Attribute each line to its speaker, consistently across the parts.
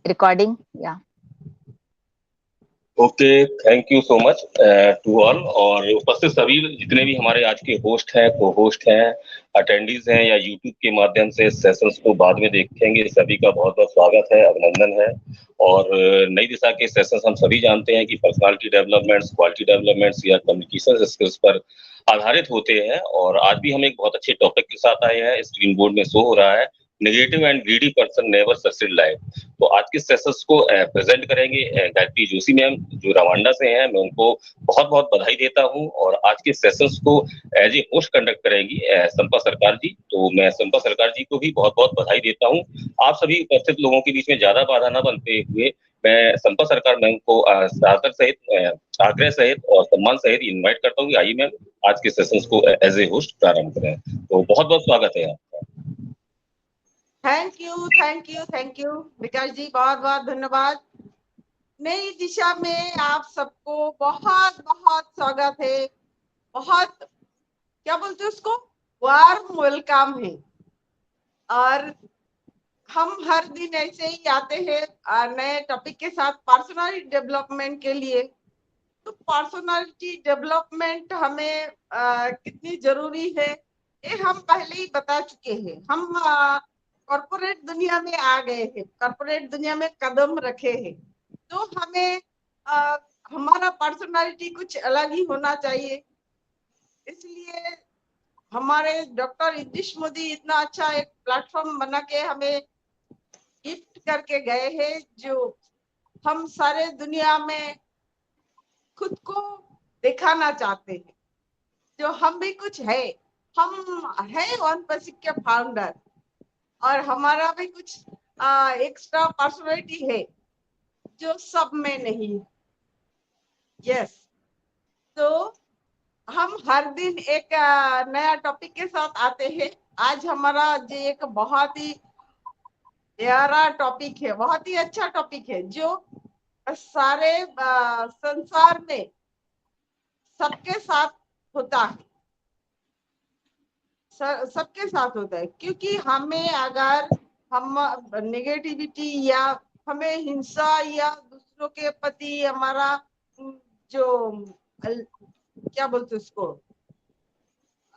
Speaker 1: recording. Yeah.
Speaker 2: Okay, thank you so much to all. और उपस्थित सभी जितने भी हमारे आज के होस्ट हैं, को होस्ट हैं, अटेंडीज हैं या यूट्यूब के माध्यम से सेशंस को बाद में देखेंगे, सभी का बहुत बहुत स्वागत है, अभिनंदन है। और नई दिशा के सेशंस हम सभी जानते हैं कि पर्सनालिटी डेवलपमेंट्स, क्वालिटी डेवलपमेंट्स या कम्युनिकेशन स्किल्स पर आधारित होते हैं। और आज भी हम एक बहुत अच्छे टॉपिक के साथ आए हैं, स्क्रीन बोर्ड में शो हो रहा है, negative and greedy person never succeed life. तो आज के सेशंस को प्रेजेंट करेंगे गायत्री जोशी मैम, जो रवांडा से हैं। मैं उनको बहुत बहुत बधाई देता हूं। और आज के सेशंस को एज ए होस्ट कंडक्ट करेंगी संपा सरकार जी। तो मैं संपा सरकार जी को भी बहुत बहुत बधाई देता हूं। आप सभी उपस्थित लोगों के बीच में ज्यादा बाधा न बनते हुए मैं संपा सरकार मैम को आदर सहित, आग्रह सहित और सम्मान सहित इन्वाइट करता हूँ कि आइए मैम आज के सेशंस को एज ए होस्ट प्रारंभ करें। तो बहुत बहुत स्वागत है आपका।
Speaker 3: थैंक यू विकास जी, बहुत बहुत धन्यवाद। नई दिशा में आप सबको बहुत बहुत स्वागत है। बहुत क्या बोलते हैं उसको, वार्म वेलकम है। और हम हर दिन ऐसे ही आते हैं नए टॉपिक के साथ पर्सनालिटी डेवलपमेंट के लिए। तो पर्सनालिटी डेवलपमेंट हमें कितनी जरूरी है ये हम पहले ही बता चुके हैं। हम कॉर्पोरेट दुनिया में आ गए हैं, कॉर्पोरेट दुनिया में कदम रखे हैं, तो हमें हमारा पर्सनालिटी कुछ अलग ही होना चाहिए। इसलिए हमारे डॉक्टर इद्रिस मोदी इतना अच्छा एक प्लेटफॉर्म बना के हमें गिफ्ट करके गए हैं, जो हम सारे दुनिया में खुद को दिखाना चाहते हैं, जो हम भी कुछ है। हम है वन पसिक के फाउंडर और हमारा भी कुछ एक्स्ट्रा पर्सनालिटी है जो सब में नहीं। यस, तो हम हर दिन एक नया टॉपिक के साथ आते हैं। आज हमारा जो एक बहुत ही प्यारा टॉपिक है, बहुत ही अच्छा टॉपिक है, जो सारे संसार में सबके साथ होता है, सबके साथ होता है। क्योंकि हमें अगर हम नेगेटिविटी या हमें हिंसा या दूसरों के प्रति हमारा जो क्या बोलते उसको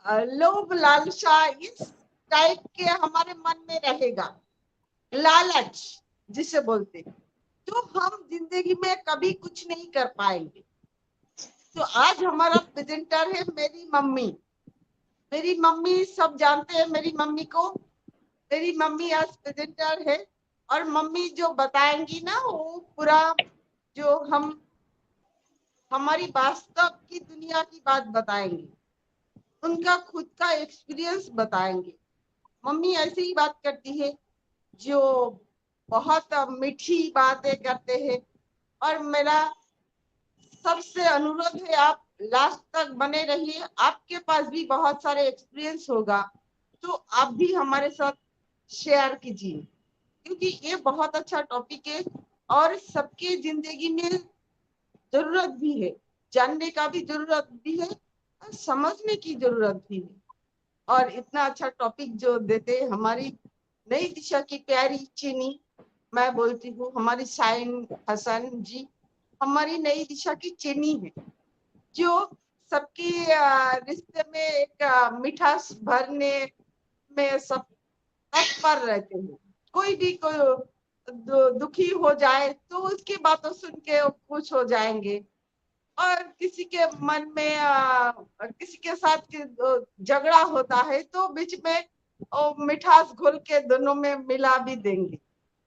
Speaker 3: लोभ लालसा इस टाइप के हमारे मन में रहेगा, लालच जिसे बोलते, तो हम जिंदगी में कभी कुछ नहीं कर पाएंगे। तो आज हमारा प्रेजेंटर है मेरी मम्मी। मेरी मम्मी सब जानते हैं मेरी मम्मी को। मेरी मम्मी आज प्रेजेंटर है और मम्मी जो बताएंगी ना वो पूरा जो हम हमारी वास्तव की दुनिया की बात बताएंगे, उनका खुद का एक्सपीरियंस बताएंगे। मम्मी ऐसी ही बात करती है, जो बहुत मीठी बातें करते हैं। और मेरा सबसे अनुरोध है आप लास्ट तक बने रहिए, आपके पास भी बहुत सारे एक्सपीरियंस होगा तो आप भी हमारे साथ शेयर कीजिए, क्योंकि ये बहुत अच्छा टॉपिक है और सबके जिंदगी में जरूरत भी है, जानने का भी जरूरत भी है और समझने की जरूरत भी है। और इतना अच्छा टॉपिक जो देते हमारी नई दिशा की प्यारी चीनी, मैं बोलती हूँ हमारी शाइन हसन जी हमारी नई दिशा की चीनी है, जो सबकी रिश्ते में एक मिठास भरने में सब तत्पर रहते हैं। कोई भी दुखी हो जाए तो उसकी बातों सुन के खुश हो जाएंगे, और किसी के मन में किसी के साथ झगड़ा होता है तो बीच में मिठास घोल के दोनों में मिला भी देंगे।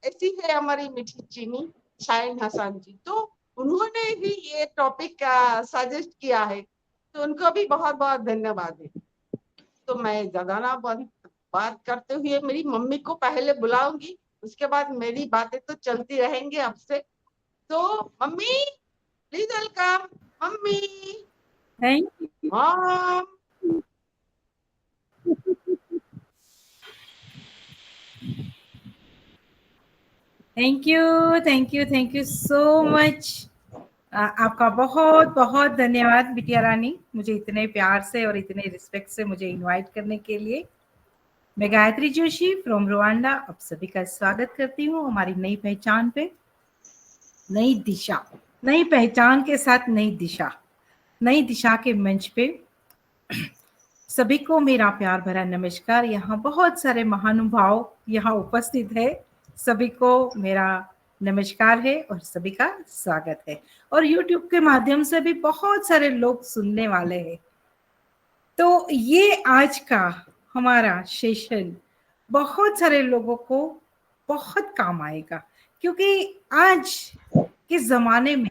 Speaker 3: ऐसी है हमारी मीठी चीनी शाइन हसन जी। तो उन्होंने ही ये टॉपिक सजेस्ट किया है, तो उनको भी बहुत बहुत धन्यवाद है। तो मैं ज्यादा ना बात करते हुए मेरी मम्मी को पहले बुलाऊंगी, उसके बाद मेरी बातें तो चलती रहेंगी आपसे। तो mummy please welcome. Mummy,
Speaker 4: thank you.
Speaker 3: Mom,
Speaker 4: thank you so much. आपका बहुत बहुत धन्यवाद बिटिया रानी, मुझे इतने प्यार से और इतने रिस्पेक्ट से मुझे इनवाइट करने के लिए। मैं गायत्री जोशी फ्रॉम रुवांडा आप सभी का स्वागत करती हूँ हमारी नई पहचान पे। नई दिशा, नई पहचान के साथ नई दिशा के मंच पे सभी को मेरा प्यार भरा नमस्कार। यहाँ बहुत सारे महानुभाव यहाँ उपस्थित है, सभी को मेरा नमस्कार है और सभी का स्वागत है। और YouTube के माध्यम से भी बहुत सारे लोग सुनने वाले हैं। तो ये आज का हमारा सेशन बहुत सारे लोगों को बहुत काम आएगा, क्योंकि आज के जमाने में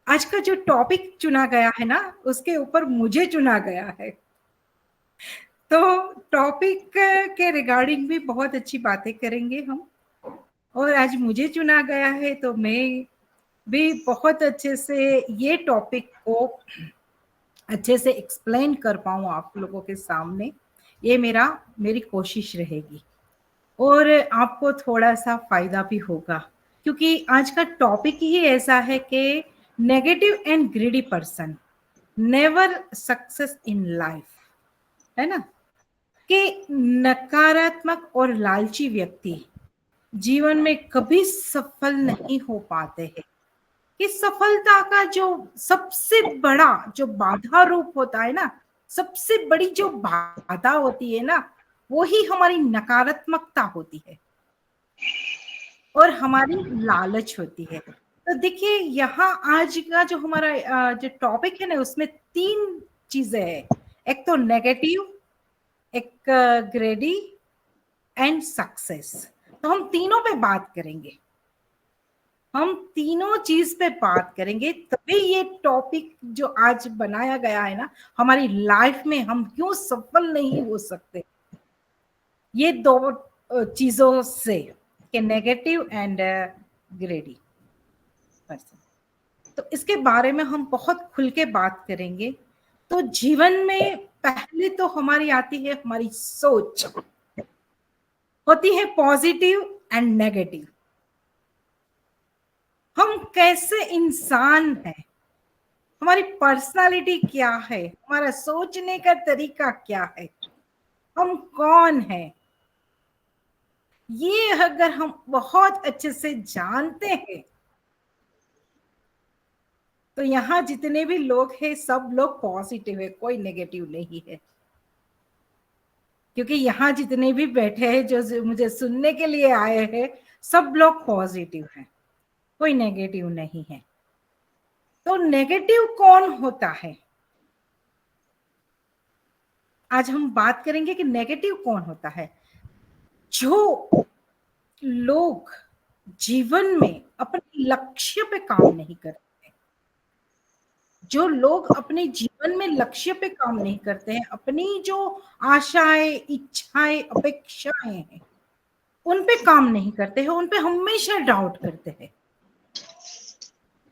Speaker 4: आज का जो टॉपिक चुना गया है ना, उसके ऊपर मुझे चुना गया है। तो टॉपिक के रिगार्डिंग भी बहुत अच्छी बातें करेंगे हम, और आज मुझे चुना गया है तो मैं भी बहुत अच्छे से ये टॉपिक को अच्छे से एक्सप्लेन कर पाऊँ आप लोगों के सामने, ये मेरी कोशिश रहेगी। और आपको थोड़ा सा फायदा भी होगा, क्योंकि आज का टॉपिक ही ऐसा है कि negative and greedy person never success in life, है ना, कि नकारात्मक और लालची व्यक्ति जीवन में कभी सफल नहीं हो पाते हैं। कि सफलता का जो सबसे बड़ा जो बाधा रूप होता है ना, सबसे बड़ी जो बाधा होती है ना, वो ही हमारी नकारात्मकता होती है और हमारी लालच होती है। तो देखिए यहाँ आज का जो हमारा जो टॉपिक है ना, उसमें 3 चीजें हैं। एक तो नेगेटिव, एक ग्रेडी एंड सक्सेस। तो हम तीनों पे बात करेंगे, हम तीनों चीज पे बात करेंगे, तभी ये टॉपिक जो आज बनाया गया है ना, हमारी लाइफ में हम क्यों सफल नहीं हो सकते, ये 2 चीजों से, कि नेगेटिव एंड ग्रेडी पर्सन। तो इसके बारे में हम बहुत खुल के बात करेंगे। तो जीवन में पहले तो हमारी आती है हमारी सोच, होती है पॉजिटिव एंड नेगेटिव। हम कैसे इंसान हैं, हमारी पर्सनालिटी क्या है, हमारा सोचने का तरीका क्या है, हम कौन हैं, ये अगर हम बहुत अच्छे से जानते हैं तो यहाँ जितने भी लोग हैं सब लोग पॉजिटिव है, कोई नेगेटिव नहीं है। क्योंकि यहाँ जितने भी बैठे हैं जो मुझे सुनने के लिए आए हैं, सब लोग पॉजिटिव हैं, कोई नेगेटिव नहीं है। तो नेगेटिव कौन होता है, आज हम बात करेंगे कि नेगेटिव कौन होता है। जो लोग जीवन में अपने लक्ष्य पे काम नहीं करते, जो लोग अपने जीवन में लक्ष्य पे काम नहीं करते हैं, अपनी जो आशाएं, इच्छाएं, अपेक्षाएं हैं, उन पे काम नहीं करते हैं, उन पे हमेशा डाउट करते हैं।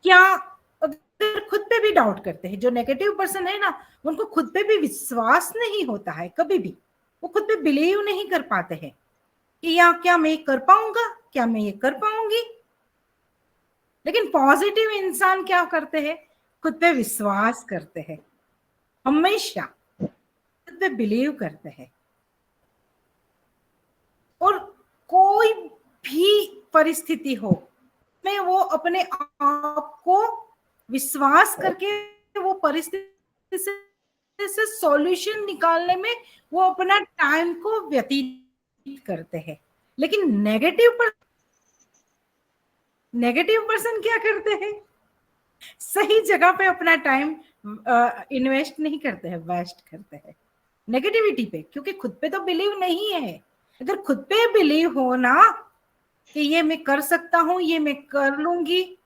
Speaker 4: क्या अगर खुद पे भी डाउट करते हैं, जो नेगेटिव पर्सन है ना, उनको खुद पे भी विश्वास नहीं होता है, कभी भी वो खुद पे बिलीव नहीं कर पाते हैं कि या क्या मैं कर पाऊंगा, क्या मैं ये कर पाऊंगी। लेकिन पॉजिटिव इंसान क्या करते हैं, खुद पे विश्वास करते हैं, हमेशा खुद पे बिलीव करते हैं, और कोई भी परिस्थिति हो में वो अपने आप को विश्वास करके वो परिस्थिति से सॉल्यूशन निकालने में वो अपना टाइम को व्यतीत करते हैं। लेकिन नेगेटिव पर्सन क्या करते हैं, सही जगह पे अपना टाइम इन्वेस्ट नहीं करते हैं, वेस्ट करते हैं नेगेटिविटी पे, क्योंकि खुद पे तो बिलीव नहीं है। अगर खुद पे बिलीव हो ना कि ये मैं कर सकता हूं, ये मैं कर लूंगी,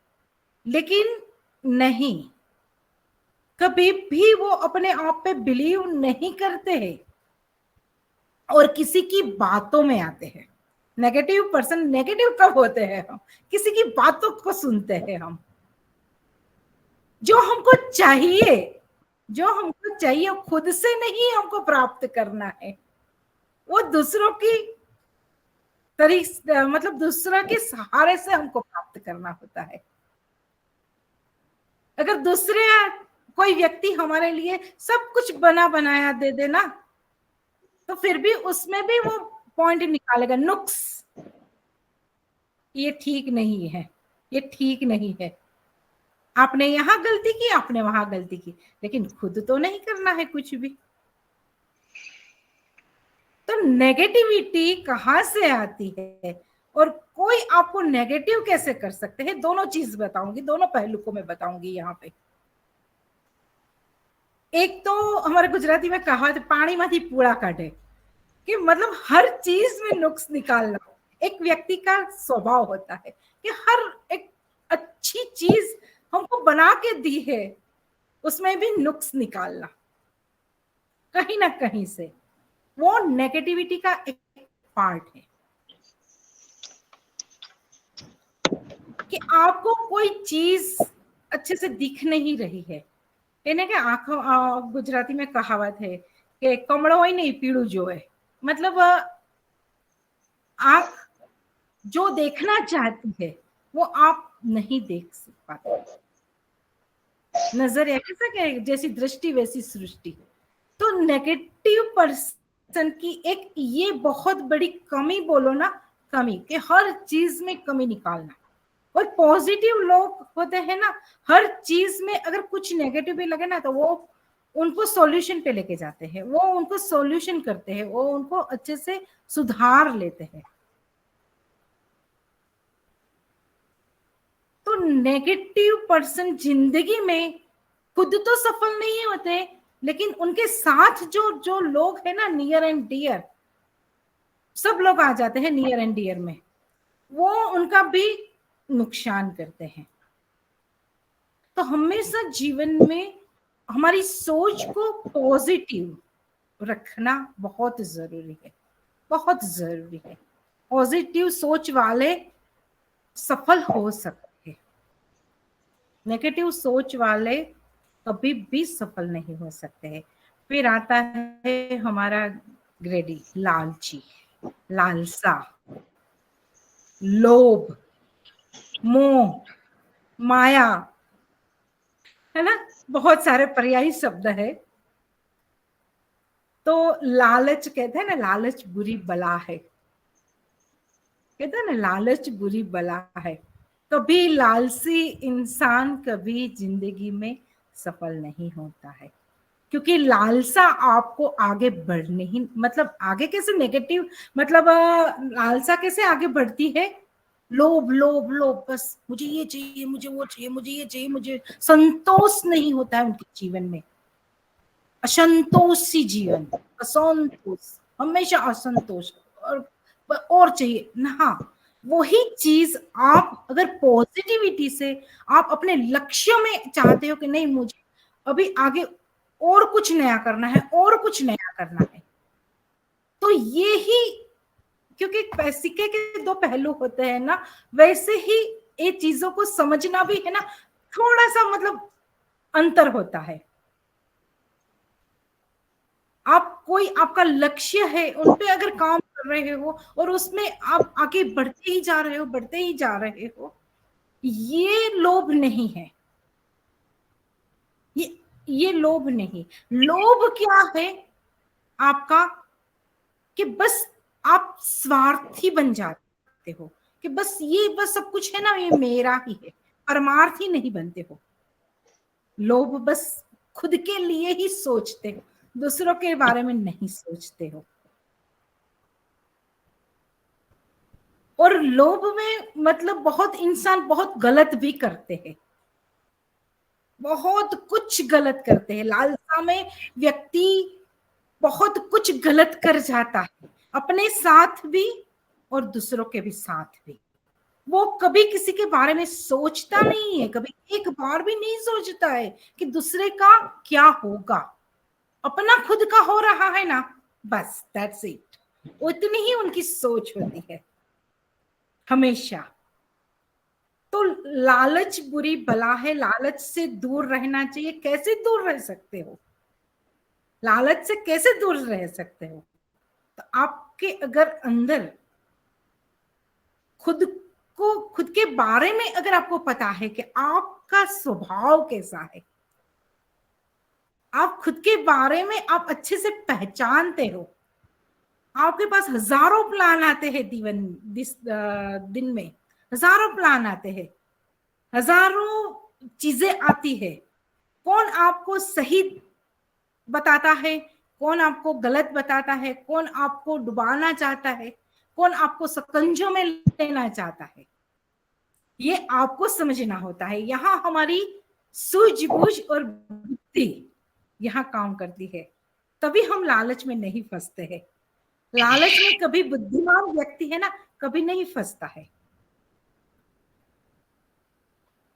Speaker 4: लेकिन नहीं, कभी भी वो अपने आप पे बिलीव नहीं करते हैं और किसी की बातों में आते हैं। नेगेटिव पर्सन नेगेटिव कब होते हैं, हम किसी की बातों को सुनते हैं। हम जो हमको चाहिए खुद से नहीं हमको प्राप्त करना है, वो दूसरों की मतलब दूसरा के सहारे से हमको प्राप्त करना होता है। अगर कोई व्यक्ति हमारे लिए सब कुछ बना बनाया दे देना, तो फिर भी उसमें भी वो पॉइंट निकालेगा, नुक्स, ये ठीक नहीं है, ये ठीक नहीं है, आपने यहां गलती की, आपने वहां गलती की, लेकिन खुद तो नहीं करना है कुछ भी। तो नेगेटिविटी कहां से आती है और कोई आपको नेगेटिव कैसे कर सकते हैं, दोनों चीज बताऊंगी, दोनों पहलू को मैं बताऊंगी यहाँ पे। एक तो हमारे गुजराती में कहावत, पानी माथी पूरा काटे, कि मतलब हर चीज में नुक्स निकालना एक व्यक्ति का स्वभाव होता है, कि हर एक अच्छी चीज हमको बना के दी है उसमें भी नुक्स निकालना कहीं ना कहीं से, वो नेगेटिविटी का एक पार्ट है। कि आपको कोई चीज अच्छे से दिख नहीं रही है, એને કે આંખો, गुजराती में कहावत है कि कमड़ो ही नहीं पीड़ू जो है, मतलब आंख जो देखना चाहती है वो आप नहीं देख पाते, नजर ऐसा कि जैसी दृष्टि वैसी सृष्टि। तो नेगेटिव पर्सन की एक ये बहुत बड़ी कमी, बोलो ना कमी, कि हर चीज में कमी निकालना। और पॉजिटिव लोग होते हैं ना, हर चीज में अगर कुछ नेगेटिव भी लगे ना तो वो उनको सॉल्यूशन पे लेके जाते हैं, वो उनको सॉल्यूशन करते हैं, वो उनको अच्छे से सुधार लेते हैं। तो नेगेटिव पर्सन जिंदगी में खुद तो सफल नहीं होते, लेकिन उनके साथ जो जो लोग हैं ना, नियर एंड डियर, सब लोग आ जाते हैं नियर एंड डियर में, वो उनका भी नुकसान करते हैं। तो हमेशा जीवन में हमारी सोच को पॉजिटिव रखना बहुत जरूरी है, बहुत जरूरी है। पॉजिटिव सोच वाले सफल हो सकते हैं, नेगेटिव सोच वाले कभी भी सफल नहीं हो सकते हैं। फिर आता है हमारा ग्रेडी, लालची, लालसा, लोभ, मोह, माया, है ना, बहुत सारे पर्यायी शब्द है। तो लालच कहते हैं ना, लालच बुरी बला है, कहते हैं ना लालच बुरी बला है। कभी लालची इंसान कभी जिंदगी में सफल नहीं होता है, क्योंकि लालसा आपको आगे बढ़ने ही, मतलब आगे कैसे नेगेटिव, मतलब लालसा कैसे आगे बढ़ती है, लोभ लोभ लोभ, बस मुझे ये चाहिए, मुझे वो चाहिए, मुझे ये चाहिए, मुझे संतोष नहीं होता है उनके जीवन में, असंतोषी जीवन, असंतोष, हमेशा असंतोष, और चाहिए ना। हाँ, वही चीज आप अगर पॉजिटिविटी से आप अपने लक्ष्य में चाहते हो कि नहीं मुझे अभी आगे और कुछ नया करना है, और कुछ नया करना है, तो ये ही, क्योंकि सिक्के के दो पहलू होते हैं ना, वैसे ही ये चीजों को समझना भी है ना, थोड़ा सा मतलब अंतर होता है। आप कोई आपका लक्ष्य है, उन पे अगर काम कर रहे हो और उसमें आप आगे बढ़ते ही जा रहे हो, बढ़ते ही जा रहे हो, ये लोभ नहीं है, ये लोभ नहीं। लोभ क्या है आपका, कि बस आप स्वार्थी बन जाते हो, कि बस ये बस सब कुछ है ना, ये मेरा ही है, परमार्थी नहीं बनते हो। लोभ बस खुद के लिए ही सोचते हो, दूसरों के बारे में नहीं सोचते हो। और लोभ में मतलब बहुत इंसान बहुत गलत भी करते हैं, बहुत कुछ गलत करते हैं। लालसा में व्यक्ति बहुत कुछ गलत कर जाता है, अपने साथ भी और दूसरों के भी साथ भी। वो कभी किसी के बारे में सोचता नहीं है, कभी एक बार भी नहीं सोचता है कि दूसरे का क्या होगा, अपना खुद का हो रहा है ना, बस दैट्स इट, उतनी ही उनकी सोच होती है हमेशा। तो लालच बुरी बला है, लालच से दूर रहना चाहिए। कैसे दूर रह सकते हो, लालच से कैसे दूर रह सकते हो? तो आपके अगर अंदर खुद को, खुद के बारे में अगर आपको पता है कि आपका स्वभाव कैसा है, आप खुद के बारे में आप अच्छे से पहचानते हो, आपके पास हजारों प्लान आते हैं दिन में, हजारों प्लान आते हैं, हजारों चीजें आती है। कौन आपको सही बताता है, कौन आपको गलत बताता है, कौन आपको डुबाना चाहता है, कौन आपको शकंजों में लेना चाहता है, ये आपको समझना होता है। यहाँ हमारी सूझबूझ और बुद्धि यहाँ काम करती है, तभी हम लालच में नहीं फंसते हैं। लालच में कभी बुद्धिमान व्यक्ति है ना, कभी नहीं फंसता है।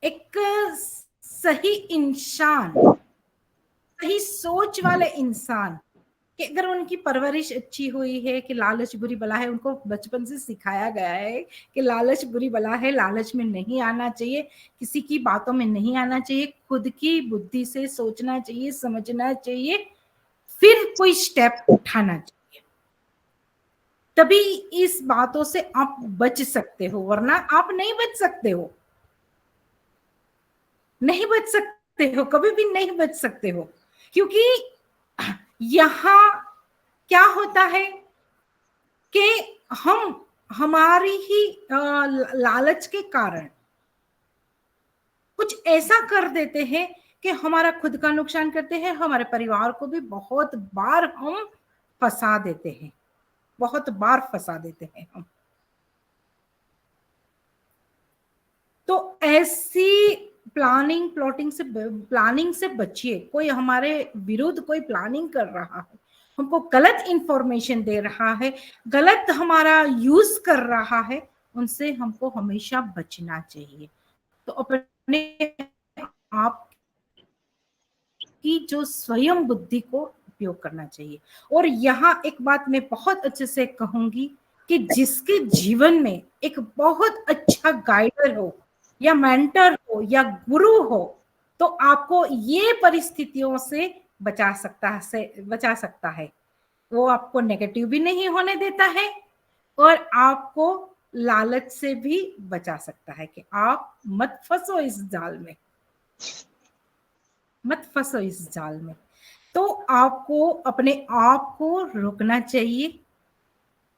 Speaker 4: एक सही इंसान, सही सोच वाले इंसान कि अगर उनकी परवरिश अच्छी हुई है कि लालच बुरी बला है, उनको बचपन से सिखाया गया है कि लालच बुरी बला है, लालच में नहीं आना चाहिए, किसी की बातों में नहीं आना चाहिए, खुद की बुद्धि से सोचना चाहिए, समझना चाहिए, फिर कोई स्टेप उठाना चाहिए, तभी इस बातों से आप बच सकते हो, वरना आप नहीं बच सकते हो, नहीं बच सकते हो, कभी भी नहीं बच सकते हो। क्योंकि यहां क्या होता है कि हम हमारी ही लालच के कारण कुछ ऐसा कर देते हैं कि हमारा खुद का नुकसान करते हैं, हमारे परिवार को भी बहुत बार हम फंसा देते हैं, बहुत बार फंसा देते हैं हम। तो ऐसी प्लानिंग से बचिए। कोई हमारे विरुद्ध कोई प्लानिंग कर रहा है, हमको गलत इंफॉर्मेशन दे रहा है, गलत हमारा यूज कर रहा है, उनसे हमको हमेशा बचना चाहिए। तो अपने आप की जो स्वयं बुद्धि को उपयोग करना चाहिए। और यहाँ एक बात मैं बहुत अच्छे से कहूंगी कि जिसके जीवन में एक बहुत अच्छा गाइडर हो या मेंटर हो या गुरु हो, तो आपको ये परिस्थितियों से बचा सकता है। वो आपको नेगेटिव भी नहीं होने देता है और आपको लालच से भी बचा सकता है कि आप मत फंसो इस जाल में, मत फंसो इस जाल में। तो आपको अपने आप को रोकना चाहिए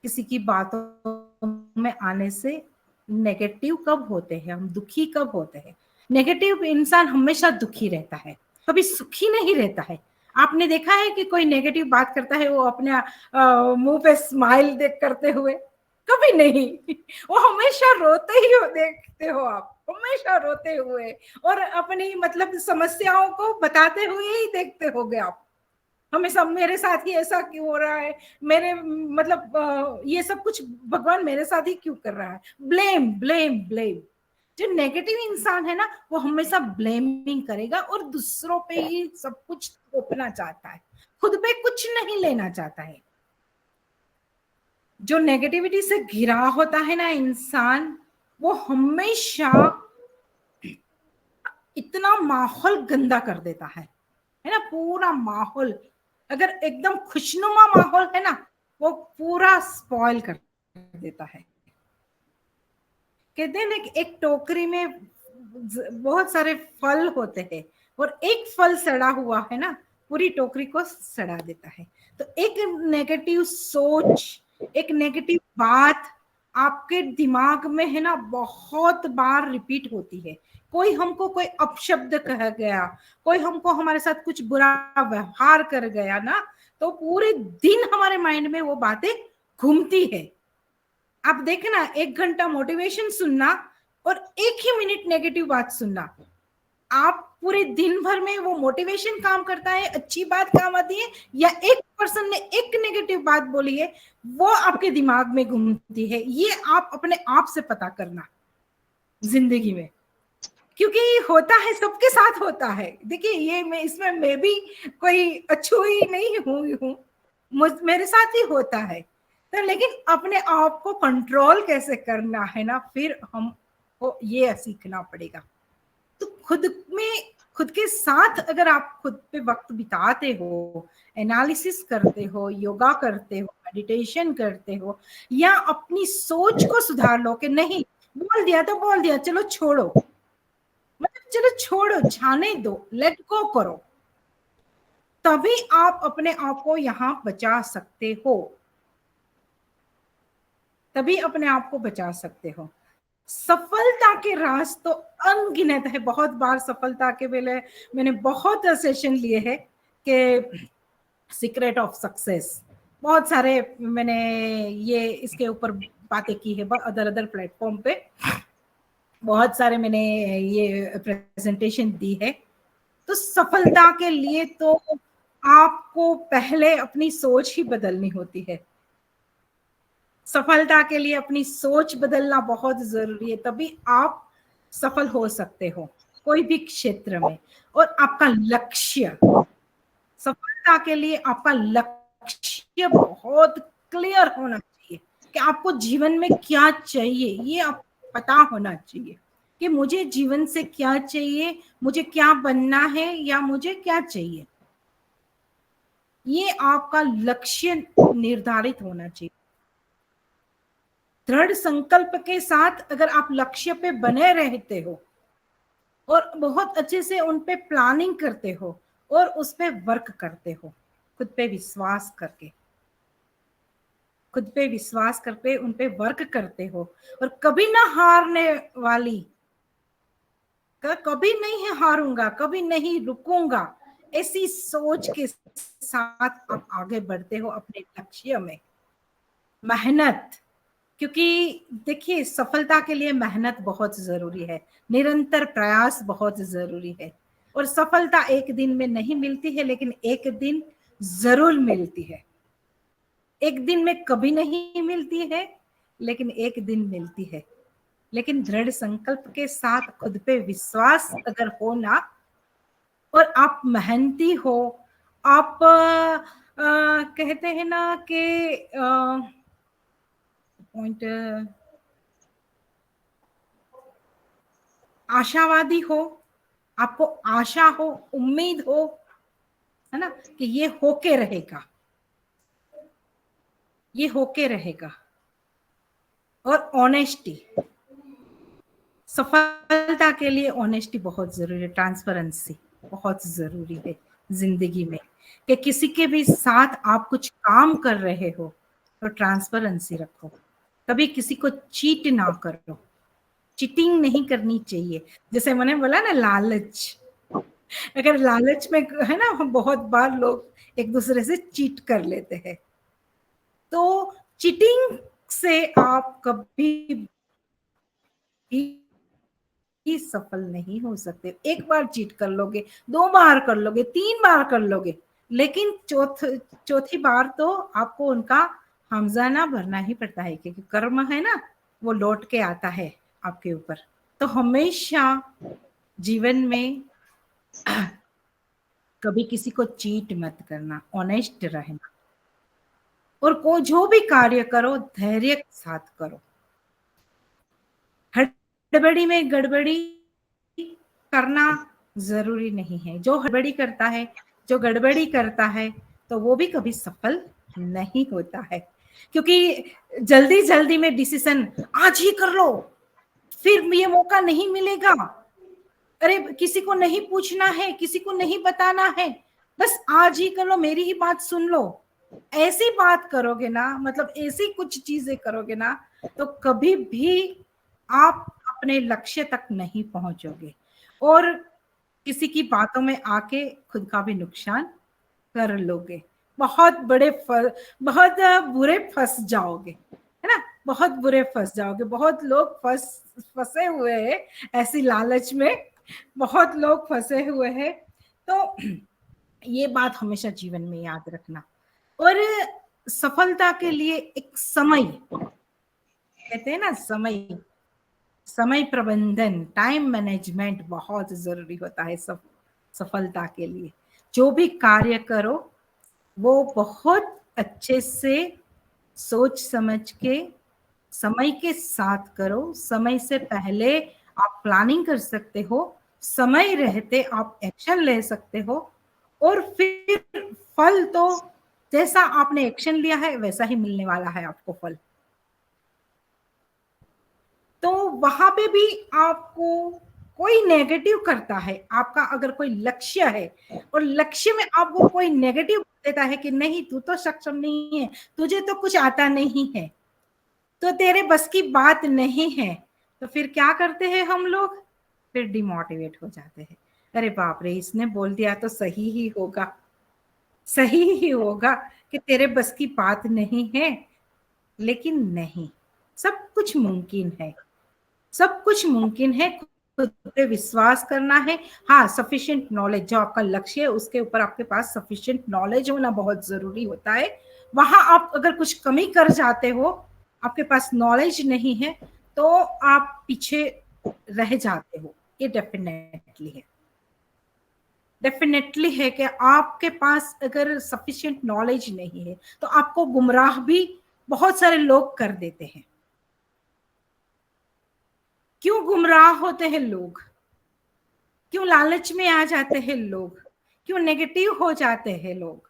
Speaker 4: किसी की बातों में आने से। नेगेटिव कब होते हैं हम, दुखी कब होते हैं? नेगेटिव इंसान हमेशा दुखी रहता है, कभी सुखी नहीं रहता है। आपने देखा है कि कोई नेगेटिव बात करता है, वो अपने मुंह पे स्माइल देख करते हुए? कभी नहीं। वो हमेशा रोते ही देखते हो आप, हमेशा रोते हुए और अपनी मतलब समस्याओं को बताते हुए ही देखते होगे आप हमेशा। मेरे साथ ही ऐसा क्यों हो रहा है, मेरे मतलब ये सब कुछ भगवान मेरे साथ ही क्यों कर रहा है? Blame blame blame. जो नेगेटिव इंसान है ना, वो हमेशा ब्लेमिंग करेगा और दूसरों पे ही सब कुछ थोपना चाहता है, खुद पे कुछ नहीं लेना चाहता है। जो नेगेटिविटी से घिरा होता है ना इंसान, वो हमेशा इतना माहौल गंदा कर देता है ना, पूरा माहौल। अगर एकदम खुशनुमा माहौल है ना, वो पूरा स्पॉइल कर देता है। कहते हैं ना कि एक टोकरी में बहुत सारे फल होते हैं और एक फल सड़ा हुआ है ना, पूरी टोकरी को सड़ा देता है। तो एक नेगेटिव सोच, एक नेगेटिव बात आपके दिमाग में है ना, बहुत बार रिपीट होती है। कोई हमको कोई अपशब्द कह गया, कोई हमको हमारे साथ कुछ बुरा व्यवहार कर गया ना, तो पूरे दिन हमारे माइंड में वो बातें घूमती है। आप देखना, 1 घंटा मोटिवेशन सुनना और 1 ही मिनट नेगेटिव बात सुनना, आप पूरे दिन भर में वो मोटिवेशन काम करता है, अच्छी बात काम आती है, या एक पर्सन ने एक नेगेटिव बात बोली है वो आपके दिमाग में घूमती है। ये आप अपने आप से पता करना जिंदगी में, क्योंकि होता है, सबके साथ होता है। देखिए, ये मैं भी कोई अछूई नहीं हूँ, मेरे साथ ही होता है। तो लेकिन अपने आप को कंट्रोल कैसे करना है ना, फिर हमको ये सीखना पड़ेगा। तो खुद के साथ अगर आप खुद पे वक्त बिताते हो, एनालिसिस करते हो, योगा करते हो, मेडिटेशन करते हो, या अपनी सोच को सुधार लो कि नहीं, बोल दिया तो बोल दिया, चलो छोड़ो, मतलब चलो छोड़ो, जाने दो, लेट गो करो, तभी आप अपने आप को यहाँ बचा सकते हो। तभी अपने आप को बचा सकते हो। सफलता के राज तो अनगिनत है। बहुत बार सफलता के वेले मैंने बहुत सेशन लिए हैं कि सीक्रेट ऑफ सक्सेस, बहुत सारे मैंने ये इसके ऊपर बातें की है अदर अदर प्लेटफॉर्म पे, बहुत सारे मैंने ये प्रेजेंटेशन दी है। तो सफलता के लिए तो आपको पहले अपनी सोच ही बदलनी होती है। सफलता के लिए अपनी सोच बदलना बहुत जरूरी है, तभी आप सफल हो सकते हो कोई भी क्षेत्र में। और आपका लक्ष्य, सफलता के लिए आपका लक्ष्य बहुत क्लियर होना चाहिए कि आपको जीवन में क्या चाहिए। ये आपको पता होना चाहिए कि मुझे जीवन से क्या चाहिए, मुझे क्या बनना है या मुझे क्या चाहिए। ये आपका लक्ष्य निर्धारित होना चाहिए। दृढ़ संकल्प के साथ अगर आप लक्ष्य पे बने रहते हो और बहुत अच्छे से उन पे प्लानिंग करते हो और उस पे वर्क करते हो, खुद पे विश्वास करके, खुद पे विश्वास करके उन पे वर्क करते हो, और कभी ना हारने वाली, कभी नहीं हारूंगा, कभी नहीं रुकूंगा, ऐसी सोच के साथ आप आगे बढ़ते हो अपने लक्ष्य में। मेहनत, क्योंकि देखिए सफलता के लिए मेहनत बहुत जरूरी है, निरंतर प्रयास बहुत जरूरी है। और सफलता एक दिन में नहीं मिलती है, लेकिन एक दिन जरूर मिलती है। एक दिन में कभी नहीं मिलती है, लेकिन एक दिन मिलती है। लेकिन दृढ़ संकल्प के साथ खुद पे विश्वास अगर हो ना, और आप मेहनती हो, आप कहते हैं ना कि पॉइंट आशावादी हो, आपको आशा हो, उम्मीद हो, है ना, कि ये होके रहेगा, ये होके रहेगा। और ऑनेस्टी, सफलता के लिए ऑनेस्टी बहुत जरूरी है, ट्रांसपेरेंसी बहुत जरूरी है जिंदगी में। कि किसी के भी साथ आप कुछ काम कर रहे हो तो ट्रांसपेरेंसी रखो, कभी किसी को चीट ना करो, चीटिंग नहीं करनी चाहिए। जैसे मैंने बोला ना लालच, अगर लालच में है ना, बहुत बार लोग एक दूसरे से चीट कर लेते हैं। तो चीटिंग से आप कभी भी सफल नहीं हो सकते। एक बार चीट कर लोगे, 2 बार कर लोगे, 3 बार कर लोगे, लेकिन चौथी बार तो आपको उनका हमजाना भरना ही पड़ता है, क्योंकि कर्म है ना, वो लौट के आता है आपके ऊपर। तो हमेशा जीवन में कभी किसी को चीट मत करना, ऑनेस्ट रहना, और को जो भी कार्य करो धैर्य के साथ करो। हड़बड़ी में गड़बड़ी करना जरूरी नहीं है। जो हड़बड़ी करता है, जो गड़बड़ी करता है, तो वो भी कभी सफल नहीं होता है, क्योंकि जल्दी जल्दी में डिसीजन आज ही कर लो, फिर ये मौका नहीं मिलेगा, अरे किसी को नहीं पूछना है, किसी को नहीं बताना है, बस आज ही कर लो, मेरी ही बात सुन लो, ऐसी बात करोगे ना, मतलब ऐसी कुछ चीजें करोगे ना, तो कभी भी आप अपने लक्ष्य तक नहीं पहुंचोगे, और किसी की बातों में आके खुद का भी नुकसान कर लोगे, बहुत बुरे फंस जाओगे, है ना, बहुत बुरे फंस जाओगे। बहुत लोग फंसे हुए हैं ऐसी लालच में, बहुत लोग फंसे हुए हैं। तो ये बात हमेशा जीवन में याद रखना। और सफलता के लिए एक समय, कहते हैं ना समय प्रबंधन, टाइम मैनेजमेंट बहुत जरूरी होता है सफलता के लिए। जो भी कार्य करो वो बहुत अच्छे से सोच समझ के समय के साथ करो। समय से पहले आप प्लानिंग कर सकते हो, समय रहते आप एक्शन ले सकते हो, और फिर फल तो जैसा आपने एक्शन लिया है वैसा ही मिलने वाला है आपको फल। तो वहां पे भी आपको कोई नेगेटिव करता है, आपका अगर कोई लक्ष्य है और लक्ष्य में आपको कोई नेगेटिव देता है कि नहीं तू तो सक्षम नहीं है, तुझे तो कुछ आता नहीं है, तो तेरे बस की बात नहीं है, तो फिर क्या करते हैं हम लोग? फिर डिमोटिवेट हो जाते हैं। अरे बाप रे, इसने बोल दिया तो सही ही होगा, सही ही होगा कि तेरे बस की बात नहीं है। लेकिन नहीं, सब कुछ मुमकिन है, सब कुछ मुमकिन है। खुद पे विश्वास करना है। हाँ, सफिशिएंट नॉलेज, जो आपका लक्ष्य है उसके ऊपर आपके पास सफिशिएंट नॉलेज होना बहुत जरूरी होता है। वहां आप अगर कुछ कमी कर जाते हो, आपके पास नॉलेज नहीं है, तो आप पीछे रह जाते हो। ये डेफिनेटली है, डेफिनेटली है कि आपके पास अगर सफिशिएंट नॉलेज नहीं है तो आपको गुमराह भी बहुत सारे लोग कर देते हैं। क्यों गुमराह होते हैं लोग? क्यों लालच में आ जाते हैं लोग? क्यों नेगेटिव हो जाते हैं लोग?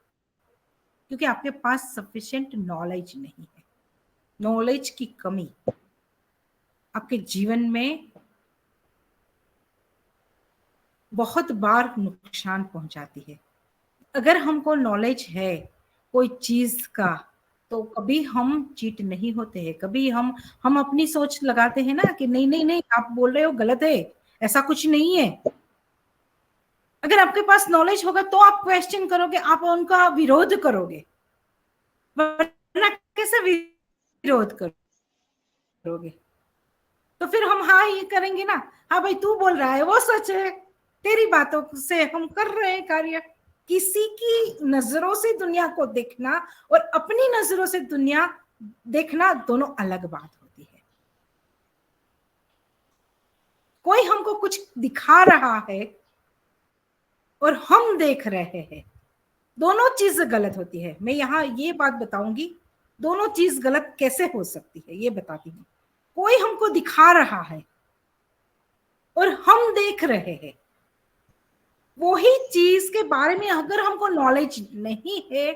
Speaker 4: क्योंकि आपके पास सफिशिएंट नॉलेज नहीं है। नॉलेज की कमी आपके जीवन में बहुत बार नुकसान पहुंचाती है। अगर हमको नॉलेज है कोई चीज का, तो कभी हम चीट नहीं होते हैं। कभी हम अपनी सोच लगाते हैं ना कि नहीं नहीं नहीं, आप बोल रहे हो गलत है, ऐसा कुछ नहीं है। अगर आपके पास नॉलेज होगा तो आप क्वेश्चन करोगे, आप उनका विरोध करोगे, वरना कैसे विरोध करोगे? तो फिर हम हाँ ये करेंगे ना, हाँ भाई तू बोल रहा है वो सच है, तेरी बातों से हम कर रहे हैं कार्य। किसी की नजरों से दुनिया को देखना और अपनी नजरों से दुनिया देखना दोनों अलग बात होती है। कोई हमको कुछ दिखा रहा है और हम देख रहे हैं, दोनों चीज गलत होती है। मैं यहाँ ये बात बताऊंगी, दोनों चीज गलत कैसे हो सकती है ये बताती हूँ। कोई हमको दिखा रहा है और हम देख रहे हैं, वही चीज के बारे में अगर हमको नॉलेज नहीं है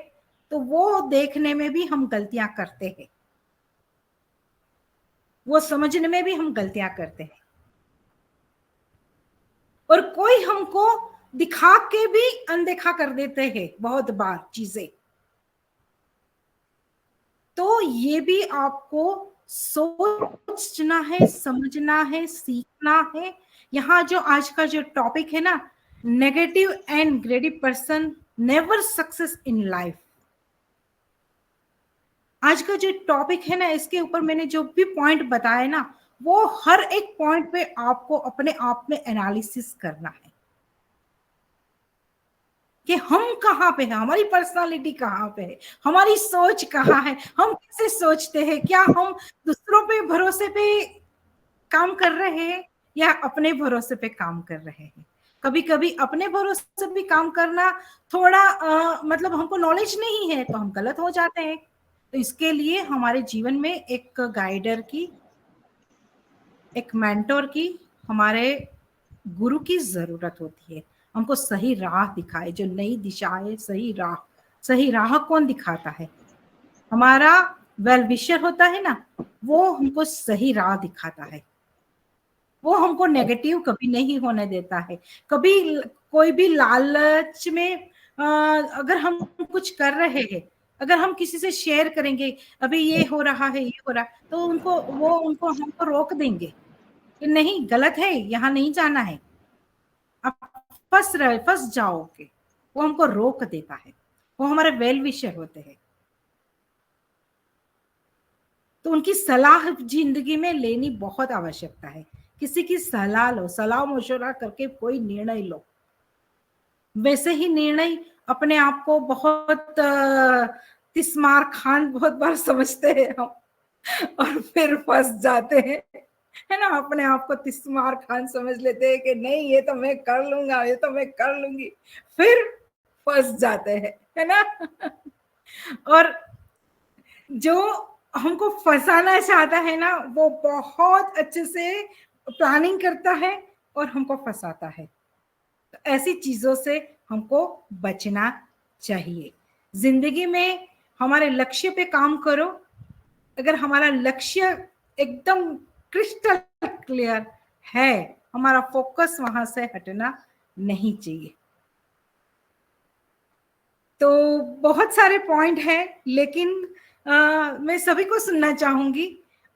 Speaker 4: तो वो देखने में भी हम गलतियां करते हैं, वो समझने में भी हम गलतियां करते हैं। और कोई हमको दिखा के भी अनदेखा कर देते हैं बहुत बार चीजें। तो ये भी आपको सोचना है, समझना है, सीखना है। यहाँ जो आज का जो टॉपिक है ना, negative and ग्रेडी person never success in life, आज का जो टॉपिक है ना, इसके ऊपर मैंने जो भी पॉइंट बताए ना, वो हर एक पॉइंट पे आपको अपने आप में एनालिसिस करना है कि हम कहाँ पे हैं, हमारी पर्सनालिटी कहाँ पे है, हमारी सोच कहाँ है, हम कैसे सोचते हैं, क्या हम दूसरों पे भरोसे पे काम कर रहे हैं या अपने भरोसे पे काम कर रहे हैं। कभी कभी अपने भरोसे पे काम करना थोड़ा मतलब हमको नॉलेज नहीं है तो हम गलत हो जाते हैं। तो इसके लिए हमारे जीवन में एक गाइडर की, एक मेंटोर की, हमारे गुरु की जरूरत होती है। हमको सही राह दिखाए, जो नई दिशा है, सही राह। सही राह कौन दिखाता है? हमारा वेल विशर होता है ना, वो हमको सही राह दिखाता है। वो हमको नेगेटिव कभी नहीं होने देता है। कभी कोई भी लालच में अगर हम कुछ कर रहे हैं, अगर हम किसी से शेयर करेंगे अभी ये हो रहा है, ये हो रहा है, तो उनको हमको रोक देंगे कि नहीं, गलत है, यहाँ नहीं जाना है, आप फंस जाओगे। वो हमको रोक देता है, वो हमारे वेल विशर होते हैं। तो उनकी सलाह जिंदगी में लेनी बहुत आवश्यकता है। किसी की सलाह लो, सलाह मशवरा करके कोई निर्णय लो। वैसे ही निर्णय अपने आप को बहुत तिस्मार खान बहुत बार समझते हैं हम, और फिर फंस जाते हैं, है ना। अपने आप को तिस्मार खान समझ लेते हैं कि नहीं ये तो मैं कर लूंगा, ये तो मैं कर लूंगी, फिर फंस जाते हैं, है ना। और जो हमको फंसाना चाहता है ना, वो बहुत अच्छे से प्लानिंग करता है और हमको फंसाता है। तो ऐसी चीजों से हमको बचना चाहिए। जिंदगी में हमारे लक्ष्य पे काम करो। अगर हमारा लक्ष्य एकदम क्रिस्टल क्लियर है, हमारा फोकस वहां से हटना नहीं चाहिए। तो बहुत सारे पॉइंट हैं, लेकिन मैं सभी को सुनना चाहूंगी।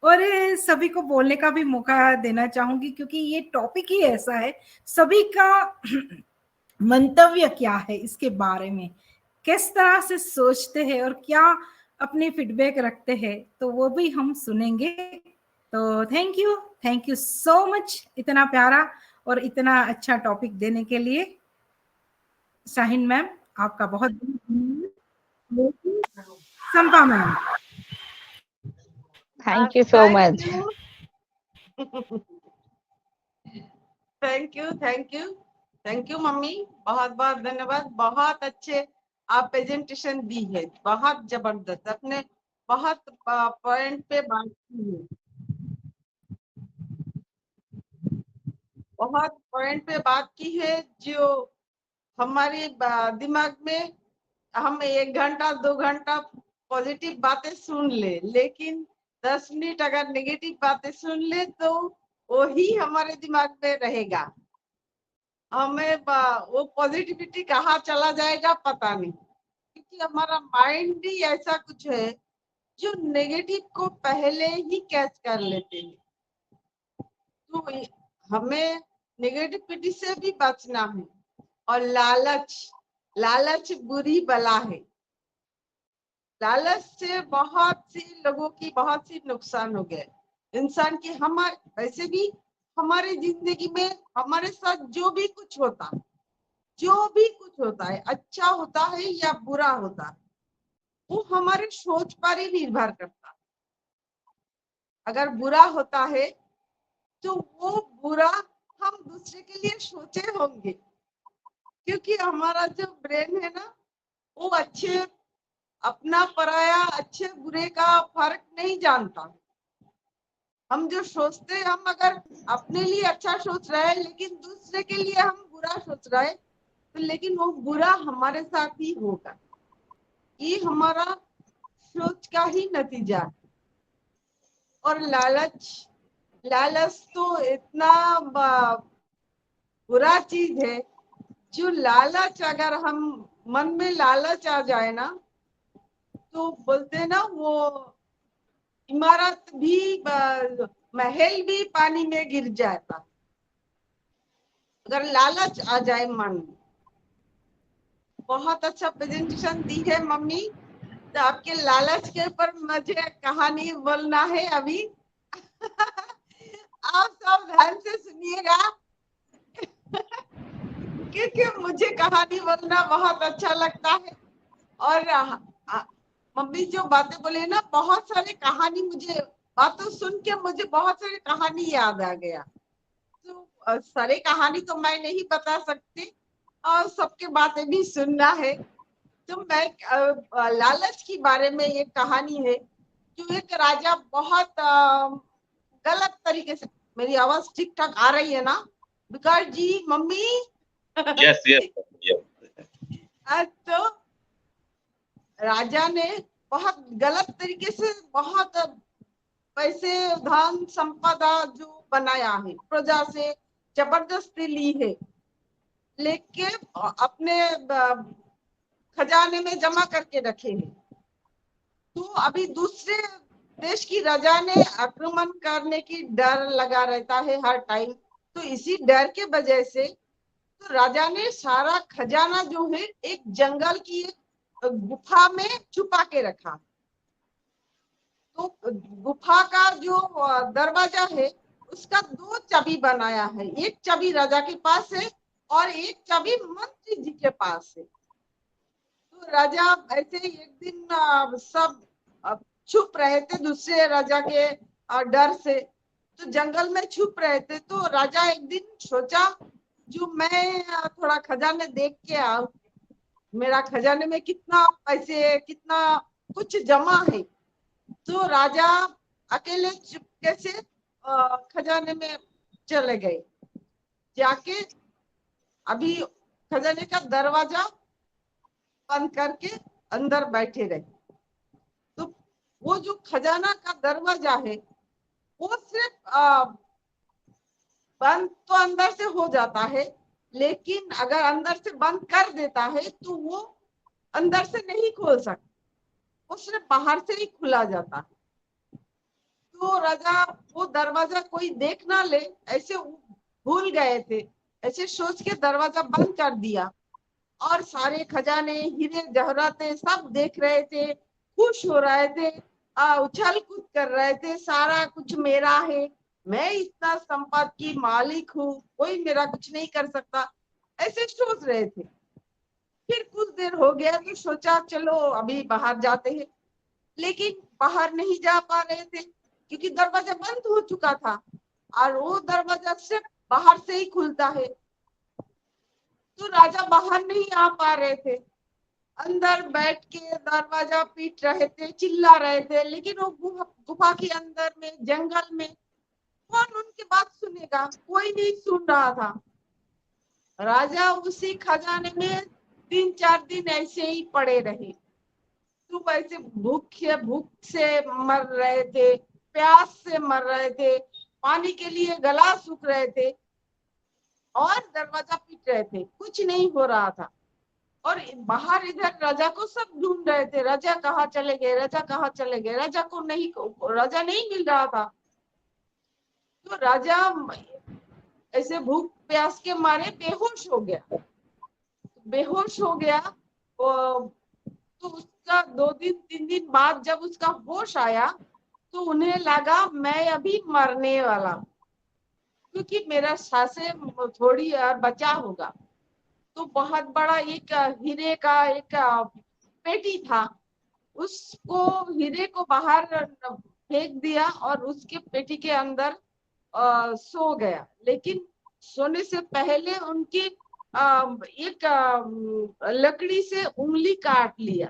Speaker 4: और सभी को बोलने का भी मौका देना चाहूंगी, क्योंकि ये टॉपिक ही ऐसा है, सभी का मंतव्य क्या है इसके बारे में, किस तरह से सोचते हैं और क्या अपने फीडबैक रखते हैं, तो वो भी हम सुनेंगे। तो थैंक यू सो मच इतना प्यारा और इतना अच्छा टॉपिक देने के लिए। शाहीन मैम आपका बहुत Sampa ma'am,
Speaker 1: thank you so much.
Speaker 3: Thank you mummy, बहुत बहुत धन्यवाद। बहुत अच्छे आप प्रेजेंटेशन दी है, बहुत जबरदस्त, अपने बहुत पॉइंट पे बात की है, बहुत पॉइंट पे बात की है जो हमारे दिमाग में, हम 1 घंटा 2 घंटा पॉजिटिव बातें सुन ले, लेकिन 10 मिनट अगर नेगेटिव बातें सुन ले तो वही हमारे दिमाग में रहेगा, हमें वो पॉजिटिविटी कहाँ चला जाएगा पता नहीं, क्योंकि हमारा माइंड ही ऐसा कुछ है जो नेगेटिव को पहले ही कैच कर लेते हैं। तो हमें नेगेटिविटी से भी बचना है। और लालच बुरी बला है, लालच से बहुत सी लोगों की बहुत सी नुकसान हो गए इंसान की। हमारे वैसे भी हमारे जिंदगी में हमारे साथ जो भी कुछ होता है, अच्छा होता है या बुरा होता है, वो हमारे सोच पर ही निर्भर करता है। अगर बुरा होता है तो वो बुरा हम दूसरे के लिए सोचे होंगे, क्योंकि हमारा जो ब्रेन है ना, वो अच्छे अपना पराया, अच्छे बुरे का फर्क नहीं जानता। हम जो सोचते हैं, हम अगर अपने लिए अच्छा सोच रहे हैं लेकिन दूसरे के लिए हम बुरा सोच रहे हैं, तो लेकिन वो बुरा हमारे साथ ही होगा। ये हमारा सोच का ही नतीजा है। और लालच तो इतना बुरा चीज है, जो लालच, अगर हम मन में लालच आ जाए ना, तो बोलते हैं ना, वो इमारत भी, महल भी पानी में गिर जाता अगर लालच आ जाए मन में। बहुत अच्छा प्रेजेंटेशन दी है मम्मी। तो आपके लालच के ऊपर मुझे कहानी बोलना है अभी। आप सब ध्यान से सुनिएगा, क्योंकि मुझे कहानी बोलना बहुत अच्छा लगता है। और मम्मी जो बातें बोले ना, बहुत सारी कहानी, मुझे बातों सुन के मुझे बहुत सारी कहानी याद आ गया। तो सारी कहानी तो मैं नहीं बता सकती, और सबके बातें भी सुनना है। तो मैं लालच के बारे में एक कहानी है, जो एक राजा बहुत गलत तरीके से, मेरी आवाज ठीक ठाक आ रही है ना विकास जी, मम्मी?
Speaker 2: Yes yes.
Speaker 3: तो राजा ने बहुत गलत तरीके से बहुत पैसे, धन संपदा जो बनाया है, प्रजा से जबरदस्ती ली है, लेके अपने खजाने में जमा करके रखे हैं। तो अभी दूसरे देश की राजा ने आक्रमण करने की डर लगा रहता है हर टाइम। तो इसी डर के वजह से तो राजा ने सारा खजाना जो है एक जंगल की एक गुफा में छुपा के रखा। तो गुफा का जो दरवाजा है, उसका 2 चाबी बनाया है, एक चाबी राजा के पास है और एक चाबी मंत्री जी के पास है। तो राजा ऐसे एक दिन सब छुप रहे थे दूसरे राजा के डर से, तो जंगल में छुप रहे थे। तो राजा एक दिन सोचा, जो मैं थोड़ा खजाने देख के आऊं, मेरा खजाने में कितना पैसे, कितना कुछ जमा है। तो राजा अकेले चुपके से खजाने में चले गए। जाके अभी खजाने का दरवाजा बंद करके अंदर बैठे रहे। तो वो जो खजाना का दरवाजा है, वो सिर्फ बंद तो अंदर से हो जाता है, लेकिन अगर अंदर से बंद कर देता है तो वो अंदर से नहीं खोल सकता, वो सिर्फ बाहर से ही खुला जाता है। तो राजा वो दरवाजा कोई देख ना ले ऐसे भूल गए थे, ऐसे सोच के दरवाजा बंद कर दिया। और सारे खजाने हीरे जवाहराते सब देख रहे थे, खुश हो रहे थे, उछल कूद कर रहे थे, सारा कुछ मेरा है, मैं इतना संपत्ति की मालिक हूँ, कोई मेरा कुछ नहीं कर सकता, ऐसे सोच रहे थे। फिर कुछ देर हो गया तो सोचा चलो अभी बाहर जाते हैं, लेकिन बाहर नहीं जा पा रहे थे क्योंकि दरवाजा बंद हो चुका था और वो दरवाजा सिर्फ बाहर से ही खुलता है। तो राजा बाहर नहीं आ पा रहे थे, अंदर बैठ के दरवाजा पीट रहे थे, चिल्ला रहे थे, लेकिन वो गुफा के अंदर में जंगल में कौन उनकी बात सुनेगा, कोई नहीं सुन रहा था। राजा उसी खजाने में 3-4 दिन ऐसे ही पड़े रहे। तो ऐसे भूख से मर रहे थे, प्यास से मर रहे थे, पानी के लिए गला सूख रहे थे और दरवाजा पीट रहे थे, कुछ नहीं हो रहा था। और बाहर इधर राजा को सब ढूंढ रहे थे, राजा कहाँ चले गए, राजा कहाँ चले गए, राजा नहीं मिल रहा था। तो राजा ऐसे भूख प्यास के मारे बेहोश हो गया। तो उसका 2-3 दिन बाद जब उसका होश आया तो उन्हें लगा मैं अभी मरने वाला, क्योंकि मेरा सांसें थोड़ी और बचा होगा। तो बहुत बड़ा एक हीरे का एक पेटी था, उसको हीरे को बाहर फेंक दिया और उसके पेटी के अंदर सो गया। लेकिन सोने से पहले उनकी एक लकड़ी से उंगली काट लिया।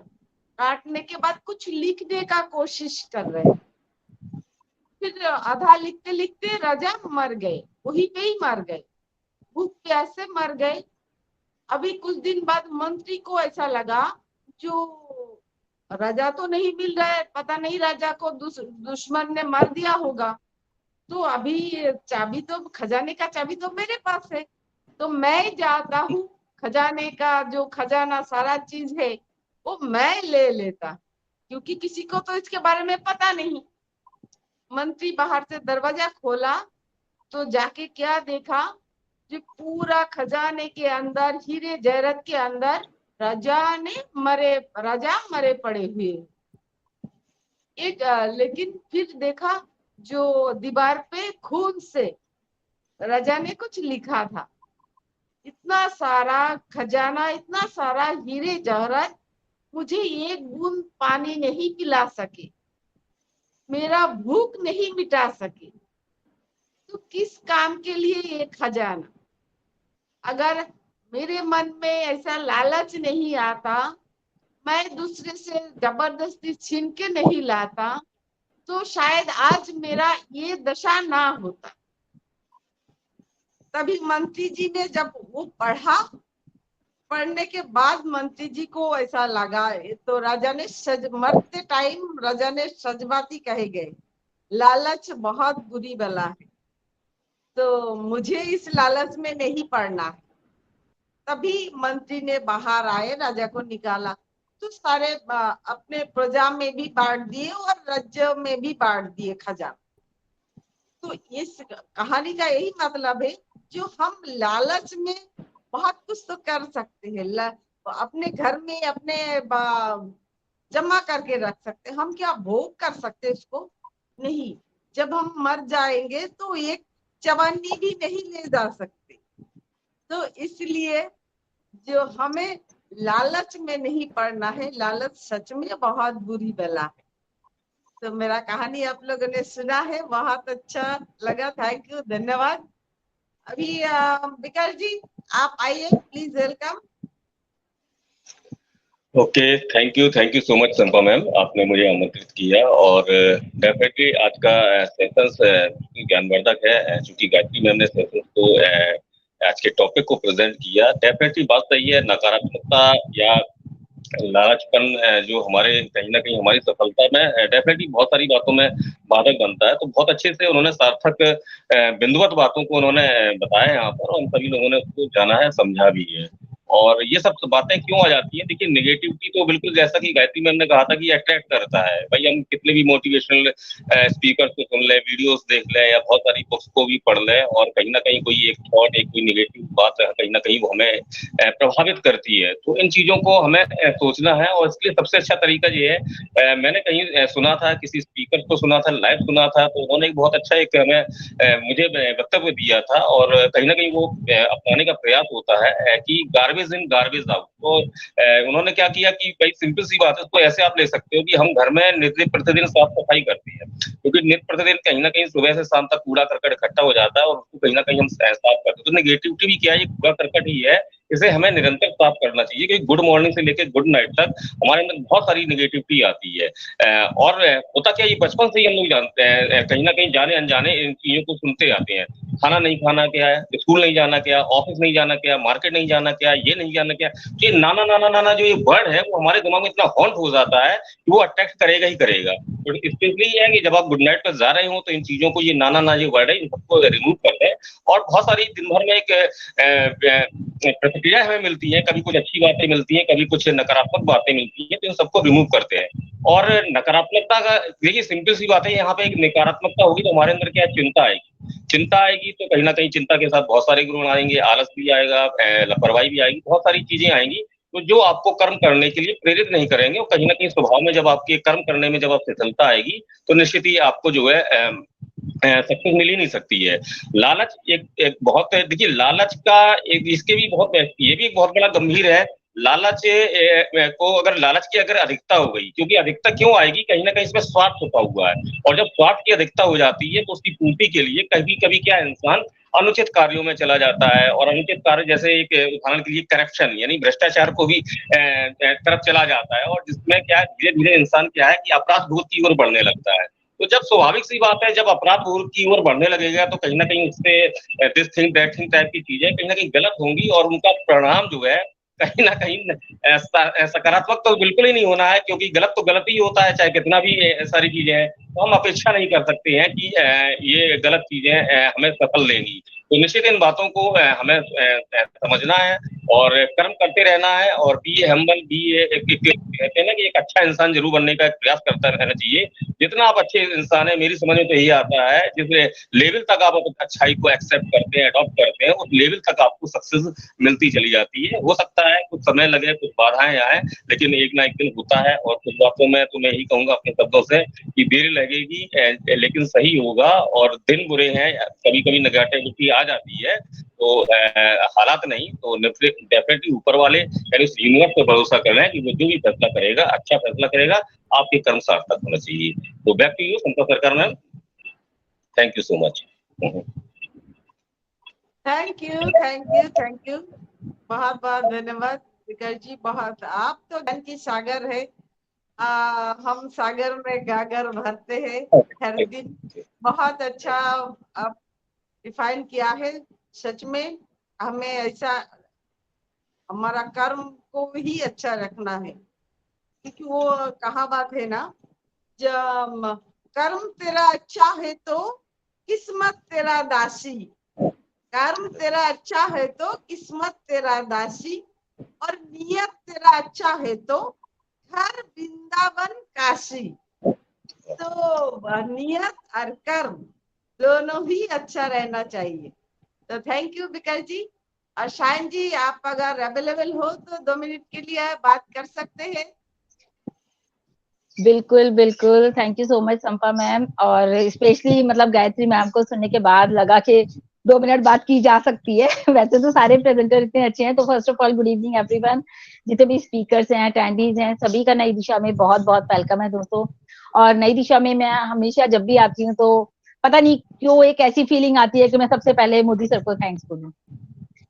Speaker 3: काटने के बाद कुछ लिखने का कोशिश कर रहे, फिर आधा लिखते लिखते राजा मर गए, वहीं पे ही मर गए, भूख प्यास से मर गए। अभी कुछ दिन बाद मंत्री को ऐसा लगा जो राजा तो नहीं मिल रहा है, पता नहीं राजा को दुश्मन ने मार दिया होगा, तो अभी चाबी तो खजाने का चाबी तो मेरे पास है, तो मैं जाता हूँ, खजाने का जो खजाना सारा चीज है वो मैं ले लेता, क्योंकि किसी को तो इसके बारे में पता नहीं। मंत्री बाहर से दरवाजा खोला तो जाके क्या देखा, जो पूरा खजाने के अंदर हीरे जवाहरात के अंदर राजा मरे पड़े हुए एक। लेकिन फिर देखा जो दीवार पे खून से राजा ने कुछ लिखा था। इतना सारा खजाना, इतना सारा हीरे जवाहरात मुझे एक बूंद पानी नहीं पिला सके, मेरा भूख नहीं मिटा सके, तो किस काम के लिए ये खजाना। अगर मेरे मन में ऐसा लालच नहीं आता, मैं दूसरे से जबरदस्ती छीन के नहीं लाता, तो शायद आज मेरा ये दशा ना होता। तभी मंत्री जी ने जब वो पढ़ने के बाद मंत्री जी को ऐसा लगा, तो राजा ने मरते टाइम राजा ने सजबाती कहे गए, लालच बहुत बुरी बला है, तो मुझे इस लालच में नहीं पड़ना है। तभी मंत्री ने बाहर आए, राजा को निकाला, तो सारे अपने प्रजा में भी बांट दिए और राज्य में भी बांट दिए खजाना। तो इस कहानी का यही मतलब है, जो हम लालच में बहुत कुछ तो कर सकते हैं, अपने घर में अपने जमा करके रख सकते हैं, हम क्या भोग कर सकते हैं इसको नहीं। जब हम मर जाएंगे तो एक चवन्नी भी नहीं ले जा सकते। तो इसलिए जो हमें लालच में नहीं पड़ना है, लालच सच में बहुत बुरी बला है। तो मेरा कहानी आप लोगों ने सुना है, बहुत अच्छा लगा, थैंक यू, धन्यवाद। अभी विकास जी आप आइए please, welcome.
Speaker 2: Okay, thank you so much Sampa ma'am, आपने मुझे आमंत्रित किया और डेफिनेटली आज का सेशन ज्ञानवर्धक है, चूंकि गायत्री मैम ने सेशन को आज के टॉपिक को प्रेजेंट किया। डेफिनेटली बात सही है, नकारात्मकता या लालचपन जो हमारे कहीं ना कहीं हमारी सफलता में डेफिनेटली बहुत सारी बातों में बाधक बनता है। तो बहुत अच्छे से उन्होंने सार्थक बिंदुवत बातों को उन्होंने बताया यहाँ पर, और हम सभी लोगों ने उसको जाना है, समझा भी है। और ये सब बातें क्यों आ जाती हैं? देखिए, नेगेटिविटी तो बिल्कुल जैसा कि गायत्री मैम ने कहा था कि अट्रैक्ट करता है। भाई हम कितने भी मोटिवेशनल स्पीकर को सुन लें, वीडियोस देख लें या बहुत सारी बुक्स को भी पढ़ लें, और कहीं ना कहीं कोई एक थॉट, एक कोई नेगेटिव बात कहीं ना कहीं वो हमें प्रभावित करती है। तो इन चीजों को हमें सोचना है, और इसके लिए सबसे अच्छा तरीका ये है, मैंने कहीं सुना था, किसी स्पीकर को सुना था, लाइव सुना था, तो उन्होंने एक बहुत अच्छा एक हमें मुझे वक्तव्य दिया था, और कहीं ना कहीं वो अपनाने का प्रयास होता है कि गार्बेज इन गार्बेज आउट। तो उन्होंने क्या किया कि भाई सिंपल सी बात है, उसको ऐसे आप ले सकते हो कि हम घर में नित्य प्रतिदिन साफ सफाई करते हैं, क्योंकि नित्य प्रतिदिन कहीं ना कहीं सुबह से शाम तक कूड़ा करकट इकट्ठा हो जाता है, और उसको कहीं ना कहीं हम साफ करते हैं। तो नेगेटिविटी भी क्या है, ये कूड़ा करकट ही है, इसे हमें निरंतर साफ करना चाहिए, क्योंकि गुड मॉर्निंग से लेकर गुड नाइट तक हमारे अंदर बहुत सारी नेगेटिविटी आती है। और होता क्या, ये बचपन से ही हम लोग जानते हैं, कहीं ना कहीं जाने अनजाने इन चीजों को सुनते आते हैं। खाना नहीं खाना क्या है, स्कूल नहीं जाना क्या, ऑफिस नहीं जाना क्या, मार्केट नहीं जाना क्या, ये नहीं जाना क्या, तो ये नाना नाना नाना जो ये वर्ड है वो हमारे दिमाग में इतना हॉन्ट हो जाता है कि वो अट्रैक्ट करेगा ही करेगा। तो स्पेशली ये है कि जब आप गुड नाइट पर जा रहे हो तो इन चीजों को, ये नाना नाना जो वर्ड है, इन सबको रिमूव कर दें। और बहुत सारी दिन भर में एक प्रतिक्रिया हमें मिलती है, कभी कुछ अच्छी बातें मिलती हैं, कभी कुछ नकारात्मक बातें मिलती हैं, तो इन सबको रिमूव करते हैं। और नकारात्मकता का देखिए सिंपल सी बात है, यहाँ पे एक नकारात्मकता होगी तो हमारे अंदर क्या है, चिंता आएगी। चिंता आएगी तो कहीं ना कहीं चिंता के साथ बहुत सारे गुण आएंगे, आलस भी आएगा, लापरवाही भी आएगी, बहुत सारी चीजें आएंगी, तो जो आपको कर्म करने के लिए प्रेरित नहीं करेंगे। और कहीं ना कहीं स्वभाव में जब आपके कर्म करने में जब आप शिथिलता आएगी, तो निश्चित ही आपको जो है सक्सेस मिल ही नहीं सकती है। लालच एक बहुत, देखिए लालच का एक, इसके भी बहुत, ये भी एक बहुत बड़ा गंभीर है। लालच को लालच की अगर अधिकता हो गई, क्योंकि अधिकता क्यों आएगी, कहीं ना कहीं इसमें स्वार्थ छुपा हुआ है, और जब स्वार्थ की अधिकता हो जाती है तो उसकी पूर्ति के लिए कभी कभी क्या इंसान अनुचित कार्यों में चला जाता है। और अनुचित कार्य जैसे एक उदाहरण के लिए करप्शन यानी भ्रष्टाचार को भी तरफ चला जाता है, और जिसमें क्या धीरे धीरे इंसान क्या है कि अपराध बोध की ओर बढ़ने लगता है। तो जब स्वाभाविक सी बात है, जब अपराध बोध की ओर बढ़ने लगेगा तो कहीं ना कहीं उससे this thing that thing type की चीजें कहीं ना कहीं गलत होंगी, और उनका परिणाम जो है कहीं ना कहीं सकारात्मक तो बिल्कुल ही नहीं होना है, क्योंकि गलत तो गलत ही होता है, चाहे कितना भी सारी चीजें हैं। तो हम अपेक्षा नहीं कर सकते हैं कि ये गलत चीजें हमें सफल देंगी। तो निश्चित इन बातों को हमें समझना है और कर्म करते रहना है, और बी हम्बल, कहते हैं ना कि एक अच्छा इंसान जरूर बनने का प्रयास करता रहना चाहिए। जितना आप अच्छे इंसान है, मेरी समझ में तो यही आता है, जिस लेवल तक आप अच्छाई को एक्सेप्ट करते हैं, अडॉप्ट करते हैं, उस लेवल तक आपको सक्सेस मिलती चली जाती है। हो सकता है कुछ समय लगे, कुछ बाधाएं आए, लेकिन एक ना एक दिन होता है। और कुछ बातों में तो मैं यही कहूंगा अपने शब्दों से कि देर लगेगी लेकिन सही होगा। और दिन बुरे हैं, कभी कभी नेगेटिविटी आ जाती है, तो हालात नहीं तो डेफिनेटली ऊपर वाले यानी उस यूनिवर्स पर भरोसा करना है कि वो जो भी फैसला करेगा, अच्छा फैसला करेगा, आपके कर्म सार्थक होना चाहिए। तो बैक टू यू संता सरकार ma'am, thank you so much.
Speaker 3: Thank you, thank you, thank you, बहुत बहुत धन्यवाद विकास जी। बहुत, आप तो ज्ञान की सागर है, हम सागर में गागर भरते हैं हर दिन। बहुत अच्छा आप डिफाइन किया है। सच में हमें ऐसा, हमारा कर्म को ही अच्छा रखना है, क्योंकि वो कहावत है ना, जब कर्म तेरा अच्छा है तो किस्मत तेरा दासी, कर्म तेरा अच्छा है तो किस्मत तेरा दासी, और नियत तेरा अच्छा है तो घर वृंदावन काशी। तो नियत और कर्म दोनों ही अच्छा रहना चाहिए। तो थैंक यू विकास जी। और शायन जी, आप अगर अवेलेबल हो तो 2 मिनट के लिए बात कर सकते हैं।
Speaker 1: बिल्कुल बिल्कुल, thank you so much Sampa ma'am. और स्पेशली मतलब गायत्री मैम को सुनने के बाद लगा कि 2 मिनट बात की जा सकती है। वैसे तो सारे प्रेजेंटर इतने अच्छे हैं। तो first of all good evening everyone, जितने भी स्पीकर्स हैं, अटेंडीज हैं, सभी का नई दिशा में बहुत बहुत वेलकम है दोस्तों। और नई दिशा में मैं हमेशा जब भी आती हूँ तो पता नहीं क्यों एक ऐसी फीलिंग आती है कि मैं सबसे पहले मोदी सर को थैंक्स बोलूं।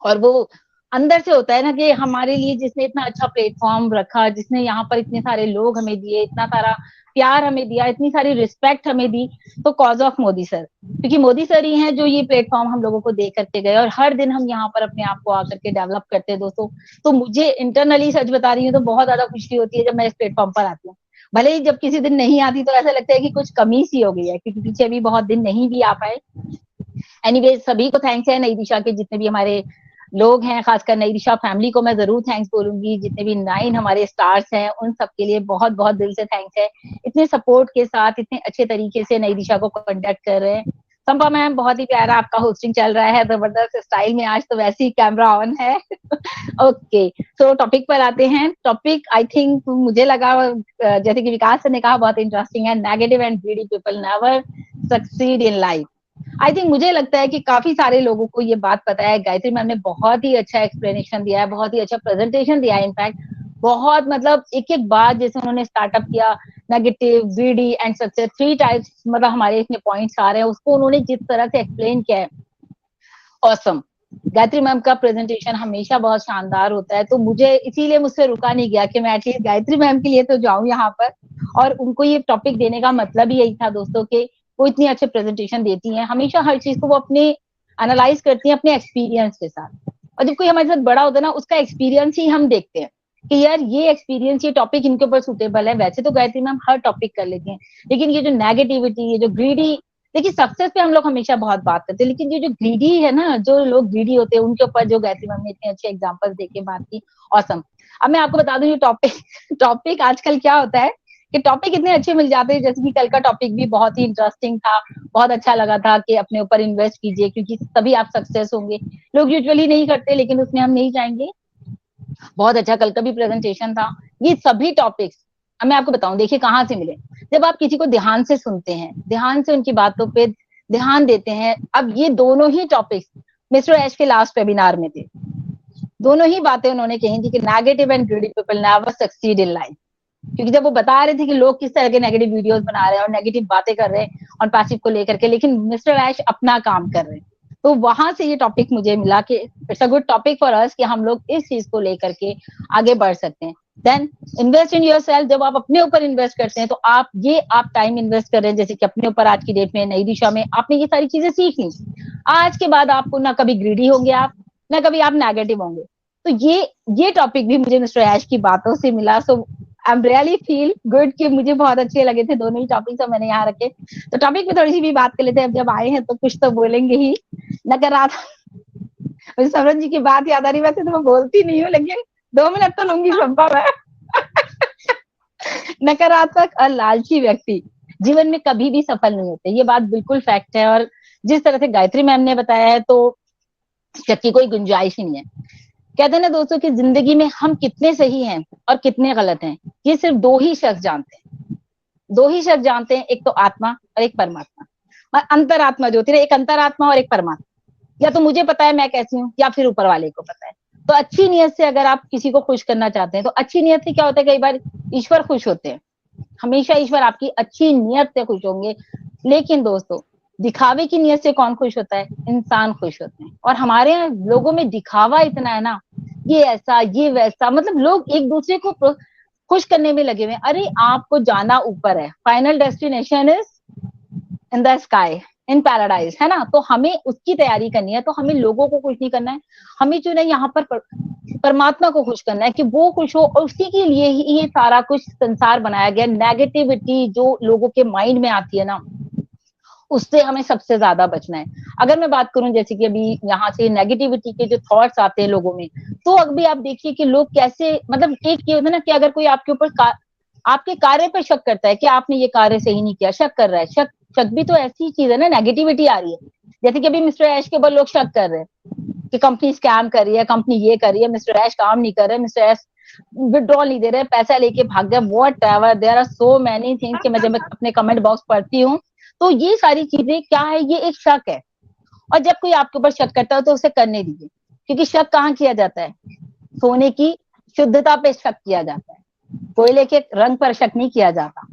Speaker 1: और वो अंदर से होता है ना कि हमारे लिए जिसने इतना अच्छा प्लेटफॉर्म रखा, जिसने यहाँ पर इतने सारे लोग हमें दिए, इतना सारा प्यार हमें दिया, इतनी सारी रिस्पेक्ट हमें दी, तो कॉज ऑफ मोदी सर। क्योंकि मोदी सर ही हैं जो ये प्लेटफॉर्म हम लोगों को दे करके गए, और हर दिन हम यहाँ पर अपने आप को आकर के डेवलप करते हैं दोस्तों। तो मुझे इंटरनली सच बता रही हूँ तो बहुत ज्यादा खुशी होती है जब मैं इस प्लेटफॉर्म पर आती हूँ। भले ही जब किसी दिन नहीं आती तो ऐसा लगता है कि कुछ कमी सी हो गई है, क्योंकि पीछे भी बहुत दिन नहीं भी आ पाए। एनीवेज, सभी को थैंक्स है, नई दिशा के जितने भी हमारे लोग हैं, खासकर नई दिशा फैमिली को मैं जरूर थैंक्स बोलूंगी। जितने भी 9 हमारे स्टार्स हैं उन सबके लिए बहुत बहुत दिल से थैंक्स है, इतने सपोर्ट के साथ इतने अच्छे तरीके से नई दिशा को कंडक्ट कर रहे हैं। संपा मैम बहुत ही प्यारा आपका होस्टिंग चल रहा है, जबरदस्त स्टाइल में, आज तो वैसे ही कैमरा ऑन है। ओके, तो टॉपिक पर आते हैं। टॉपिक आई थिंक मुझे लगा जैसे कि विकास सर ने कहा बहुत इंटरेस्टिंग है, negative and greedy people never succeed in life. I think मुझे लगता है कि काफी सारे लोगों को ये बात पता है। गायत्री मैम ने बहुत ही अच्छा एक्सप्लेनेशन दिया है, बहुत ही अच्छा प्रेजेंटेशन दिया है। इनफैक्ट बहुत मतलब एक एक बात जैसे उन्होंने स्टार्टअप किया, negative, greedy and success, 3 types, मतलब हमारे इसमें पॉइंट्स आ रहे हैं, उसको उन्होंने जिस तरह से एक्सप्लेन किया है, ऑसम। गायत्री मैम का प्रेजेंटेशन हमेशा बहुत शानदार होता है, तो मुझे इसीलिए मुझसे रुका नहीं गया कि मैं एटलीस्ट गायत्री मैम के लिए तो जाऊं यहाँ पर। और उनको ये टॉपिक देने का मतलब ही यही था दोस्तों के वो इतनी अच्छे प्रेजेंटेशन देती हैं, हमेशा हर चीज को वो अपने एनालाइज करती हैं अपने एक्सपीरियंस के साथ। और जब कोई हमारे साथ बड़ा होता है ना, उसका एक्सपीरियंस ही हम देखते हैं कि यार ये एक्सपीरियंस, ये टॉपिक इनके ऊपर सुटेबल है। वैसे तो गायत्री मैम हर टॉपिक कर लेती हैं, लेकिन ये जो नेगेटिविटी, ये जो ग्रीडी, देखिए सक्सेस पे हम लोग हमेशा बहुत बात करते हैं, लेकिन ये जो ग्रीडी है ना, जो लोग ग्रीडी होते हैं उनके ऊपर जो गायत्री मैम ने इतने अच्छे एग्जांपल्स देके बात की, ऑसम। अब मैं आपको बता दूं ये टॉपिक आजकल क्या होता है कि टॉपिक इतने अच्छे मिल जाते हैं, जैसे कि कल का टॉपिक भी बहुत ही इंटरेस्टिंग था, बहुत अच्छा लगा था कि अपने ऊपर इन्वेस्ट कीजिए क्योंकि तभी आप सक्सेस होंगे। लोग यूजुअली नहीं करते, लेकिन उसमें हम नहीं जाएंगे। बहुत अच्छा कल का भी प्रेजेंटेशन था। ये सभी टॉपिक्स अब मैं आपको बताऊं, देखिए कहाँ से मिले। जब आप किसी को ध्यान से सुनते हैं, ध्यान से उनकी बातों पे ध्यान देते हैं। अब ये दोनों ही टॉपिक्स मिस्टर ऐश के लास्ट वेबिनार में थे, दोनों ही बातें उन्होंने कही थी कि negative and greedy people never succeed in life. क्योंकि जब वो बता रहे थे कि लोग किस तरह के नेगेटिव वीडियोस बना रहे हैं और नेगेटिव बातें कर रहे हैं और पैसिव को लेकर के, लेकिन मिस्टर ऐश अपना काम कर रहे हैं। तो वहां से ये टॉपिक मुझे मिला कि it's a good topic for us कि हम लोग इस चीज को लेकर के आगे बढ़ सकते हैं। Then invest in yourself. जब आप अपने ऊपर इन्वेस्ट करते हैं तो आप टाइम इन्वेस्ट कर रहे हैं, जैसे कि अपने ऊपर आज की डेट में नई दिशा में आपने ये सारी चीजें सीख ली। आज के बाद आपको ना कभी ग्रीडी होंगे आप, ना कभी आप नेगेटिव होंगे। तो ये टॉपिक भी मुझे मिस्टर ऐश की बातों से मिला। So I am really feel good कि मुझे बहुत अच्छे लगे थे दोनों ही टॉपिक, मैंने यहाँ रखे। तो टॉपिक पे थोड़ी सी भी बात कर लेते हैं, अब जब आए हैं तो कुछ तो बोलेंगे ही। नकारात्मक, मुझे समरन जी की बात याद आ रही, वैसे तो मैं बोलती नहीं हूँ लेकिन 2 मिनट तो लूंगी संभव है। नकारात्मक और लालची व्यक्ति जीवन में कभी भी सफल नहीं होते, ये बात बिल्कुल फैक्ट है। और जिस तरह से गायत्री मैम ने बताया है तो शक की कोई गुंजाइश ही नहीं है। कहते हैं ना दोस्तों कि जिंदगी में हम कितने सही हैं और कितने गलत हैं, ये सिर्फ 2 ही शख्स जानते हैं। 2 ही शख्स जानते हैं, एक तो आत्मा और एक परमात्मा। और अंतरात्मा जो होती है, एक अंतरात्मा और एक परमात्मा। या तो मुझे पता है मैं कैसी हूँ, या फिर ऊपर वाले को पता है। तो अच्छी नियत से अगर आप किसी को खुश करना चाहते हैं तो अच्छी नियत से क्या होता है, कई बार ईश्वर खुश होते हैं। हमेशा ईश्वर आपकी अच्छी नियत से खुश होंगे। लेकिन दोस्तों दिखावे की नियत से कौन खुश होता है? इंसान खुश होते हैं। और हमारे यहाँ लोगों में दिखावा इतना है ना, ये ऐसा ये वैसा, मतलब लोग एक दूसरे को खुश करने में लगे हुए। अरे आपको जाना ऊपर है, final destination is in the sky, in paradise, है ना। तो हमें उसकी तैयारी करनी है। तो हमें लोगों को खुश नहीं करना है, हमें जो है यहाँ पर परमात्मा को खुश करना है कि वो खुश हो। और उसी के लिए ही ये सारा कुछ संसार बनाया गया। नेगेटिविटी जो लोगों के माइंड में आती है ना, उससे हमें सबसे ज्यादा बचना है। अगर मैं बात करूं जैसे कि अभी यहाँ से नेगेटिविटी के जो थॉट्स आते हैं लोगों में, तो अभी आप देखिए कि लोग कैसे, मतलब एक ये होता है ना कि अगर कोई आपके ऊपर आपके कार्य पर शक करता है कि आपने ये कार्य सही नहीं किया, शक कर रहा है। शक भी तो ऐसी चीज है ना, नेगेटिविटी आ रही है। जैसे कि अभी मिस्टर ऐश के ऊपर लोग शक कर रहे हैं कि कंपनी स्कैम कर रही है, कंपनी ये कर रही है, मिस्टर ऐश काम नहीं कर रहे, मिस्टर ऐश विड्रॉल नहीं दे रहे, पैसा लेके भाग गया, whatever, there are so many things कि मैं जब अपने कमेंट बॉक्स पढ़ती हूँ तो ये सारी चीजें क्या है, ये एक शक है। और जब कोई आपके ऊपर शक करता है तो उसे करने दीजिए, क्योंकि शक कहाँ किया जाता है? सोने की शुद्धता पे शक किया जाता है, कोयले के रंग पर शक नहीं किया जाता।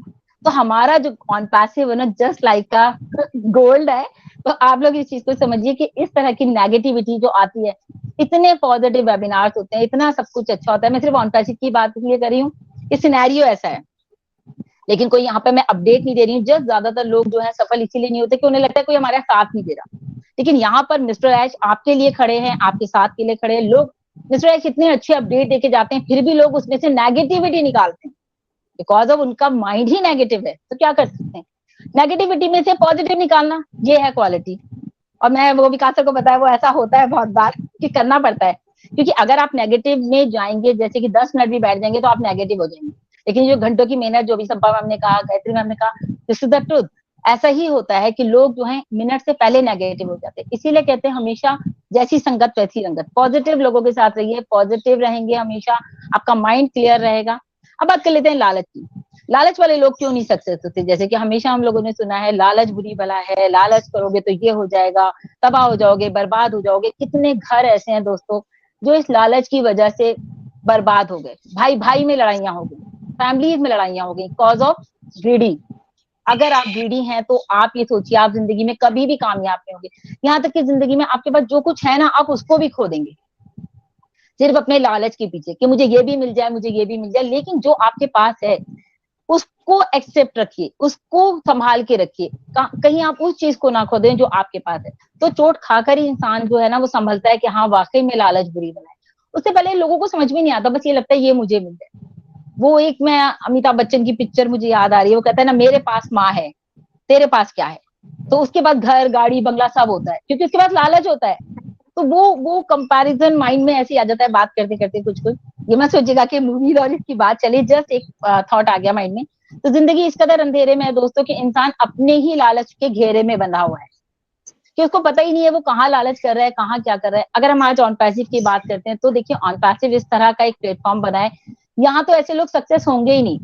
Speaker 1: तो हमारा जो ऑन पैसिव है ना, जस्ट लाइक का गोल्ड है। तो आप लोग इस चीज को समझिए कि इस तरह की नेगेटिविटी जो आती है, इतने पॉजिटिव वेबिनार्स होते हैं, इतना सब कुछ अच्छा होता है। मैं सिर्फ ऑन पैसिव की बात इसलिए कर रही हूँ, इस सिनेरियो ऐसा है, लेकिन कोई यहाँ पे मैं अपडेट नहीं दे रही हूँ। जस्ट ज्यादातर लोग जो है सफल इसीलिए नहीं होते कि उन्हें लगता है कोई हमारा साथ नहीं दे रहा। लेकिन यहाँ पर मिस्टर ऐश आपके लिए खड़े हैं, आपके साथ के लिए खड़े हैं। लोग मिस्टर ऐश इतने अच्छे अपडेट देके जाते हैं, फिर भी लोग उसमें से नेगेटिविटी निकालते हैं बिकॉज ऑफ उनका माइंड ही नेगेटिव है। तो क्या कर सकते हैं? नेगेटिविटी में से पॉजिटिव निकालना, ये है क्वालिटी। और मैं वो विकास सर को बताया, वो ऐसा होता है बहुत बार कि करना पड़ता है, क्योंकि अगर आप नेगेटिव में जाएंगे, जैसे कि 10 मिनट भी बैठ जाएंगे तो आप नेगेटिव हो जाएंगे। लेकिन जो घंटों की मेहनत, जो भी संपा मैम ने कहा, गायत्री मैम ने कहा, दिस इज द ट्रूथ। ऐसा ही होता है कि लोग जो है मिनट से पहले नेगेटिव हो जाते हैं। इसीलिए कहते हैं हमेशा जैसी संगत वैसी रंगत। पॉजिटिव लोगों के साथ रहिए, पॉजिटिव रहेंगे हमेशा, आपका माइंड क्लियर रहेगा। अब बात कर लेते हैं लालच की। लालच वाले लोग क्यों नहीं सक्सेस होते? जैसे कि हमेशा हम लोगों ने सुना है लालच बुरी बला है, लालच करोगे तो ये हो जाएगा, तबाह हो जाओगे, बर्बाद हो जाओगे। कितने घर ऐसे हैं दोस्तों जो इस लालच की वजह से बर्बाद हो गए। भाई भाई में लड़ाइयां हो गई, फैमिलीज में लड़ाइयां हो गई, कॉज ऑफ ग्रीडी। अगर आप ग्रीडी हैं तो आप ये सोचिए, आप जिंदगी में कभी भी कामयाब नहीं होंगे। यहाँ तक कि जिंदगी में आपके पास जो कुछ है ना, आप उसको भी खो देंगे सिर्फ अपने लालच के पीछे कि मुझे ये भी मिल जाए, मुझे ये भी मिल जाए। लेकिन जो आपके पास है उसको एक्सेप्ट रखिए, उसको संभाल के रखिए, कहीं आप उस चीज को ना खो दें जो आपके पास है। तो चोट खाकर ही इंसान जो है ना वो संभलता है कि हाँ वाकई में लालच बुरी बला है। उससे पहले लोगों को समझ में नहीं आता, बस ये लगता है ये मुझे मिल जाए। वो एक, मैं अमिताभ बच्चन की पिक्चर मुझे याद आ रही है, वो कहता है ना, मेरे पास माँ है, तेरे पास क्या है? तो उसके बाद घर गाड़ी बंगला सब होता है, क्योंकि उसके पास लालच होता है। तो वो कंपैरिजन माइंड में ऐसे ही आ जाता है बात करते करते कुछ कुछ। ये मत सोचिएगा कि मूवी और इसकी बात चली, जस्ट एक थॉट आ गया माइंड में। तो जिंदगी इस कदर अंधेरे में है दोस्तों कि इंसान अपने ही लालच के घेरे में बंधा हुआ है कि उसको पता ही नहीं है वो कहाँ लालच कर रहा है, कहाँ क्या कर रहा है। अगर हम आज ऑन पैसिव की बात करते हैं तो देखिए, ऑन पैसिव इस तरह का एक प्लेटफॉर्म बना है, यहाँ तो ऐसे लोग सक्सेस होंगे ही नहीं।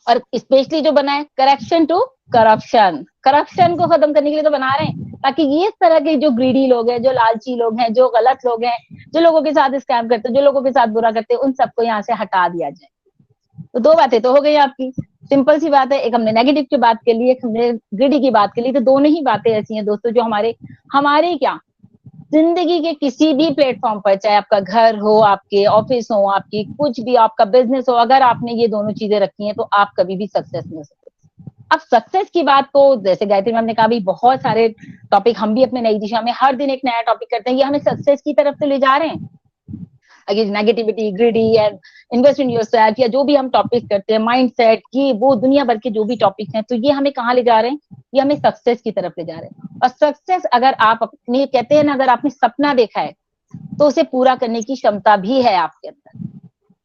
Speaker 1: और स्पेशली जो बना है करेक्शन टू करप्शन, करप्शन को खत्म करने के लिए तो बना रहे हैं, ताकि ये इस तरह के जो ग्रीडी लोग हैं, जो लालची लोग हैं, जो गलत लोग हैं, जो लोगों के साथ स्कैम करते हैं, जो लोगों के साथ बुरा करते हैं, उन सबको यहाँ से हटा दिया जाए। तो दो बातें तो हो गई आपकी, सिंपल सी बात है। एक हमने नेगेटिव की बात कर ली, एक हमने ग्रीडी की बात कर ली। तो दोनों ही बातें ऐसी हैं दोस्तों जो हमारे क्या जिंदगी के किसी भी प्लेटफॉर्म पर, चाहे आपका घर हो, आपके ऑफिस हो, आपकी कुछ भी, आपका बिजनेस हो, अगर आपने ये दोनों चीजें रखी हैं तो आप कभी भी सक्सेस नहीं हो सकते। अब सक्सेस की बात तो जैसे गायत्री मैम ने कहा, भी बहुत सारे टॉपिक हम भी अपने नई दिशा में हर दिन एक नया टॉपिक करते हैं, ये हमें सक्सेस की तरफ से ले जा रहे हैं। Again negativity, greedy and invest in yourself, या जो भी हम टॉपिक करते हैं, माइंडसेट की, वो दुनिया भर के जो भी टॉपिक हैं, तो ये हमें कहाँ ले जा रहे हैं? ये हमें सक्सेस की तरफ ले जा रहे हैं। और सक्सेस अगर आप अपने, कहते हैं ना, अगर आपने सपना देखा है तो उसे पूरा करने की क्षमता भी है आपके अंदर,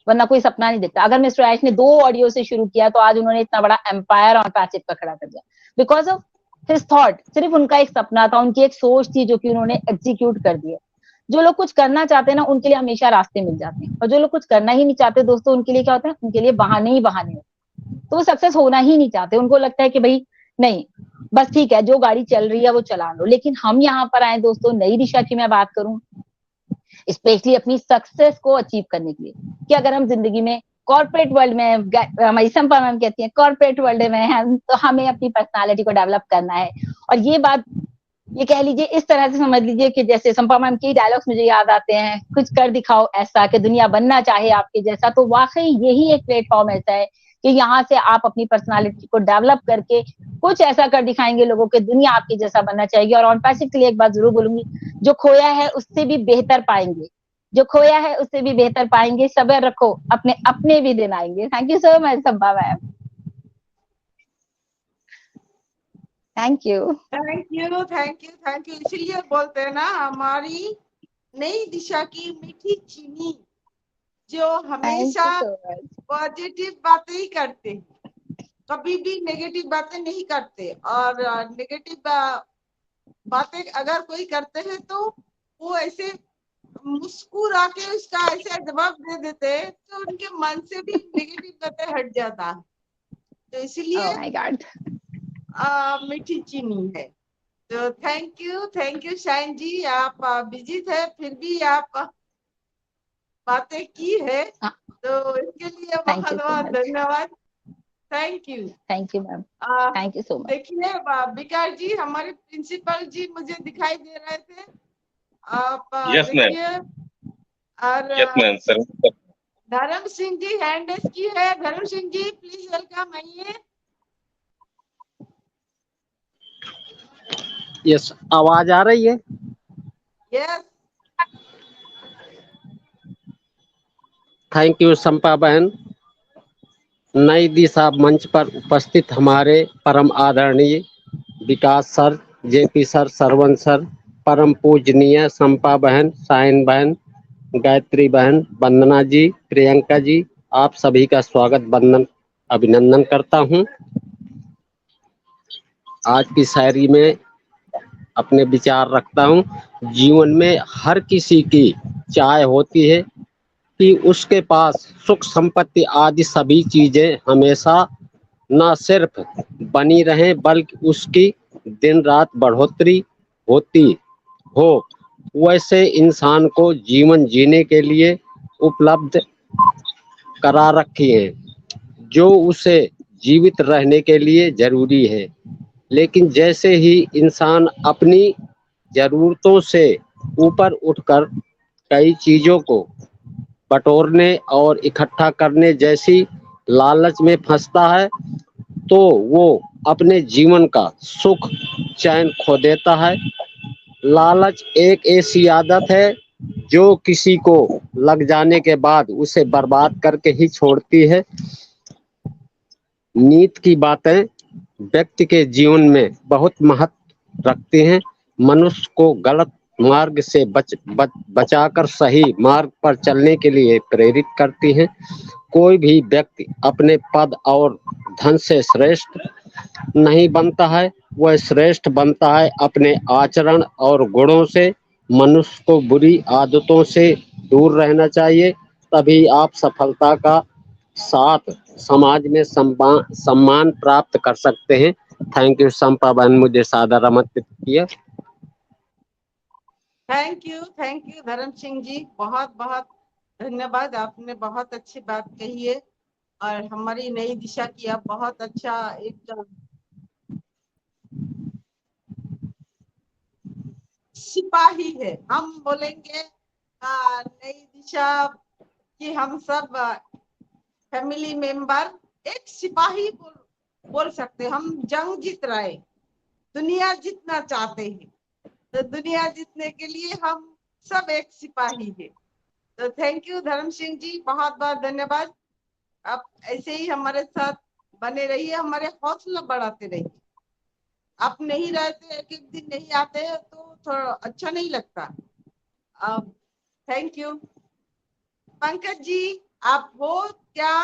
Speaker 1: वरना कोई सपना नहीं देखता। अगर मिस्टर ऐश ने 2 ऑडियो से शुरू किया तो आज उन्होंने इतना बड़ा एम्पायर ऑन पैसिव का खड़ा कर दिया, बिकॉज ऑफ हिज थॉट। सिर्फ उनका एक सपना था, उनकी एक सोच थी, जो कि उन्होंने एग्जीक्यूट कर दिया। जो लोग कुछ करना चाहते हैं ना, उनके लिए हमेशा रास्ते मिल जाते हैं, और जो लोग कुछ करना ही नहीं चाहते दोस्तों, उनके लिए क्या होता है? उनके लिए बहाने ही बहाने होते हैं। तो वो सक्सेस होना ही नहीं चाहते, उनको लगता है कि भाई नहीं, बस ठीक है, जो गाड़ी चल रही है वो चला लो। लेकिन हम यहाँ पर आए दोस्तों, नई दिशा की मैं बात करूं, स्पेशली अपनी सक्सेस को अचीव करने के लिए, कि अगर हम जिंदगी में कॉर्पोरेट वर्ल्ड में, हमारी संपा मैम कहती है कॉर्पोरेट वर्ल्ड में हैं, तो हमें अपनी पर्सनालिटी को डेवलप करना है। और ये बात, ये कह लीजिए, इस तरह से समझ लीजिए कि जैसे संपा मैम के डायलॉग्स मुझे याद आते हैं, कुछ कर दिखाओ ऐसा कि दुनिया बनना चाहे आपके जैसा। तो वाकई यही एक प्लेटफॉर्म ऐसा है कि यहाँ से आप अपनी पर्सनालिटी को डेवलप करके कुछ ऐसा कर दिखाएंगे लोगों के, दुनिया आपके जैसा बनना चाहेगी। और ऑन पैसिव के लिए एक बात जरूर बोलूंगी, जो खोया है उससे भी बेहतर पाएंगे, जो खोया है उससे भी बेहतर पाएंगे। सब्र रखो, अपने अपने भी दिन आएंगे। Thank you so much Sampa ma'am, thank you.
Speaker 3: Thank you, thank you, thank you. इसीलिए बोलते हैं ना, हमारी नई दिशा की मीठी चीनी, जो हमेशा पॉजिटिव बातें ही करते हैं, कभी भी नेगेटिव बातें नहीं करते। और नेगेटिव बातें अगर कोई करते हैं तो वो ऐसे मुस्कुरा के उसका ऐसा जवाब दे देते हैं, तो उनके मन से भी नेगेटिव बातें हट जाता है। तो इसलिए मीठी चीनी है। तो थैंक यू शाइन जी, आप बिजी थे फिर भी आप बातें की है, तो इसके लिए बहुत बहुत धन्यवाद। Thank you ma'am, thank you so much. देखिए विकास जी, हमारे प्रिंसिपल जी मुझे दिखाई दे रहे थे, आप देखिए। और
Speaker 2: यस मैम, सर।
Speaker 3: धर्म सिंह जी हैंड रेस की है। धर्म सिंह जी प्लीज वेलकम, आइए।
Speaker 5: यस, आवाज आ रही है?
Speaker 3: यस।
Speaker 5: थैंक यू संपा बहन। नई दिशा मंच पर उपस्थित हमारे परम आदरणीय Vikas sir, JP sir, Saravan sir, परम पूजनीय संपा बहन, सायन बहन, गायत्री बहन, वंदना जी, प्रियंका जी, आप सभी का स्वागत वंदन अभिनंदन करता हूं। आज की शायरी में अपने विचार रखता हूं। जीवन में हर किसी की चाह होती है कि उसके पास सुख संपत्ति आदि सभी चीजें हमेशा न सिर्फ बनी रहें बल्कि उसकी दिन रात बढ़ोतरी होती हो। वैसे इंसान को जीवन जीने के लिए उपलब्ध करा रखी है जो उसे जीवित रहने के लिए जरूरी है। लेकिन जैसे ही इंसान अपनी जरूरतों से ऊपर उठकर कई चीजों को बटोरने और इकट्ठा करने जैसी लालच में फंसता है तो वो अपने जीवन का सुख चैन खो देता है। लालच एक ऐसी आदत है जो किसी को लग जाने के बाद उसे बर्बाद करके ही छोड़ती है। नीत की बातें व्यक्ति के जीवन में बहुत महत्व रखती हैं। मनुष्य को गलत मार्ग से बचाकर सही मार्ग पर चलने के लिए प्रेरित करती हैं। कोई भी व्यक्ति अपने पद और धन से श्रेष्ठ नहीं बनता है, वह श्रेष्ठ बनता है अपने आचरण और गुणों से। मनुष्य को बुरी आदतों से दूर रहना चाहिए, तभी आप सफलता का साथ समाज में सम्मान प्राप्त कर सकते हैं। थैंक यू संपा बहन, मुझे सादर आमंत्रित किया।
Speaker 3: थैंक यू धर्म सिंह जी, बहुत बहुत धन्यवाद। आपने बहुत अच्छी बात कही है और हमारी नई दिशा की आप बहुत अच्छा एक सिपाही है। हम बोलेंगे नई दिशा कि हम सब फैमिली मेंबर एक सिपाही बोल सकते हैं। हम जंग जीत रहे, दुनिया जीतना चाहते हैं, तो दुनिया जीतने के लिए हम सब एक सिपाही है। तो थैंक यू धर्म सिंह जी, बहुत बहुत धन्यवाद। आप ऐसे ही हमारे साथ बने रहिए, हमारे हौसला बढ़ाते रहिए। आप नहीं रहते, एक एक दिन नहीं आते तो थोड़ा अच्छा नहीं लगता। अब थैंक यू। पंकज जी, आप हो क्या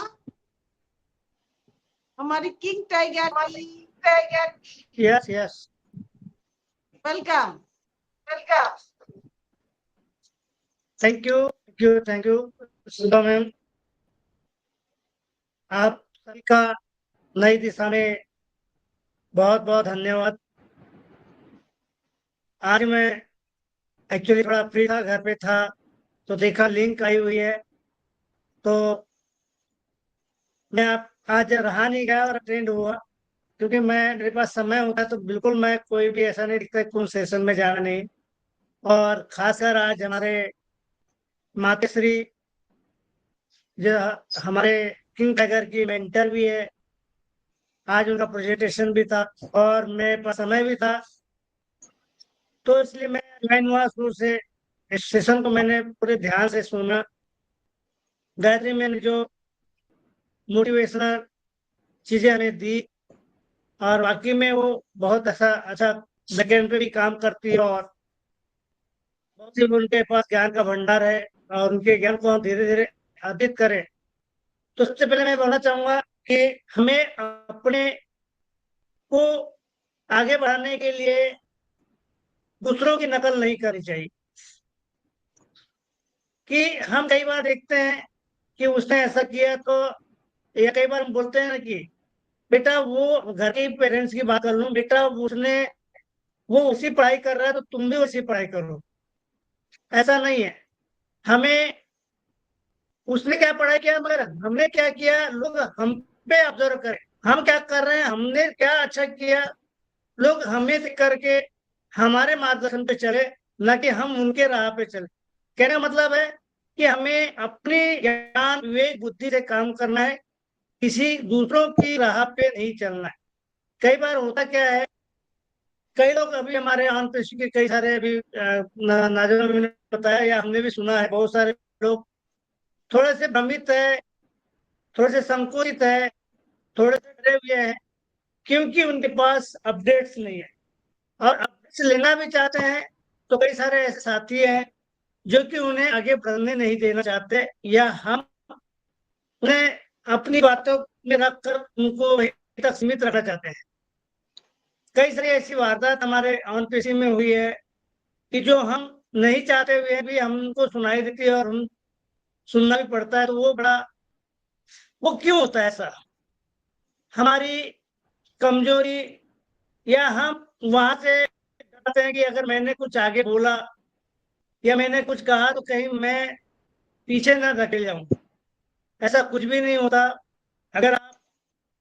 Speaker 3: हमारी किंग टाइगर की?
Speaker 6: Yes yes,
Speaker 3: welcome.
Speaker 6: Thank you Sudha ma'am. आप सभी का नई दिशा में बहुत बहुत धन्यवाद। आज मैं एक्चुअली थोड़ा फ्री था, घर पे था, तो देखा लिंक आई हुई है, तो मैं आज रहा नहीं गया और अटेंड हुआ, क्योंकि मेरे पास समय होता है तो बिल्कुल मैं कोई भी ऐसा नहीं दिखता कौन सेशन में जाना नहीं। और खासकर आज हमारे माताश्री जो हमारे किंग टाइगर की मेंटर भी है, आज उनका प्रेजेंटेशन भी था और मेरे पास समय भी था, तो इसलिए मैं ज्वाइन हुआ शुरू से। इस सेशन को मैंने पूरे ध्यान से सुना। गायत्री मैंने जो मोटिवेशनल चीजें हमें दी और वाकई में वो बहुत अच्छा अच्छा बैकएंड पे भी काम करती है और बहुत ही उनके पास ज्ञान का भंडार है और उनके ज्ञान को हम धीरे धीरे अर्जित करें। तो सबसे पहले मैं बोलना चाहूंगा कि हमें अपने को आगे बढ़ाने के लिए दूसरों की नकल नहीं करनी चाहिए। कि हम कई बार देखते हैं कि उसने ऐसा किया, तो या कई बार हम बोलते हैं ना कि बेटा वो घर के पेरेंट्स की बात कर लूं, बेटा वो उसी पढ़ाई कर रहा है तो तुम भी उसी पढ़ाई करो। ऐसा नहीं है। हमें उसने क्या पढ़ाई किया मगर हमने क्या किया, लोग हम पे ऑब्जर्व करें, हम क्या कर रहे हैं, हमने क्या अच्छा किया, लोग हमें से करके हमारे मार्गदर्शन पे चले, न कि हम उनके राह पे चले। कहने का मतलब है कि हमें अपने ज्ञान विवेक बुद्धि से काम करना है, किसी दूसरों की राह पे नहीं चलना है। कई बार होता क्या है, कई लोग अभी हमारे आंध्र प्रदेश के कई सारे अभी नाजर ने बताया या हमने भी सुना है, बहुत सारे लोग थोड़े से भ्रमित है, थोड़े से संकोचित है, थोड़े से डरे हुए हैं, क्योंकि उनके पास अपडेट्स नहीं है। और अपडेट्स लेना भी चाहते हैं तो कई सारे ऐसे साथी हैं जो कि उन्हें आगे बढ़ने नहीं देना चाहते, या हम उन्हें अपनी बातों में रखकर उनको वहीं तक सीमित रखना चाहते हैं। कई सारी ऐसी वारदात हमारे ऑनपीसी में हुई है कि जो हम नहीं चाहते हुए भी हमको सुनाई देती है और हम सुनना भी पड़ता है, तो वो क्यों होता है ऐसा? हमारी कमजोरी, या हम वहां से डरते हैं कि अगर मैंने कुछ आगे बोला या मैंने कुछ कहा तो कहीं मैं पीछे ना धकेल जाऊं। ऐसा कुछ भी नहीं होता। अगर आप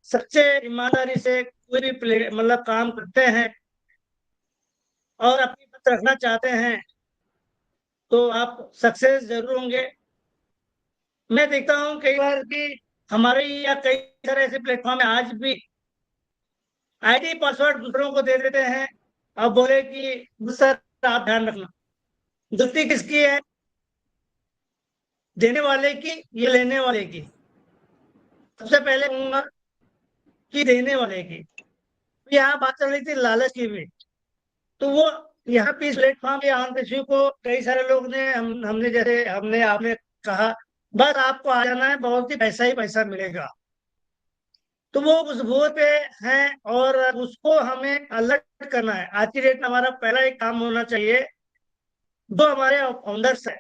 Speaker 6: सच्चे ईमानदारी से कोई भी मतलब काम करते हैं और अपनी बात रखना चाहते हैं तो आप सक्सेस जरूर होंगे। मैं देखता हूँ कई बार कि हमारे या कई सारे ऐसे प्लेटफॉर्म है आज भी आईडी पासवर्ड दूसरों को दे देते हैं और बोले कि सर आप ध्यान रखना। गलती किसकी है? देने वाले की या लेने वाले की? सबसे पहले कहूंगा कि देने वाले की। यहाँ बात चल रही थी लालच की भी, तो वो यहाँ पे इस प्लेटफॉर्म या ऑन इश्यू को कई सारे लोग ने हमने जैसे हमने आपने कहा बस आपको आ जाना है, बहुत ही पैसा मिलेगा। तो वो उस वो पे हैं और उसको हमें अलर्ट करना है। आज की डेट में हमारा पहला एक काम होना चाहिए, जो हमारे फाउंडर्स है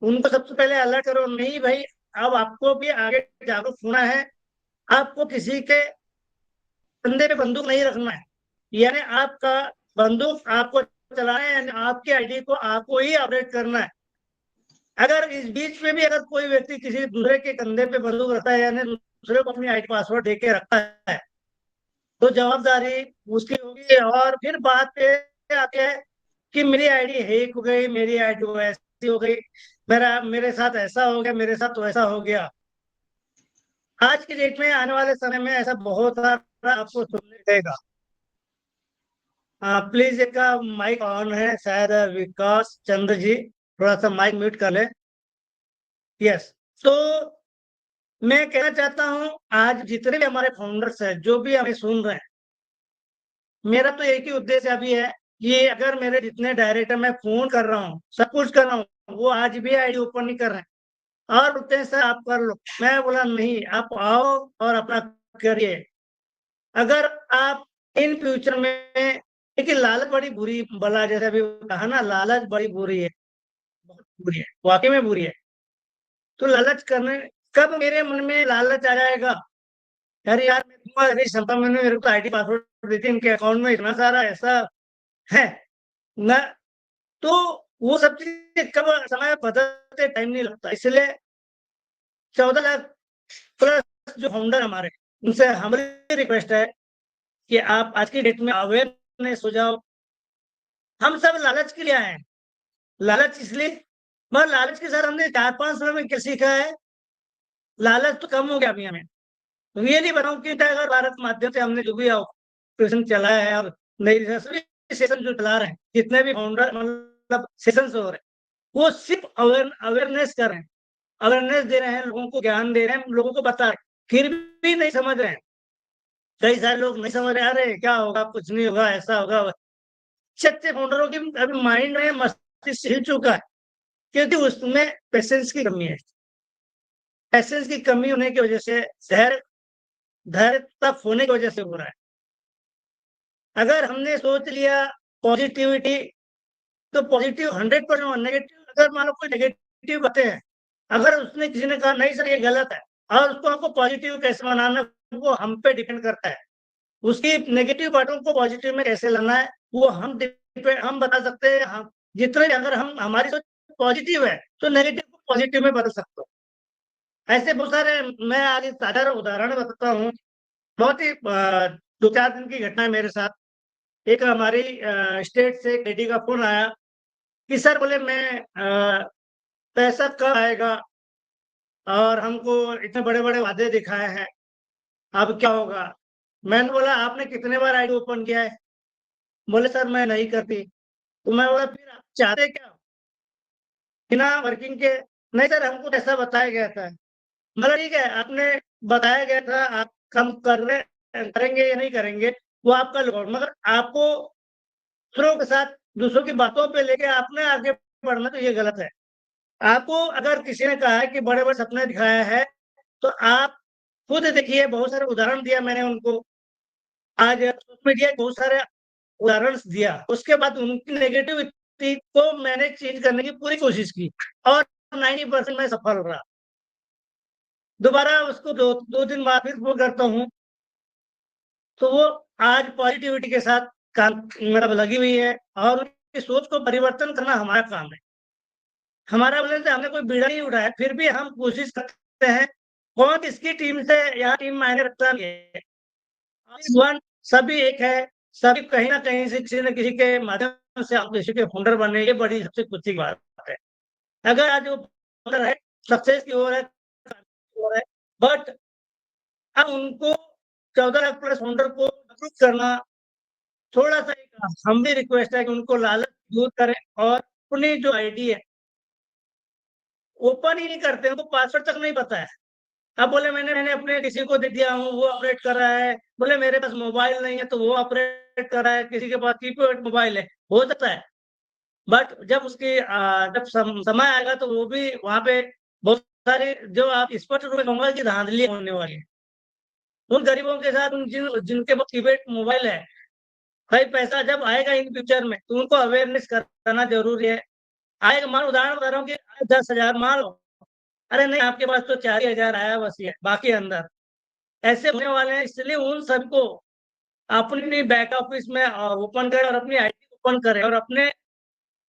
Speaker 6: उनको सबसे पहले अलर्ट करो, नहीं भाई अब आपको भी आगे जागरूक होना है। आपको किसी के कंधे पे बंदूक नहीं रखना है, यानी आपका बंदूक आपको चलाना है, यानी आपकी आईडी को आपको ही अपडेट करना है। अगर इस बीच में भी अगर कोई व्यक्ति किसी दूसरे के कंधे पे बंदूक रखता है यानी दूसरे को अपनी आईडी पासवर्ड देके रखता है तो जवाबदारी उसकी होगी। और फिर बात पे आते हैं कि मेरी आईडी हैक हो गई, मेरी आईडी ऐसी हो गई, मेरे साथ ऐसा हो गया, मेरे साथ वैसा हो गया। आज की डेट में आने वाले समय में ऐसा बहुत सारा आपको सुनने देगा। प्लीज एक माइक ऑन है शायद विकास चंद्र जी, थोड़ा सा माइक म्यूट कर ले। यस। तो मैं कहना चाहता हूं आज जितने भी हमारे फाउंडर्स हैं जो भी हमें सुन रहे हैं, मेरा तो एक ही उद्देश्य अभी है कि अगर मेरे जितने डायरेक्टर मैं फोन कर रहा हूँ सब कुछ कर रहा हूँ वो आज भी आईडी ओपन नहीं कर रहे हैं और बोलते हैं सर आप कर लो। मैं बोला नहीं, आप आओ और अपना करिए। अगर आप इन फ्यूचर में, देखिए लालच बड़ी बुरी बला, जैसे अभी कहा ना लालच बड़ी बुरी है, बहुत बुरी है, वाकई में बुरी है। तो लालच करने, कब मेरे मन में लालच आ जाएगा अरे यार मैं दूंगा, अरे संपा मैंने मेरे को आईडी पासवर्ड दी थी, इनके अकाउंट में इतना सारा ऐसा है ना, तो वो सब चीजें कब समय बदलते टाइम नहीं लगता। इसलिए 14 लाख प्लस जो फाउंडर हमारे, उनसे हमारी रिक्वेस्ट है कि आप आज की डेट में अवेयरनेस हो जाओ। हम सब लालच के लिए आए हैं, लालच इसलिए, मगर लालच के साथ हमने 4-5 साल में क्या सीखा है, लालच तो कम हो गया अभी हमें। रियली बताऊं कि अगर भारत माध्यम से हमने जो भी ऑपरेशन चलाया है और नई सेशन जो चला रहे हैं, जितने भी फाउंडर मतलब सेशन हो रहे हैं, वो सिर्फ अवेयरनेस कर रहे हैं, अवेयरनेस दे रहे हैं, लोगों को ज्ञान दे रहे हैं, लोगों को बता रहे हैं, फिर भी नहीं समझ रहे हैं। कई सारे लोग नहीं समझ रहे, अरे क्या होगा, कुछ नहीं होगा, ऐसा होगा। अच्छे फाउंडरों की अभी माइंड में मस्तिष्क हिल चुका है क्योंकि उसमें पेशेंस की कमी है। पेशेंस की कमी होने की वजह से धैर्य तक होने की वजह से हो रहा है। अगर हमने सोच लिया पॉजिटिविटी तो पॉजिटिव 100%, नेगेटिव अगर मान लो कोई नेगेटिव बातें हैं, अगर उसने किसी ने कहा नहीं सर ये गलत है और उसको हमको पॉजिटिव कैसे बनाना, वो हम पे डिपेंड करता है। उसकी नेगेटिव बातों को पॉजिटिव में कैसे लाना है वो हम बता सकते हैं। हम जितने अगर हम हमारी सोच पॉजिटिव है तो नेगेटिव को पॉजिटिव में बदल सकते हो। ऐसे बहुत सारे मैं आज साधारण उदाहरण बताता हूँ। बहुत ही 2-4 दिन की घटना है मेरे साथ। एक हमारी स्टेट से एक लेडी का फोन आया कि सर बोले मैं पैसा कब आएगा और हमको इतने बड़े बड़े वादे दिखाए हैं, अब क्या होगा। मैंने बोला आपने कितने बार आईडी ओपन किया है? बोले सर मैं नहीं करती। तो मैं बोला फिर आप चाहते क्या बिना वर्किंग के? नहीं सर हमको ऐसा बताया गया था। मतलब ठीक है आपने बताया गया था, आप कम कर रहे करेंगे या नहीं करेंगे वो आपका लोड, मगर आपको दूसरों के साथ दूसरों की बातों पे लेके आपने आगे बढ़ना, तो ये गलत है। आपको अगर किसी ने कहा है कि बड़े बड़े सपने दिखाया है, तो आप खुद देखिए, बहुत सारे उदाहरण दिया मैंने उनको, आज सोशल मीडिया बहुत सारे उदाहरण दिया, उसके बाद उनकी नेगेटिविटी को मैंने चेंज करने की पूरी कोशिश की और 90% मैं सफल रहा। दोबारा उसको दो दिन बाद फिर वो करता हूँ, तो वो आज पॉजिटिविटी के साथ काम मतलब लगी हुई है, और उनकी सोच को परिवर्तन करना हमारा काम है। हमारा बोले तो हमने कोई बीड़ा नहीं उठाया, फिर भी हम कोशिश करते हैं कौन किसकी टीम से, यहाँ टीम मायने रखता है, वन सभी एक है, सभी कहीं ना कहीं से किसी न किसी के माध्यम से आप किसी के फाउंडर बने, ये बड़ी सबसे खुशी की बात है। अगर आज वो फाउंडर है, सक्सेस की ओर है, बट अब उनको 14 लाख प्लस फाउंडर को अप्रूव करना थोड़ा सा एक हम्बली रिक्वेस्ट है कि उनको लालच दूर करें, और अपनी जो आईडी है ओपन ही नहीं करते, उनको पासवर्ड तक नहीं पता है। अब बोले मैंने अपने किसी को दे दिया हूँ, वो ऑपरेट कर रहा है, बोले मेरे पास मोबाइल नहीं है तो वो ऑपरेट कर रहा है, किसी के पास कीपैड मोबाइल है, हो सकता है, बट जब उसकी जब समय आएगा तो वो भी वहां पे बहुत सारे जो आप स्पष्ट रूप में कहूंगा कि धांधली होने वाली है। उन गरीबों के साथ जिनके पास कीपैड मोबाइल है, भाई पैसा जब आएगा इन फ्यूचर में तो उनको अवेयरनेस कराना जरूरी है। आएगा, मान उदाहरण बता रहा हूँ कि 10,000 मान लो, अरे नहीं आपके पास तो 4,000 आया बस, ये बाकी अंदर ऐसे होने वाले हैं। इसलिए उन सबको अपनी बैक ऑफिस में ओपन करें और अपनी आईडी ओपन करें, और अपने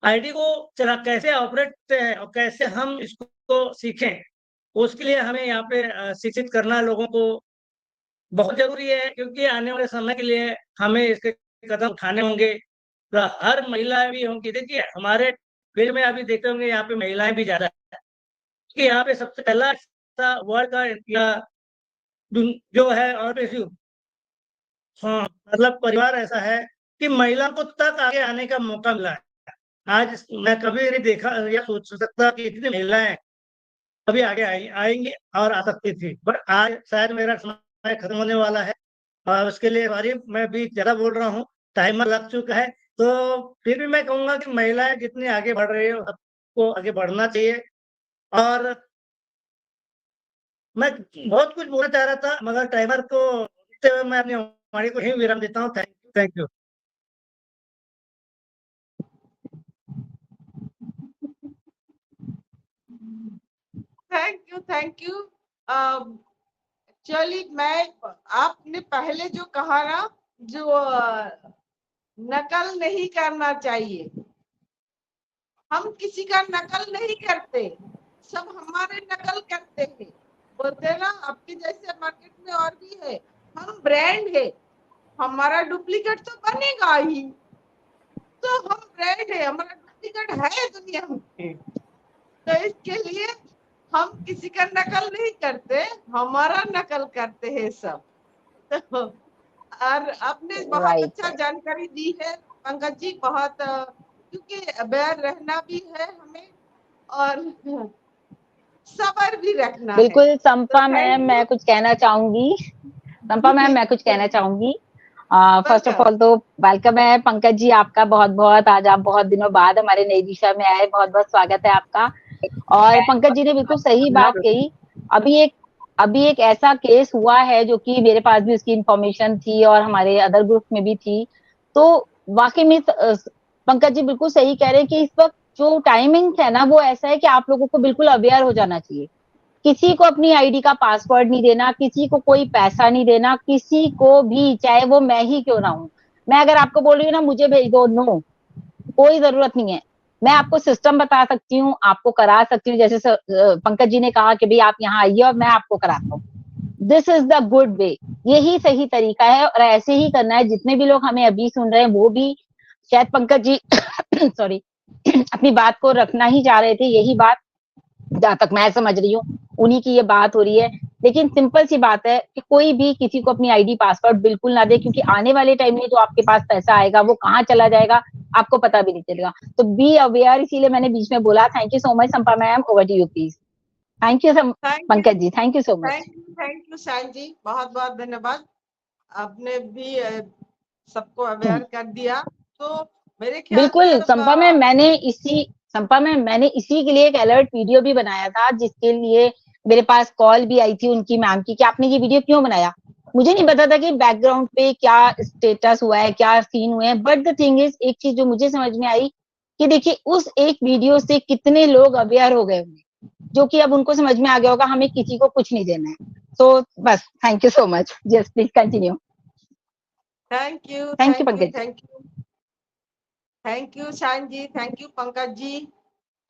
Speaker 6: आईडी को चला कैसे ऑपरेट करते हैं और कैसे हम इसको सीखें, उसके लिए हमें यहाँ पे शिक्षित करना लोगों को बहुत जरूरी है, क्योंकि आने वाले समय के लिए हमें इसके कदम उठाने होंगे। तो हर महिला भी होंगी, देखिए हमारे फील्ड में अभी देखते होंगे यहाँ पे महिलाएं भी ज्यादा है, कि यहाँ पे सबसे पहला वर्ल्ड का या जो है, और हाँ मतलब परिवार ऐसा है कि महिला को तक आगे आने का मौका मिला है। आज मैं कभी नहीं देखा या सोच सकता कि इतनी महिलाएं कभी आगे आएंगी और आ सकती थी, बट आज शायद मेरा समय खत्म होने वाला है, और उसके लिए सॉरी मैं भी ज्यादा बोल रहा हूँ, टाइमर लग चुका है। तो फिर भी मैं कहूंगा कि महिलाएं जितनी आगे बढ़ रही है सबको आगे बढ़ना चाहिए। और मैं बहुत कुछ बोलना चाह रहा था, मगर टाइमर को देखते हुए मैं अपनी वाणी को ही विराम देता हूँ। Thank you.
Speaker 3: Thank you. चलिए, मैं आपने पहले जो कहा ना, जो नकल नहीं करना चाहिए, हम किसी का नकल नहीं करते, सब हमारे नकल करते हैं। बोलते हैं ना, आपके जैसे मार्केट में और भी है, हम ब्रांड है, हमारा डुप्लीकेट तो बनेगा ही, तो हम ब्रांड है, हमारा डुप्लीकेट है दुनिया में, तो इसके लिए हम किसी का नकल नहीं करते, हमारा नकल करते हैं सब। तो और आपने बहुत अच्छा जानकारी दी है पंकज जी, बहुत, क्योंकि अवेयर रहना भी है हमें और सब्र भी रखना
Speaker 1: बिल्कुल
Speaker 3: है।
Speaker 1: संपा मैम, मैं कुछ कहना चाहूंगी। संपा मैम, मैं कुछ कहना चाहूंगी। फर्स्ट ऑफ ऑल तो वेलकम है पंकज जी आपका, बहुत बहुत, आज आप बहुत दिनों बाद हमारे नई दिशा में आए, बहुत बहुत स्वागत है आपका। और पंकज जी ने बिल्कुल सही बात कही। अभी एक ऐसा केस हुआ है जो कि मेरे पास भी उसकी इंफॉर्मेशन थी और हमारे अदर ग्रुप में भी थी। तो वाकई में पंकज जी बिल्कुल सही कह रहे हैं कि इस वक्त जो टाइमिंग है ना, वो ऐसा है कि आप लोगों को बिल्कुल अवेयर हो जाना चाहिए। किसी को अपनी आईडी का पासवर्ड नहीं देना, किसी को कोई पैसा नहीं देना, किसी को भी, चाहे वो मैं ही क्यों ना हूं। मैं अगर आपको बोल रही हूँ ना मुझे भेज दो, नो, कोई जरूरत नहीं है। मैं आपको सिस्टम बता सकती हूँ, आपको करा सकती हूँ, जैसे पंकज जी ने कहा कि भाई आप यहाँ आइए और मैं आपको कराता हूँ। This is the good way, यही सही तरीका है और ऐसे ही करना है। जितने भी लोग हमें अभी सुन रहे हैं वो भी शायद पंकज जी सॉरी अपनी बात को रखना ही चाह रहे थे, यही बात जहां तक मैं समझ रही हूँ उन्हीं की ये बात हो रही है। लेकिन सिंपल सी बात है कि कोई भी किसी को अपनी आईडी पासवर्ड बिल्कुल ना दे, क्योंकि आने वाले टाइम में जो आपके पास पैसा आएगा वो कहाँ चला जाएगा आपको पता भी नहीं चलेगा। तो बी अवेयर, इसीलिए मैंने बीच में बोला। Thank you so much Sampa ma'am, over to you please. Thank you Pankaj ji, thank you so much.
Speaker 3: Thank you Sayan ji, बहुत बहुत धन्यवाद। आपने भी सबको अवेयर कर दिया। तो मेरे ख्याल
Speaker 1: बिल्कुल
Speaker 3: से
Speaker 1: संपा में मैंने इसी के लिए एक अलर्ट वीडियो भी बनाया था, जिसके लिए मेरे पास कॉल भी आई थी उनकी मैम की कि आपने ये वीडियो क्यों बनाया। मुझे नहीं पता था कि बैकग्राउंड पे क्या स्टेटस हुआ है, क्या सीन हुए हैं, बट द थिंग इज, एक चीज जो मुझे समझ में आई कि देखिए उस एक वीडियो से कितने लोग अवेयर हो गए होंगे, जो कि अब उनको समझ में आ गया होगा हमें किसी को कुछ नहीं देना है। सो बस thank you so much. Yes please continue.
Speaker 3: Thank you
Speaker 1: thank you Pankaj.
Speaker 3: Thank you Shaan ji, thank you Pankaj ji.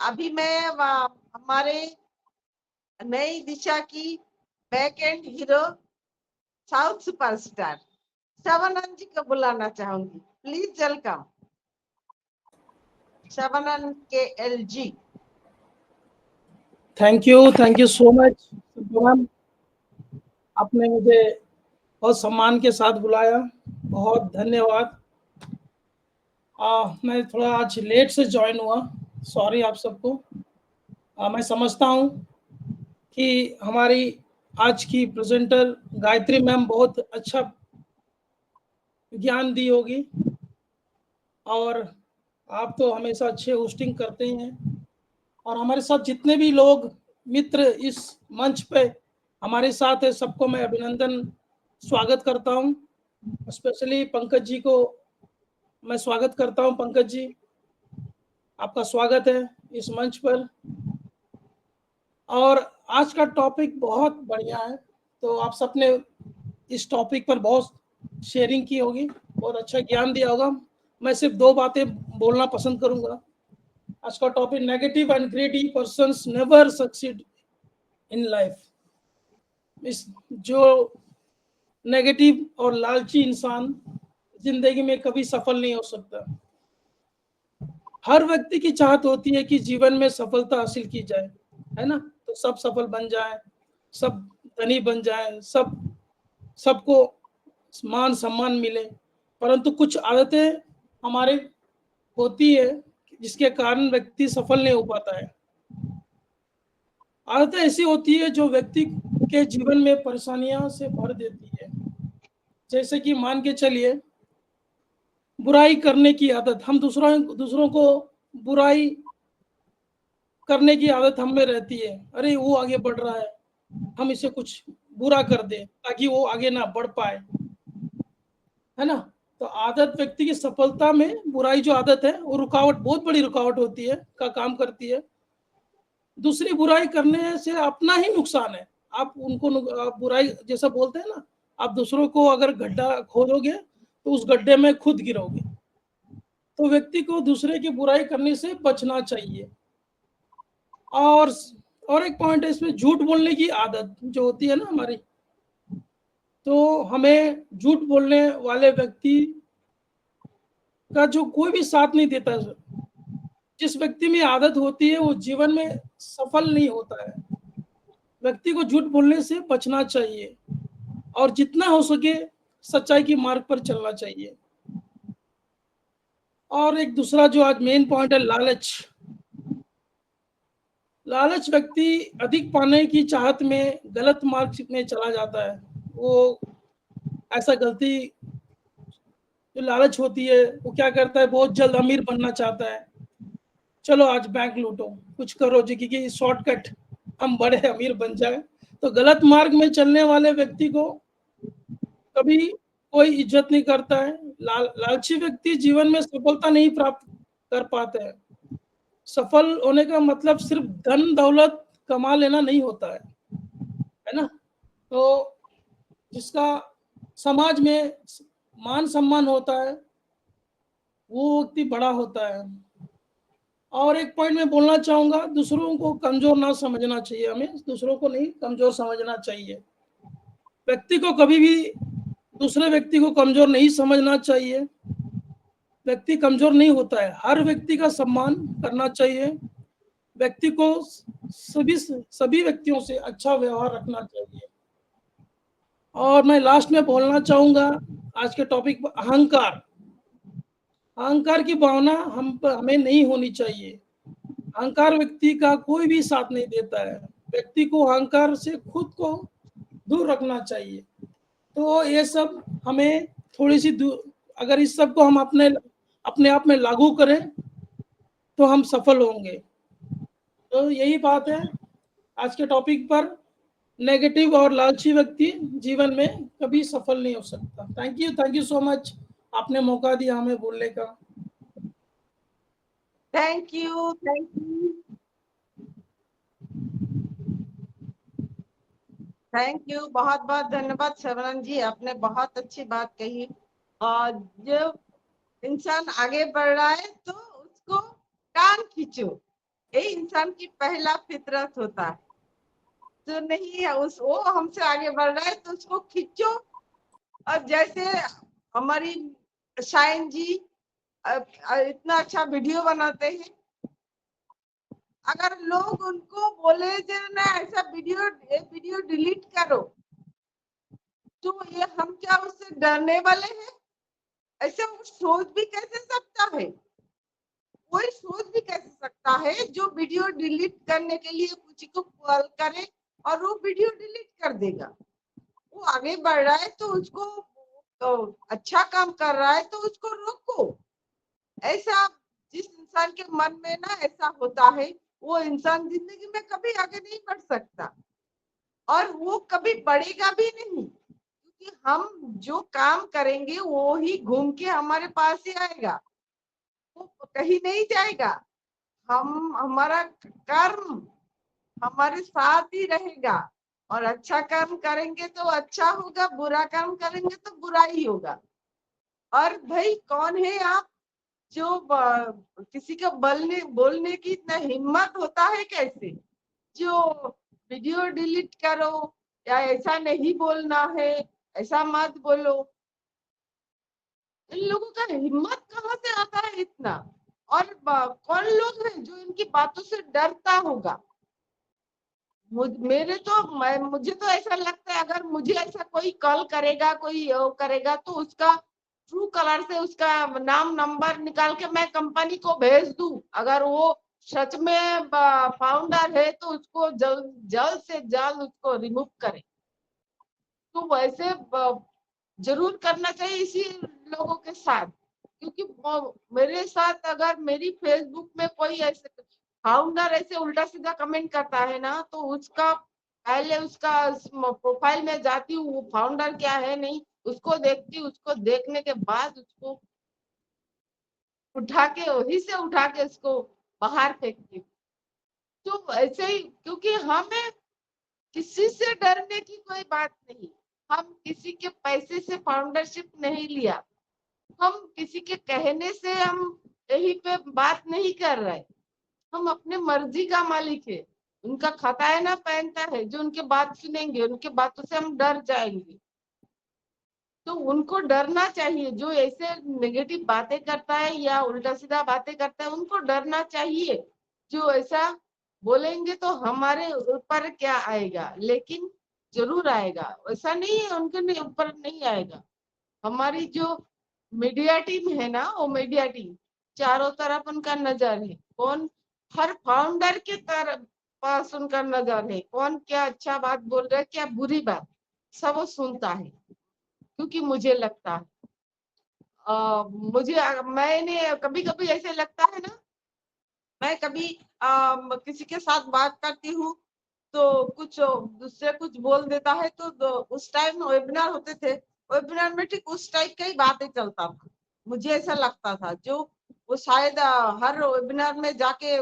Speaker 3: अभी मैं हमारे नई दिशा की back end hero south superstar Shabanand ji को बुलाना चाहूंगी। प्लीज वेलकम शबानंद के L ji.
Speaker 7: Thank you so much ma'am, आपने मुझे बहुत सम्मान के साथ बुलाया, बहुत धन्यवाद। मैं थोड़ा आज लेट से ज्वाइन हुआ, सॉरी आप सबको। मैं समझता हूँ कि हमारी आज की प्रेजेंटर गायत्री मैम बहुत अच्छा ज्ञान दी होगी, और आप तो हमेशा अच्छे होस्टिंग करते हैं। और हमारे साथ जितने भी लोग मित्र इस मंच पे हमारे साथ है, सबको मैं अभिनंदन स्वागत करता हूं। स्पेशली पंकज जी को मैं स्वागत करता हूं। पंकज जी, आपका स्वागत है इस मंच पर। और आज का टॉपिक बहुत बढ़िया है, तो आप सबने इस टॉपिक पर बहुत शेयरिंग की होगी, बहुत अच्छा ज्ञान दिया होगा। मैं सिर्फ 2 बातें बोलना पसंद करूंगा। आज का topic, negative and greedy persons never succeed in life. इस जो नेगेटिव और लालची इंसान जिंदगी में कभी सफल नहीं हो सकता। हर व्यक्ति की चाहत होती है कि जीवन में सफलता हासिल की जाए, है ना, तो सब सफल बन जाए, सब धनी बन जाए, सबको मान सम्मान मिले। परंतु कुछ आदतें हमारे होती है जिसके कारण व्यक्ति सफल नहीं हो पाता है। आदतें ऐसी होती है जो व्यक्ति के जीवन में परेशानियां से भर देती है। जैसे कि मान के चलिए, बुराई करने की आदत, हम दूसरों को बुराई करने की आदत हम में रहती है। अरे वो आगे बढ़ रहा है, हम इसे कुछ बुरा कर दें ताकि वो आगे ना बढ़ पाए, है ना। तो आदत व्यक्ति की सफलता में, बुराई जो आदत है वो रुकावट, बहुत बड़ी रुकावट होती है, का काम करती है। दूसरी बुराई करने से अपना ही नुकसान है। आप उनको आप बुराई जैसा बोलते हैं ना, आप दूसरों को अगर गड्ढा खोदोगे तो उस गड्ढे में खुद गिरोगे। तो व्यक्ति को दूसरे की बुराई करने से बचना चाहिए। और एक पॉइंट है इसमें, झूठ बोलने की आदत जो होती है ना हमारी, तो हमें झूठ बोलने वाले व्यक्ति का जो कोई भी साथ नहीं देता। जिस व्यक्ति में आदत होती है वो जीवन में सफल नहीं होता है। व्यक्ति को झूठ बोलने से बचना चाहिए और जितना हो सके सच्चाई की मार्ग पर चलना चाहिए। और एक दूसरा जो आज मेन पॉइंट है, लालच। लालच व्यक्ति अधिक पाने की चाहत में गलत मार्ग में चला जाता है। वो ऐसा गलती, जो लालच होती है वो क्या करता है, बहुत जल्द अमीर बनना चाहता है। चलो आज बैंक लूटो, कुछ करो जी, क्योंकि शॉर्टकट हम बड़े अमीर बन जाए। तो गलत मार्ग में चलने वाले व्यक्ति को कभी कोई इज्जत नहीं करता है। लालची व्यक्ति जीवन में सफलता नहीं प्राप्त कर पाते हैं। सफल होने का मतलब सिर्फ धन दौलत कमा लेना नहीं होता है ना। तो जिसका समाज में मान सम्मान होता है वो व्यक्ति बड़ा होता है। और एक पॉइंट मैं बोलना चाहूंगा, दूसरों को कमजोर ना समझना चाहिए। हमें दूसरों को नहीं कमजोर समझना चाहिए। व्यक्ति को कभी भी दूसरे व्यक्ति को कमजोर नहीं समझना चाहिए। व्यक्ति कमजोर नहीं होता है, हर व्यक्ति का सम्मान करना चाहिए। व्यक्ति को सभी व्यक्तियों से अच्छा व्यवहार रखना चाहिए। और मैं लास्ट में बोलना चाहूंगा आज के टॉपिक पर, अहंकार। अहंकार की भावना हमें नहीं होनी चाहिए। अहंकार व्यक्ति का कोई भी साथ नहीं देता है। व्यक्ति को अहंकार से खुद को दूर रखना चाहिए। तो ये सब हमें थोड़ी सी दूर, अगर इस सब को हम अपने आप में लागू करें तो हम सफल होंगे। तो यही बात है आज के टॉपिक पर। नेगेटिव और लालची व्यक्ति जीवन में कभी सफल नहीं हो सकता। थैंक यू सो मच, आपने मौका दिया हमें बोलने का।
Speaker 3: Thank you, thank you, thank you, बहुत बहुत धन्यवाद शबनम जी, आपने बहुत अच्छी बात कही। और जब इंसान आगे बढ़ रहा है तो उसको टांग खींचो, यही इंसान की पहला फितरत होता है। जो नहीं है उस वो हमसे आगे बढ़ रहा है तो उसको खींचो। और जैसे हमारी शाइन जी इतना अच्छा वीडियो बनाते हैं, अगर लोग उनको बोले जो ना ऐसा वीडियो डिलीट करो, तो ये हम क्या उससे डरने वाले हैं? ऐसे वो सोच भी कैसे सकता है? कोई सोच भी कैसे सकता है जो वीडियो डिलीट करने के लिए किसी को कॉल करे और वो वीडियो डिलीट कर देगा? वो आगे बढ़ रहा है तो उसको तो अच्छा काम कर रहा है तो उसको रोको। ऐसा जिस इंसान के मन में ना ऐसा होता है, वो इंसान जिंदगी में कभी आगे नहीं बढ़ सकता और वो कभी बढ़ेगा भी नहीं, क्योंकि हम जो काम करेंगे वो ही घूम के हमारे पास ही आएगा, वो कहीं नहीं जाएगा। हमारा कर्म हमारे साथ ही रहेगा, और अच्छा कर्म करेंगे तो अच्छा होगा, बुरा कर्म करेंगे तो बुरा ही होगा। और भाई कौन है आप जो किसी को बोलने की इतना हिम्मत होता है कैसे, जो वीडियो डिलीट करो या ऐसा नहीं बोलना है, ऐसा मत बोलो? इन लोगों का हिम्मत कहाँ से आता है इतना? और कौन लोग हैं जो इनकी बातों से डरता होगा? मुझे तो ऐसा लगता है, अगर मुझे ऐसा कोई कॉल करेगा, कोई करेगा, तो उसका ट्रू कलर से उसका नाम नंबर निकाल के मैं कंपनी को भेज दूं। अगर वो सच में फाउंडर है तो उसको जल्द से जल्द उसको रिमूव करे। तो वैसे जरूर करना चाहिए इसी लोगों के साथ, क्योंकि मेरे साथ अगर मेरी फेसबुक में कोई ऐसे फाउंडर ऐसे उल्टा सीधा कमेंट करता है ना, तो उसका पहले उसका प्रोफाइल में जाती हूँ, वो फाउंडर क्या है नहीं उसको देखती हूँ, उसको देखने के बाद उसको उठा के उसको बाहर फेंकती हूँ। तो ऐसे ही, क्योंकि हमें किसी से डरने की कोई बात नहीं। हम किसी के पैसे से फाउंडरशिप नहीं लिया, हम किसी के कहने से हम यही पे बात नहीं कर रहे। हम अपने मर्जी का मालिक है। उनका खाता है ना पहनता है, जो उनके बात सुनेंगे उनके बातों से हम डर जाएंगे। तो उनको डरना चाहिए, जो ऐसे नेगेटिव बातें करता है या उल्टा सीधा बातें करता है उनको डरना चाहिए। जो ऐसा बोलेंगे तो हमारे ऊपर क्या आएगा, लेकिन जरूर आएगा, ऐसा नहीं है उनके ऊपर नहीं आएगा। हमारी जो मीडिया टीम है ना, वो मीडिया टीम चारों तरफ उनका नजर है। कौन हर फाउंडर के तरफ पास उनका नजर है, कौन क्या अच्छा बात बोल रहा है क्या बुरी बात, सब वो सुनता है। क्योंकि मुझे लगता है मैंने कभी कभी ऐसे लगता है ना, मैं कभी किसी के साथ बात करती हूँ तो कुछ दूसरे कुछ बोल देता है, तो उस टाइम वेबिनार होते थे, वेबिनार में ठीक उस टाइप का ही बातें चलता था। मुझे ऐसा लगता था जो वो शायद हर वेबिनार में जाके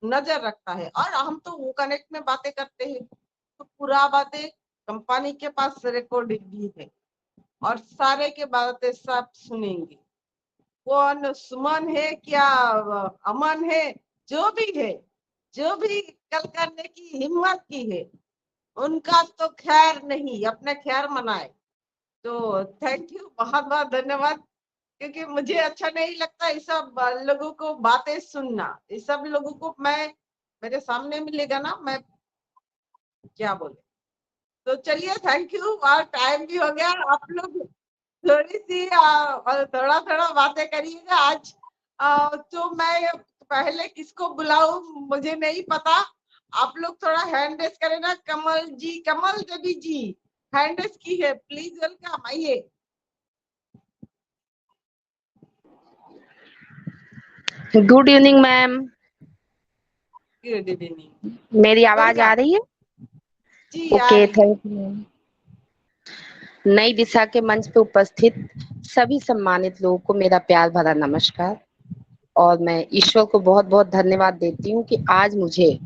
Speaker 3: नजर रखता है, और हम तो वो कनेक्ट में बातें करते हैं तो पूरा बातें कंपनी के पास रिकॉर्डिंग भी है और सारे के बातें सब सुनेंगे। कौन सुमन है क्या अमन है, जो भी है, जो भी कल करने की हिम्मत की है, उनका तो खैर नहीं, अपने खैर मनाए। तो थैंक यू, बहुत बहुत धन्यवाद। क्योंकि मुझे अच्छा नहीं लगता ये सब लोगों को बातें सुनना। ये सब लोगों को मैं मेरे सामने मिलेगा ना, मैं क्या बोले। तो चलिए थैंक यू, और टाइम भी हो गया। आप लोग थोड़ी सी थोड़ा थोड़ा बातें करिएगा आज। तो मैं पहले किसको बुलाऊं मुझे नहीं पता। आप लोग थोड़ा हैंड रेस करें ना। कमल जी, कमल देवी जी हैंड रेस की है, प्लीज वेलकम, आइए।
Speaker 8: Good evening ma'am,
Speaker 3: good evening.
Speaker 8: मेरी आवाज आ रही है?
Speaker 3: जी आ
Speaker 8: ओके,
Speaker 3: रही है।
Speaker 8: Thank you. नई दिशा के मंच पे उपस्थित सभी सम्मानित लोगों को मेरा प्यार भरा नमस्कार। और मैं ईश्वर को बहुत बहुत धन्यवाद देती हूँ कि आज मुझे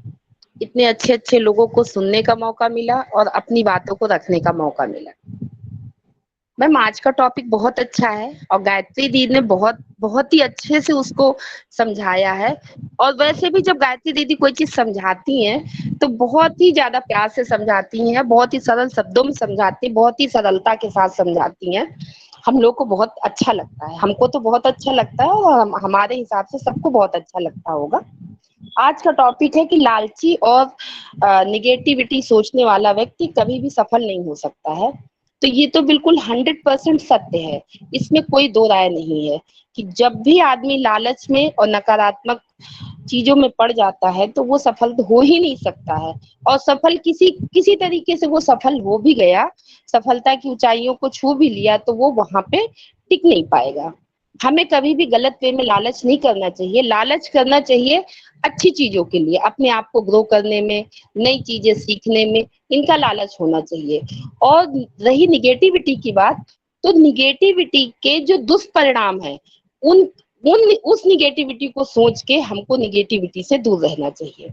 Speaker 8: इतने अच्छे अच्छे लोगों को सुनने का मौका मिला और अपनी बातों को रखने का मौका मिला। मैम, आज का टॉपिक बहुत अच्छा है और गायत्री दीदी ने बहुत ही अच्छे से उसको समझाया है। और वैसे भी जब गायत्री दीदी कोई चीज समझाती हैं तो बहुत ही ज्यादा प्यार से समझाती हैं, बहुत ही सरल शब्दों में समझाती हैं, बहुत ही सरलता के साथ समझाती हैं। हम लोग को बहुत अच्छा लगता है, हमको तो बहुत अच्छा लगता है और हमारे हिसाब से सबको बहुत अच्छा लगता होगा। आज का टॉपिक है कि लालची और निगेटिविटी सोचने वाला व्यक्ति कभी भी सफल नहीं हो सकता है। तो ये तो बिल्कुल 100% सत्य है, इसमें कोई दो राय नहीं है कि जब भी आदमी लालच में और नकारात्मक चीजों में पड़ जाता है तो वो सफल हो ही नहीं सकता है। और सफल किसी तरीके से वो सफल हो भी गया, सफलता की ऊंचाइयों को छू भी लिया, तो वो वहां पे टिक नहीं पाएगा। हमें कभी भी गलत वे में लालच नहीं करना चाहिए। लालच करना चाहिए अच्छी चीजों के लिए, अपने आप को ग्रो करने में, नई चीजें सीखने में, इनका लालच होना चाहिए। और रही निगेटिविटी की बात, तो निगेटिविटी के जो दुष्परिणाम है उन उस निगेटिविटी को सोच के हमको निगेटिविटी से दूर रहना चाहिए।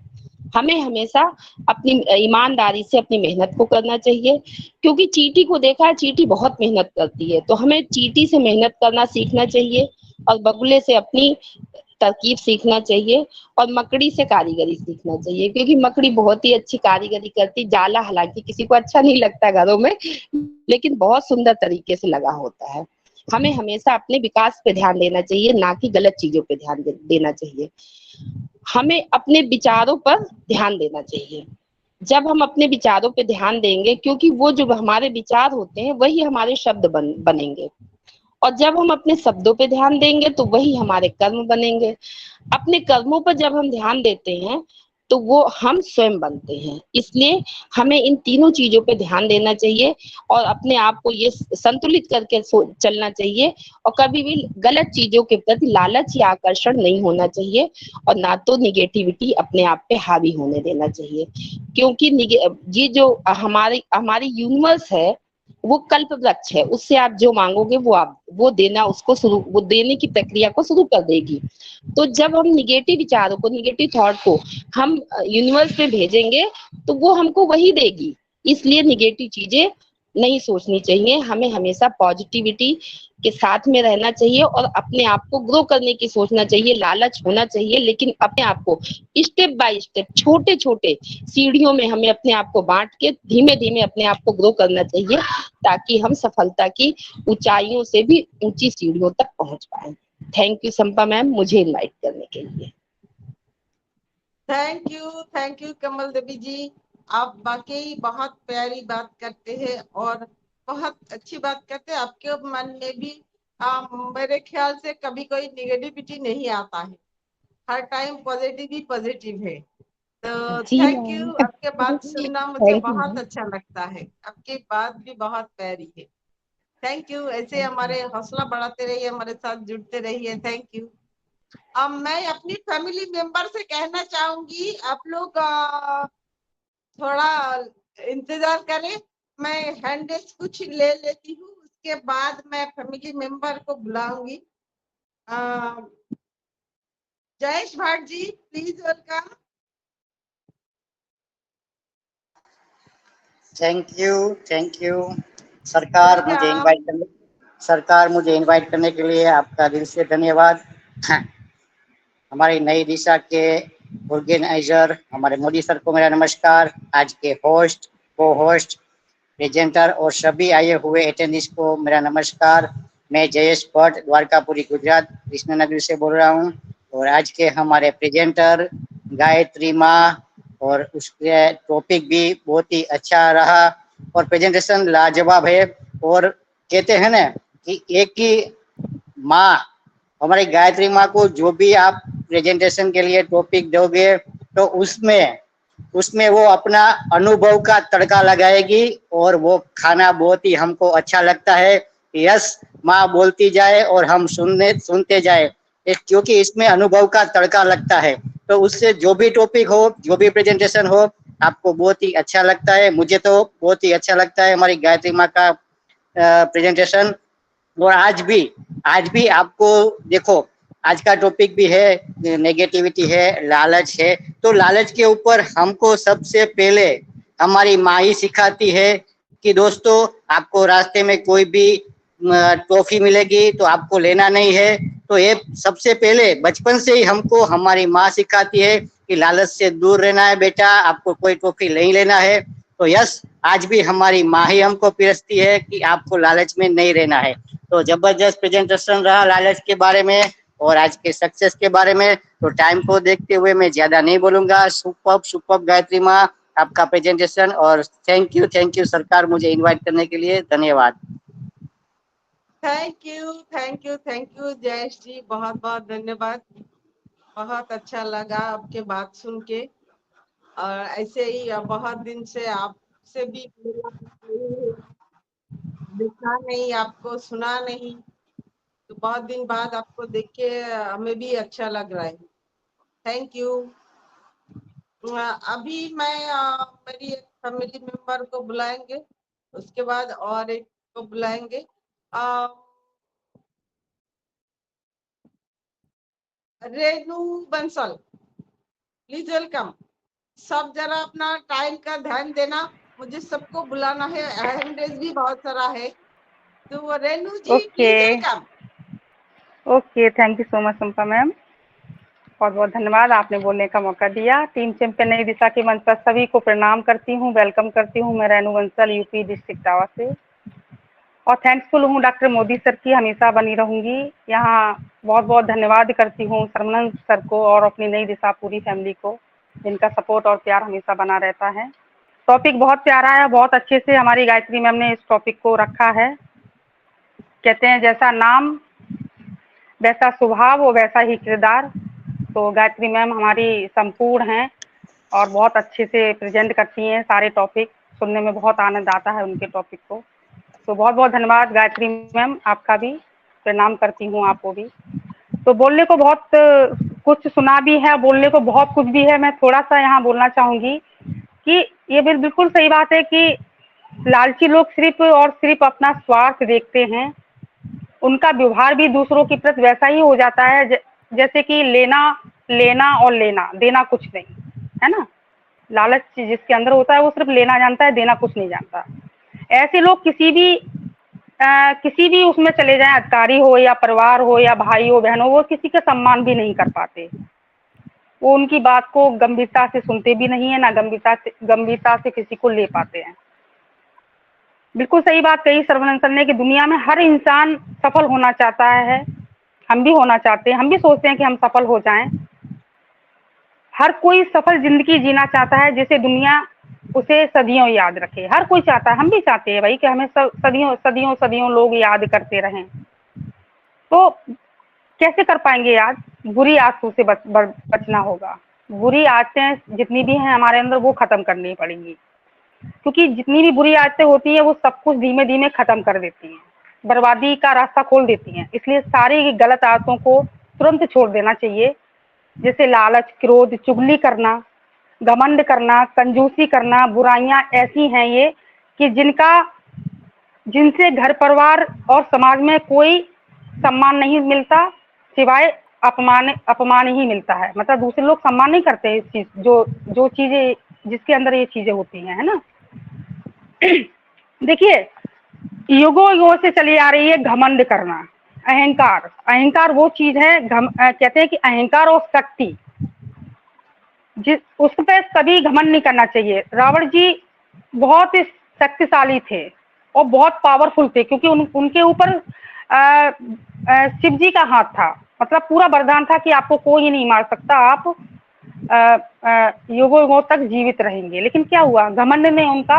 Speaker 8: हमें हमेशा अपनी ईमानदारी से अपनी मेहनत को करना चाहिए, क्योंकि चींटी को देखा है, चींटी बहुत मेहनत करती है, तो हमें चींटी से मेहनत करना सीखना चाहिए और बगुले से अपनी तरकीब सीखना चाहिए और मकड़ी से कारीगरी सीखना चाहिए, क्योंकि मकड़ी बहुत ही अच्छी कारीगरी करती। जाला हालांकि किसी को अच्छा नहीं लगता घरों में, लेकिन बहुत सुंदर तरीके से लगा होता है। हमें हमेशा अपने विकास पे ध्यान देना चाहिए, ना कि गलत चीजों पे ध्यान देना चाहिए। हमें अपने विचारों पर ध्यान देना चाहिए। जब हम अपने विचारों पे ध्यान देंगे, क्योंकि वो जो हमारे विचार होते हैं वही हमारे शब्द बनेंगे, और जब हम अपने शब्दों पे ध्यान देंगे तो वही हमारे कर्म बनेंगे। अपने कर्मों पर जब हम ध्यान देते हैं तो वो हम स्वयं बनते हैं। इसलिए हमें इन तीनों चीजों पे ध्यान देना चाहिए और अपने आप को ये संतुलित करके चलना चाहिए, और कभी भी गलत चीजों के प्रति लालच या आकर्षण नहीं होना चाहिए, और ना तो निगेटिविटी अपने आप पे हावी होने देना चाहिए। क्योंकि ये जो हमारी यूनिवर्स है वो कल्प वृक्ष है, उससे आप जो मांगोगे वो देने की प्रक्रिया को शुरू कर देगी। तो जब हम निगेटिव विचारों को, निगेटिव थॉट को हम यूनिवर्स में भेजेंगे तो वो हमको वही देगी। इसलिए निगेटिव चीजें नहीं सोचनी चाहिए, हमें हमेशा पॉजिटिविटी के साथ में रहना चाहिए और अपने आप को ग्रो करने की सोचना चाहिए। लालच होना चाहिए, लेकिन अपने आप को स्टेप बाय स्टेप, छोटे छोटे सीढ़ियों में हमें अपने आप को बांट के धीमे धीमे अपने आप को ग्रो करना चाहिए, ताकि हम सफलता की ऊंचाइयों से भी ऊंची सीढ़ियों तक पहुंच पाए। थैंक यू संपा मैम, मुझे इनवाइट करने के लिए।
Speaker 3: थैंक यू कमल देवी जी, आप वाकई बहुत प्यारी बात करते हैं और बहुत अच्छी बात करते हैं। आपके मन में भी मेरे ख्याल से कभी कोई निगेटिविटी नहीं आता है, हर टाइम पॉजिटिव ही पॉजिटिव है। तो थैंक यू, आपके बात सुनना मुझे बहुत अच्छा लगता है, आपकी बात भी बहुत प्यारी है। थैंक यू, ऐसे हमारे हौसला बढ़ाते रहिए, हमारे साथ जुड़ते रहिए। Thank you. अब मैं अपनी फैमिली मेंबर से कहना चाहूंगी, आप लोग थोड़ा इंतजार करें, मैं हैंड कुछ ले लेती हूँ, उसके बाद मैं फैमिली मेंबर को बुलाऊंगी। जयेश भाट जी, प्लीज वेलकम।
Speaker 9: थैंक यू सरकार, मुझे इनवाइट करने के लिए आपका दिल से धन्यवाद। हमारी नई दिशा के ऑर्गेनाइजर हमारे मोदी सर को मेरा नमस्कार। आज के होस्ट, को होस्ट, प्रेजेंटर और सभी आए हुए अटेंडेंट्स को मेरा नमस्कार। मैं जयेश भट्ट, द्वारकापुरी, गुजरात, कृष्णनगर से बोल रहा हूँ। और आज के हमारे प्रेजेंटर गायत्री माँ, और उसके टॉपिक भी बहुत ही अच्छा रहा और प्रेजेंटेशन लाजवाब है। और कहते हैं ना कि एक ही माँ, हमारी गायत्री माँ को जो भी आप प्रेजेंटेशन के लिए टॉपिक दोगे तो उसमें वो अपना अनुभव का तड़का लगाएगी और वो खाना बहुत ही हमको अच्छा लगता है। यस, माँ बोलती जाए और हम सुनते जाए, क्योंकि इसमें अनुभव का तड़का लगता है। तो उससे जो भी टॉपिक हो, जो भी प्रेजेंटेशन हो, आपको बहुत ही अच्छा लगता है। मुझे तो बहुत ही अच्छा लगता है हमारी गायत्री माँ का प्रेजेंटेशन। और आज भी आपको देखो, आज का टॉपिक भी है नेगेटिविटी है, लालच है। तो लालच के ऊपर हमको सबसे पहले हमारी माँ ही सिखाती है कि दोस्तों, आपको रास्ते में कोई भी टॉफी मिलेगी तो आपको लेना नहीं है। तो ये सबसे पहले बचपन से ही हमको हमारी माँ सिखाती है कि लालच से दूर रहना है बेटा, आपको कोई टॉफी नहीं लेना है। तो यस, आज भी हमारी माँ ही हमको पिरसती है कि आपको लालच में नहीं रहना है। तो जबरदस्त प्रेजेंटेशन रहा लालच के बारे में और आज के सक्सेस के बारे में। तो टाइम को देखते हुए मैं ज्यादा नहीं बोलूंगा। सुपर्ब गायत्री माँ, आपका प्रेजेंटेशन। और थैंक यू सरकार, मुझे इनवाइट करने के लिए। धन्यवाद।
Speaker 3: थैंक यू जयेश जी, बहुत बहुत धन्यवाद। बहुत अच्छा लगा आपके बात सुन के। और ऐसे ही बहुत दिन से आपसे भी देखा नहीं, आपको सुना नहीं, तो बहुत दिन बाद आपको देख के हमें भी अच्छा लग रहा है। Thank you. अभी मैं मेरी एक फैमिली मेंबर को बुलाएंगे, उसके बाद और एक को बुलाएंगे। Renu Bansal, please welcome. सब जरा अपना टाइम का ध्यान देना, मुझे सबको बुलाना है, हैंड रेज भी बहुत सारा है। तो Renu ji please welcome.
Speaker 10: Okay, thank you so much Sampa ma'am, बहुत बहुत धन्यवाद, आपने बोलने का मौका दिया। टीम चैंपियन नई दिशा के मंच पर सभी को प्रणाम करती हूँ, वेलकम करती हूँ। मैं रेनू बंसल, यूपी डिस्ट्रिक्ट इटावा से, और थैंक्सफुल हूँ डॉक्टर मोदी सर की, हमेशा बनी रहूंगी। यहाँ बहुत बहुत धन्यवाद करती हूँ सरमन सर को और अपनी नई दिशा पूरी फैमिली को, जिनका सपोर्ट और प्यार हमेशा बना रहता है। टॉपिक बहुत प्यारा है, बहुत अच्छे से हमारी गायत्री मैम ने इस टॉपिक को रखा है। कहते हैं जैसा नाम वैसा स्वभाव और वैसा ही किरदार। तो गायत्री मैम हमारी संपूर्ण हैं और बहुत अच्छे से प्रेजेंट करती हैं सारे टॉपिक, सुनने में बहुत आनंद आता है उनके टॉपिक को। तो बहुत बहुत धन्यवाद गायत्री मैम, आपका भी प्रणाम करती हूँ, आपको भी। तो बोलने को बहुत कुछ सुना भी है, बोलने को बहुत कुछ भी है। मैं थोड़ा सा यहाँ बोलना चाहूँगी कि ये बिल्कुल सही बात है कि लालची लोग सिर्फ और सिर्फ अपना स्वार्थ देखते हैं। उनका व्यवहार भी दूसरों के प्रति वैसा ही हो जाता है जैसे कि लेना और लेना, देना कुछ नहीं, है ना। लालच जिसके अंदर होता है वो सिर्फ लेना जानता है, देना कुछ नहीं जानता। ऐसे लोग किसी भी उसमें चले जाएं, अधिकारी हो या परिवार हो या भाई हो बहन हो, वो किसी का सम्मान भी नहीं कर पाते। वो उनकी बात को गंभीरता से सुनते भी नहीं है, ना गंभीरता से किसी को ले पाते हैं। बिल्कुल सही बात कही सर्वनंद सर ने कि दुनिया में हर इंसान सफल होना चाहता है, हम भी होना चाहते हैं, हम भी सोचते हैं कि हम सफल हो जाएं। हर कोई सफल जिंदगी जीना चाहता है जिसे दुनिया उसे सदियों याद रखे। हर कोई चाहता है, हम भी चाहते हैं भाई कि हमें सदियों लोग याद करते रहें। तो कैसे कर पाएंगे याद? बुरी आदतों से बचना होगा। बुरी आदतें जितनी भी हैं हमारे अंदर वो खत्म करनी पड़ेंगी, क्योंकि जितनी भी बुरी आदतें होती हैं वो सब कुछ धीमे धीमे खत्म कर देती हैं, बर्बादी का रास्ता खोल देती हैं। इसलिए सारी गलत आदतों को तुरंत छोड़ देना चाहिए, जैसे लालच, क्रोध, चुगली करना, घमंड करना, कंजूसी करना। बुराइयां ऐसी हैं ये कि जिनसे घर परिवार और समाज में कोई सम्मान नहीं मिलता, सिवाय अपमान ही मिलता है। मतलब दूसरे लोग सम्मान नहीं करते इस चीज, जो चीजें जिसके अंदर ये चीजें होती हैं, है ना। देखिए, युगों से चली आ रही है घमंड करना, अहंकार वो चीज है। कहते हैं कि अहंकार और शक्ति, उस पर कभी घमंड नहीं करना चाहिए। रावण जी बहुत शक्तिशाली थे और बहुत पावरफुल थे, क्योंकि उनके ऊपर शिव जी का हाथ था। मतलब पूरा वरदान था कि आपको कोई नहीं मार सकता, आप युगों तक जीवित रहेंगे। लेकिन क्या हुआ, घमंड ने उनका,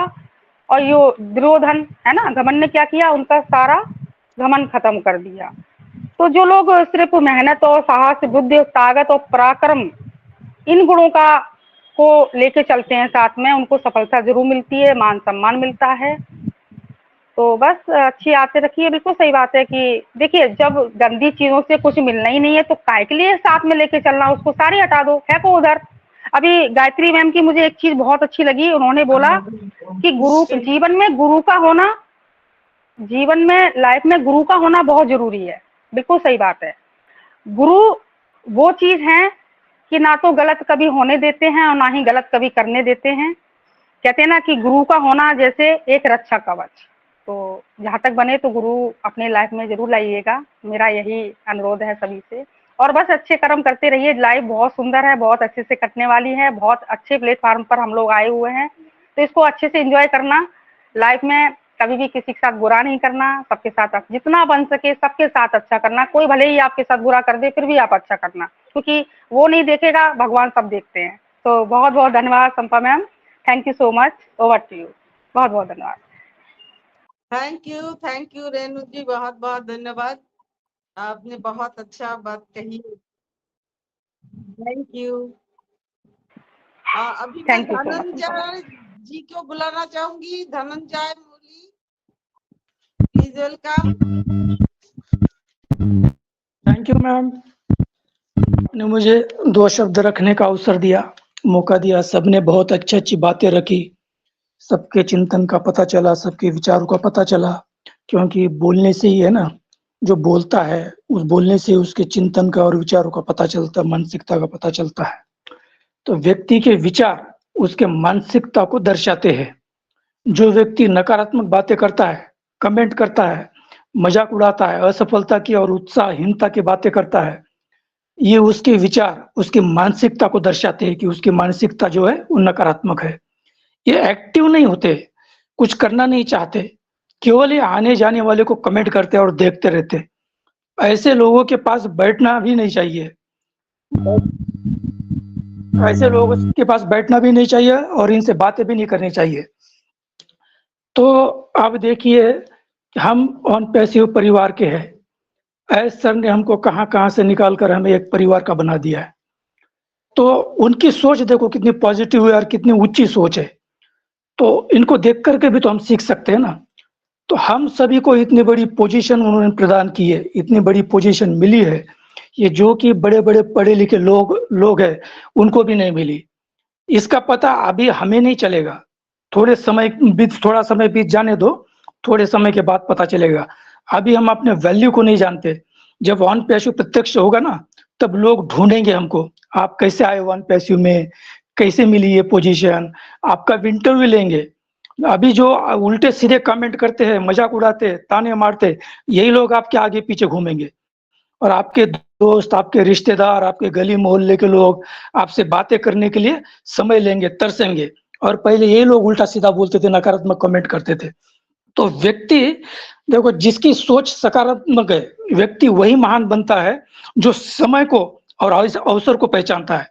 Speaker 10: और यो दुर्योधन है ना, घमंड ने क्या किया, उनका सारा घमंड खत्म कर दिया। तो जो लोग सिर्फ मेहनत और साहस, बुद्धि, ताकत और पराक्रम, इन गुणों को लेके चलते हैं साथ में, उनको सफलता जरूर मिलती है, मान सम्मान मिलता है। तो बस अच्छी आदतें रखिए। बिल्कुल सही बात है कि देखिए जब गंदी चीजों से कुछ मिलना ही नहीं है तो काय के लिए साथ में लेके चलना, उसको सारी हटा दो, फेंको उधर। अभी गायत्री मैम की मुझे एक चीज बहुत अच्छी लगी, उन्होंने बोला कि गुरु जीवन में गुरु का होना, जीवन में लाइफ में गुरु का होना बहुत जरूरी है। बिल्कुल सही बात है। गुरु वो चीज है कि ना तो गलत कभी होने देते हैं और ना ही गलत कभी करने देते हैं। कहते हैं ना कि गुरु का होना जैसे एक रक्षा कवच। तो जहाँ तक बने तो गुरु अपने लाइफ में जरूर लाइएगा, मेरा यही अनुरोध है सभी से। और बस अच्छे कर्म करते रहिए, लाइफ बहुत सुंदर है, बहुत अच्छे से कटने वाली है, बहुत अच्छे प्लेटफॉर्म पर हम लोग आए हुए हैं, तो इसको अच्छे से एंजॉय करना। लाइफ में कभी भी किसी के साथ बुरा नहीं करना, सबके साथ जितना बन सके सबके साथ अच्छा करना। कोई भले ही आपके साथ बुरा कर दे फिर भी आप अच्छा करना, क्योंकि वो नहीं देखेगा, भगवान सब देखते हैं। तो बहुत बहुत धन्यवाद Sampa ma'am, thank you so much, over to you. बहुत बहुत धन्यवाद।
Speaker 3: थैंक यू रेणु जी, बहुत बहुत धन्यवाद, आपने बहुत अच्छा बात कही। Thank you. अभी मैं
Speaker 10: Thank you so much.
Speaker 3: Dhananjay जी को बुलाना चाहूंगी। धनंजय मूली, please welcome.
Speaker 11: Thank you ma'am, आपने मुझे 2 शब्द रखने का अवसर दिया, मौका दिया। सबने बहुत अच्छी अच्छी बातें रखी, सबके चिंतन का पता चला, सबके विचारों का पता चला, क्योंकि बोलने से ही है ना, जो बोलता है उस बोलने से उसके चिंतन का और विचारों का पता चलता, मानसिकता का पता चलता है। तो व्यक्ति के विचार उसके मानसिकता को दर्शाते हैं। जो व्यक्ति नकारात्मक बातें करता है, कमेंट करता है, मजाक उड़ाता है, असफलता की और उत्साहहीनता की बातें करता है, ये उसके विचार उसकी मानसिकता को दर्शाते हैं कि उसकी मानसिकता जो है वो नकारात्मक है। ये एक्टिव नहीं होते, कुछ करना नहीं चाहते, केवल ये आने जाने वाले को कमेंट करते और देखते रहते। ऐसे लोगों के पास बैठना भी नहीं चाहिए, ऐसे लोगों के पास बैठना भी नहीं चाहिए और इनसे बातें भी नहीं करनी चाहिए। तो अब देखिए, हम ऑन पैसिव परिवार के हैं। एस सर ने हमको कहाँ कहाँ से निकाल कर हमें एक परिवार का बना दिया है। तो उनकी सोच देखो कितनी पॉजिटिव है और कितनी ऊंची सोच है। तो इनको देख करके भी तो हम सीख सकते हैं ना। तो हम सभी को इतनी बड़ी पोजीशन उन्होंने प्रदान की है, इतनी बड़ी पोजीशन मिली है, ये जो कि बड़े बड़े पढ़े लिखे लोग हैं उनको भी नहीं मिली। इसका पता अभी हमें नहीं चलेगा, थोड़ा समय बीत जाने दो, थोड़े समय के बाद पता चलेगा। अभी हम अपने वैल्यू को नहीं जानते। जब वन पैसिव प्रत्यक्ष होगा ना, तब लोग ढूंढेंगे हमको, आप कैसे आए वन पैसिव में, कैसे मिली ये पोजीशन, आपका इंटरव्यू लेंगे। अभी जो उल्टे सीधे कमेंट करते हैं, मजाक उड़ाते, ताने मारते, यही लोग आपके आगे पीछे घूमेंगे और आपके दोस्त, आपके रिश्तेदार, आपके गली मोहल्ले के लोग आपसे बातें करने के लिए समय लेंगे, तरसेंगे। और पहले यही लोग उल्टा सीधा बोलते थे, नकारात्मक कमेंट करते थे। तो व्यक्ति देखो, जिसकी सोच सकारात्मक है, व्यक्ति वही महान बनता है जो समय को और अवसर को पहचानता है,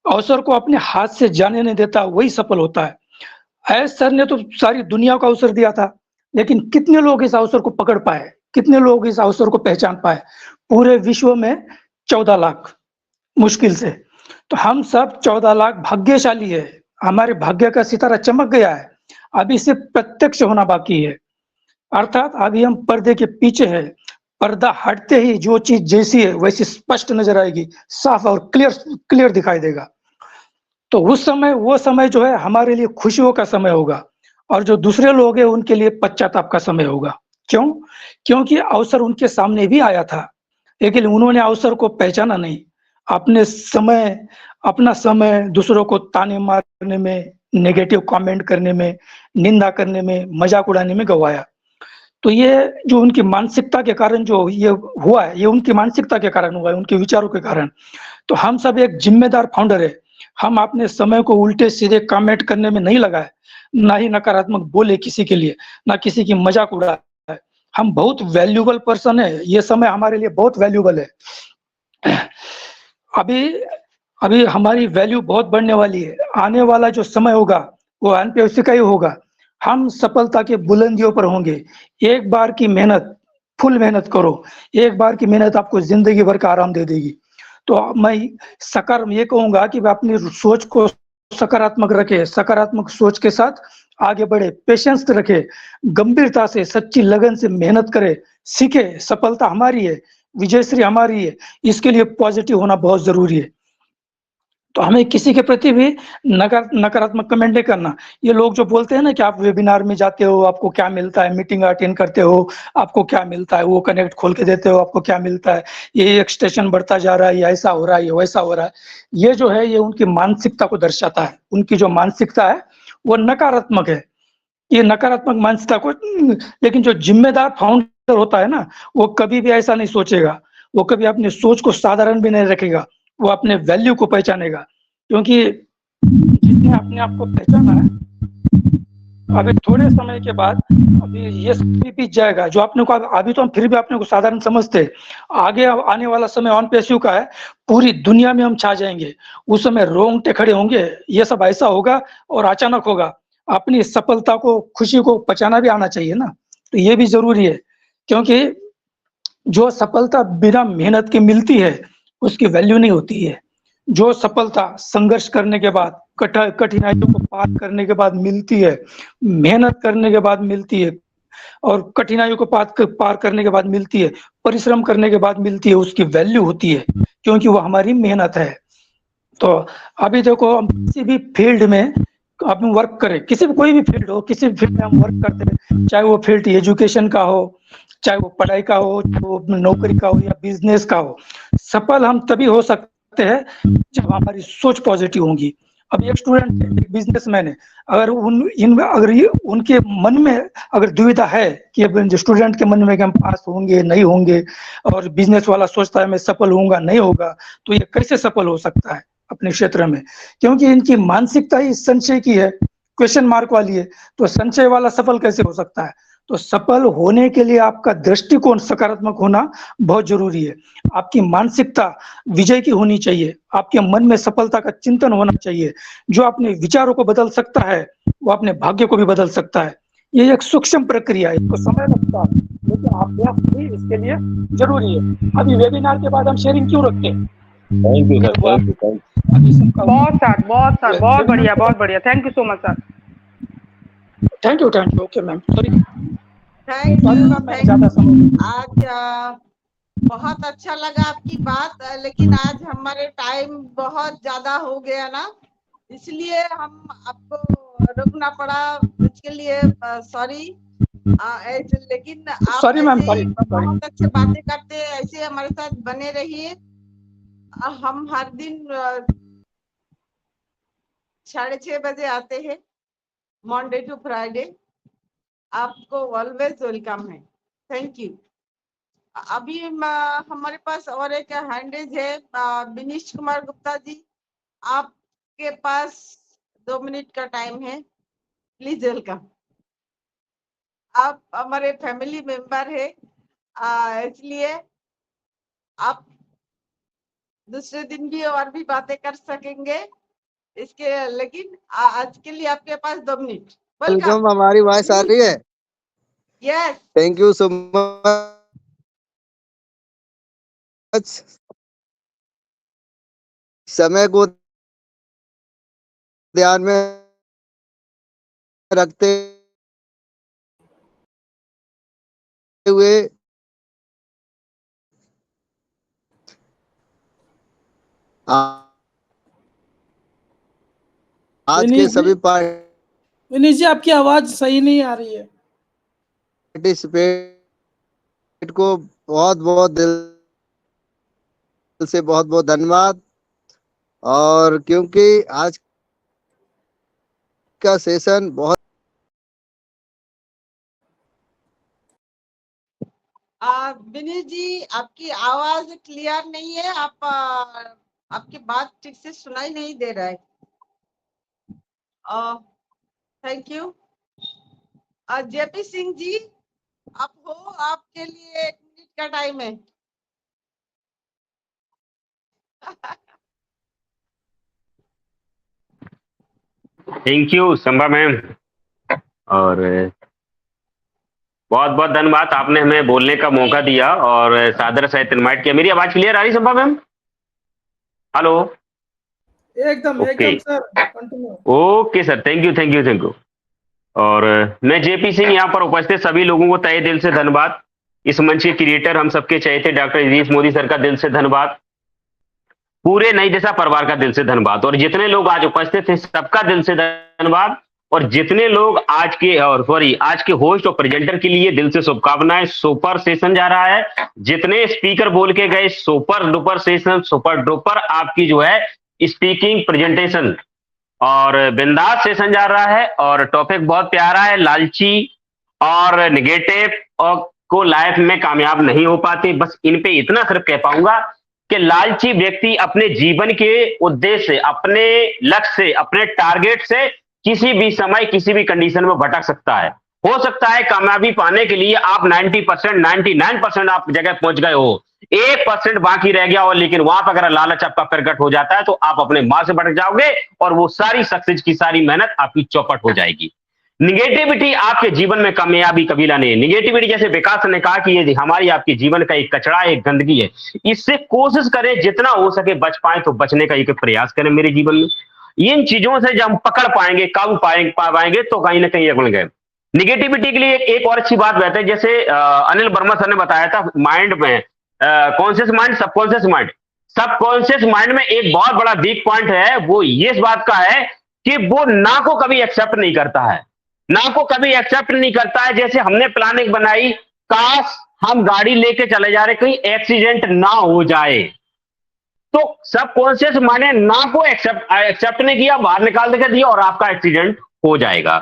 Speaker 11: अवसर को अपने हाथ से जाने नहीं देता, वही सफल होता है। एस सर ने तो सारी दुनिया को अवसर दिया था, लेकिन कितने लोग इस अवसर को पकड़ पाए, कितने लोग इस अवसर को पहचान पाए? पूरे विश्व में 14 लाख मुश्किल से। तो हम सब 14 लाख भाग्यशाली है, हमारे भाग्य का सितारा चमक गया है, अभी सिर्फ प्रत्यक्ष होना बाकी है। अर्थात अभी हम पर्दे के पीछे है, पर्दा हटते ही जो चीज जैसी है वैसी स्पष्ट नजर आएगी, साफ और क्लियर दिखाई देगा। तो उस समय, वो समय जो है हमारे लिए खुशियों का समय होगा, और जो दूसरे लोग हैं उनके लिए पश्चाताप का समय होगा। क्यों? क्योंकि अवसर उनके सामने भी आया था, लेकिन उन्होंने अवसर को पहचाना नहीं। अपना समय दूसरों को ताने मारने में, नेगेटिव कमेंट करने में, निंदा करने में, मजाक उड़ाने में गवाया। तो ये जो उनकी मानसिकता के कारण जो ये हुआ है, ये उनकी मानसिकता के कारण हुआ है, उनके विचारों के कारण। तो हम सब एक जिम्मेदार फाउंडर है, हम अपने समय को उल्टे सीधे कमेंट करने में नहीं लगाए, ना ही नकारात्मक बोले किसी के लिए, ना किसी की मजाक उड़ाए। हम बहुत वैल्यूबल पर्सन है, ये समय हमारे लिए बहुत वैल्यूबल है। अभी हमारी वैल्यू बहुत बढ़ने वाली है। आने वाला जो समय होगा वो अनपेक्षित का ही होगा। हम सफलता के बुलंदियों पर होंगे। एक बार की मेहनत, फुल मेहनत करो, एक बार की मेहनत आपको जिंदगी भर का आराम दे देगी। तो मैं ये कहूंगा कि अपनी सोच को सकारात्मक रखें, सकारात्मक सोच के साथ आगे बढ़े, पेशेंस रखे, गंभीरता से, सच्ची लगन से मेहनत करे, सीखे। सफलता हमारी है, विजयश्री हमारी है, इसके लिए पॉजिटिव होना बहुत जरूरी है। तो हमें किसी के प्रति भी नकारात्मक कमेंट नहीं करना। ये लोग जो बोलते हैं ना कि आप वेबिनार में जाते हो, आपको क्या मिलता है, मीटिंग अटेंड करते हो, आपको क्या मिलता है, वो कनेक्ट खोल के देते हो, आपको क्या मिलता है, ये एक्सटेंशन बढ़ता जा रहा है, ये ऐसा हो रहा है, ये वैसा हो रहा है, ये जो है ये उनकी मानसिकता को दर्शाता है। उनकी जो मानसिकता है वो नकारात्मक है, ये नकारात्मक मानसिकता को। लेकिन जो जिम्मेदार फाउंडर होता है ना, वो कभी भी ऐसा नहीं सोचेगा, वो कभी अपनी सोच को साधारण भी नहीं रखेगा, वो अपने वैल्यू को पहचानेगा। क्योंकि जिसने अपने आप को पहचाना है, अभी थोड़े समय के बाद अभी ये सब भी बीत जाएगा। जो अपने को अभी तो हम फिर भी अपने को साधारण समझते हैं, आगे आने वाला समय ऑन पेस्यू का है, पूरी दुनिया में हम छा जाएंगे। उस समय रोंगटे खड़े होंगे, ये सब ऐसा होगा और अचानक होगा। अपनी सफलता को, खुशी को पहचाना भी आना चाहिए ना, तो ये भी जरूरी है। क्योंकि जो सफलता बिना मेहनत के मिलती है उसकी वैल्यू नहीं होती है। जो सफलता संघर्ष करने के बाद, कठिनाइयों को पार करने के बाद मिलती है, मेहनत करने के बाद मिलती है, और कठिनाइयों को पार करने के बाद मिलती है, परिश्रम करने के बाद मिलती है, उसकी वैल्यू होती है, क्योंकि वो हमारी मेहनत है। तो अभी देखो, हम किसी भी फील्ड में आप वर्क करें, किसी भी कोई भी फील्ड हो, किसी भी फील्ड में हम वर्क करते हैं, चाहे वो फील्ड एजुकेशन का हो, चाहे वो पढ़ाई का हो, चाहे वो नौकरी का हो या बिजनेस का हो, सफल हम तभी हो सकते हैं जब हमारी सोच पॉजिटिव होगी। अब एक स्टूडेंट, एक बिजनेसमैन है, अगर उनके मन में अगर दुविधा है कि जो स्टूडेंट के मन में कि हम पास होंगे नहीं होंगे, और बिजनेस वाला सोचता है मैं सफल होऊंगा नहीं होगा, तो ये कैसे सफल हो सकता है अपने क्षेत्र में? क्योंकि इनकी मानसिकता ही संशय की है, क्वेश्चन मार्क वाली है। तो संशय वाला सफल कैसे हो सकता है? तो सफल होने के लिए आपका दृष्टिकोण सकारात्मक होना बहुत जरूरी है। आपकी मानसिकता विजय की होनी चाहिए, आपके मन में सफलता का चिंतन होना चाहिए। जो अपने विचारों को बदल सकता है वो अपने भाग्य को भी बदल सकता है। ये एक सूक्ष्म प्रक्रिया है, इसको समय लगता है, लेकिन अभ्यास भी इसके लिए जरूरी है। अभी वेबिनार के बाद हम शेयरिंग क्यों रखते हैं?
Speaker 2: Thank you sir, thank you.
Speaker 10: बहुत बढ़िया, thank you so much sir.
Speaker 11: Thank you, okay ma'am, sorry.
Speaker 3: Thank you. आज बहुत अच्छा लगा आपकी बात, लेकिन आज हमारे टाइम बहुत ज्यादा हो गया ना, इसलिए हम आपको रुकना पड़ा, उसके लिए सॉरी। लेकिन आप बहुत अच्छे बातें करते, ऐसे हमारे साथ बने रहिए। हम हर दिन 6:30 बजे आते हैं, मंडे टू फ्राइडे। आपको ऑलवेज वेलकम है। Thank you. अभी हमारे पास और एक हैंडेज है, विनीश कुमार गुप्ता जी, आपके पास 2 मिनट का टाइम है, प्लीज वेलकम। आप हमारे फैमिली मेंबर है, इसलिए आप दूसरे दिन भी और भी बातें कर सकेंगे इसके, लेकिन आज के लिए आपके पास 2 मिनट।
Speaker 12: वेलकम। हमारी वॉइस आ रही है?
Speaker 3: Yes.
Speaker 12: Thank you so much. समय को ध्यान में रखते हुए आज के सभी
Speaker 7: विनीश जी, आपकी आवाज सही नहीं आ रही है।
Speaker 12: पार्टिसिपेट को बहुत बहुत दिल से बहुत बहुत धन्यवाद। और क्योंकि आज का सेशन बहुत
Speaker 3: विनीश जी, आपकी आवाज क्लियर नहीं है, आपकी बात ठीक से सुनाई नहीं दे रहा है। Thank you. JP Singh ji, आप हो, आपके लिए 1 मिनट का टाइम है।
Speaker 13: थैंक यू संभा मैम, और बहुत बहुत धन्यवाद, आपने हमें बोलने का मौका दिया और सादर सहित इनवाइट किया। मेरी आवाज क्लियर आ रही संभा मैम? हेलो?
Speaker 7: एकदम sir, continue.
Speaker 13: Okay sir, thank you. और मैं जेपी सिंह, यहाँ पर उपस्थित सभी लोगों को तहे दिल से धन्यवाद। इस मंच के क्रिएटर हम सबके चहेते डॉक्टर इदरीस मोदी सर का दिल से धन्यवाद। पूरे नई दिशा परिवार का दिल से धन्यवाद। और जितने लोग आज उपस्थित हैं सबका दिल से धन्यवाद। और जितने लोग आज के होस्ट और प्रेजेंटर के लिए दिल से शुभकामनाएं। सुपर सेशन जा रहा है, जितने स्पीकर बोल के गए super duper session, super duper आपकी जो है स्पीकिंग प्रेजेंटेशन और बिंदास सेशन जा रहा है। और टॉपिक बहुत प्यारा है, लालची और निगेटिव और को लाइफ में कामयाब नहीं हो पाते। बस इन पे इतना सिर्फ कह पाऊंगा कि लालची व्यक्ति अपने जीवन के उद्देश्य से, अपने लक्ष्य से, अपने टारगेट से किसी भी समय किसी भी कंडीशन में भटक सकता है। हो सकता है कामयाबी पाने के लिए आप 90%, 99% आप जगह पहुंच गए हो, 1% बाकी रह गया हो, लेकिन वहां पर अगर लालच आपका प्रकट हो जाता है तो आप अपने मां से भटक जाओगे और वो सारी सक्सेस की सारी मेहनत आपकी चौपट हो जाएगी। निगेटिविटी आपके जीवन में कामयाबी कभी लाने है। निगेटिविटी, जैसे विकास ने कहा कि ये हमारी आपके जीवन का एक कचरा, एक गंदगी है, इससे कोशिश करें जितना हो सके बच पाए तो बचने का एक प्रयास करें मेरे जीवन में। इन चीजों से जब हम पकड़ पाएंगे, काबू पाएंगे तो कहीं ना कहीं अगुण गए। निगेटिविटी के लिए एक और अच्छी बात रहती है, जैसे अनिल वर्मा सर ने बताया था माइंड में conscious mind, subconscious mind. Subconscious mind में एक बहुत बड़ा वीक पॉइंट है, वो ये इस बात का है कि वो ना को कभी एक्सेप्ट नहीं करता है, ना को कभी एक्सेप्ट नहीं करता है। जैसे हमने प्लानिंग बनाई, काश हम गाड़ी लेके चले जा रहे, कहीं एक्सीडेंट ना हो जाए, तो सबकॉन्शियस माइंड ने ना को एक्सेप्ट नहीं किया, बाहर निकाल के दिया और आपका एक्सीडेंट हो जाएगा।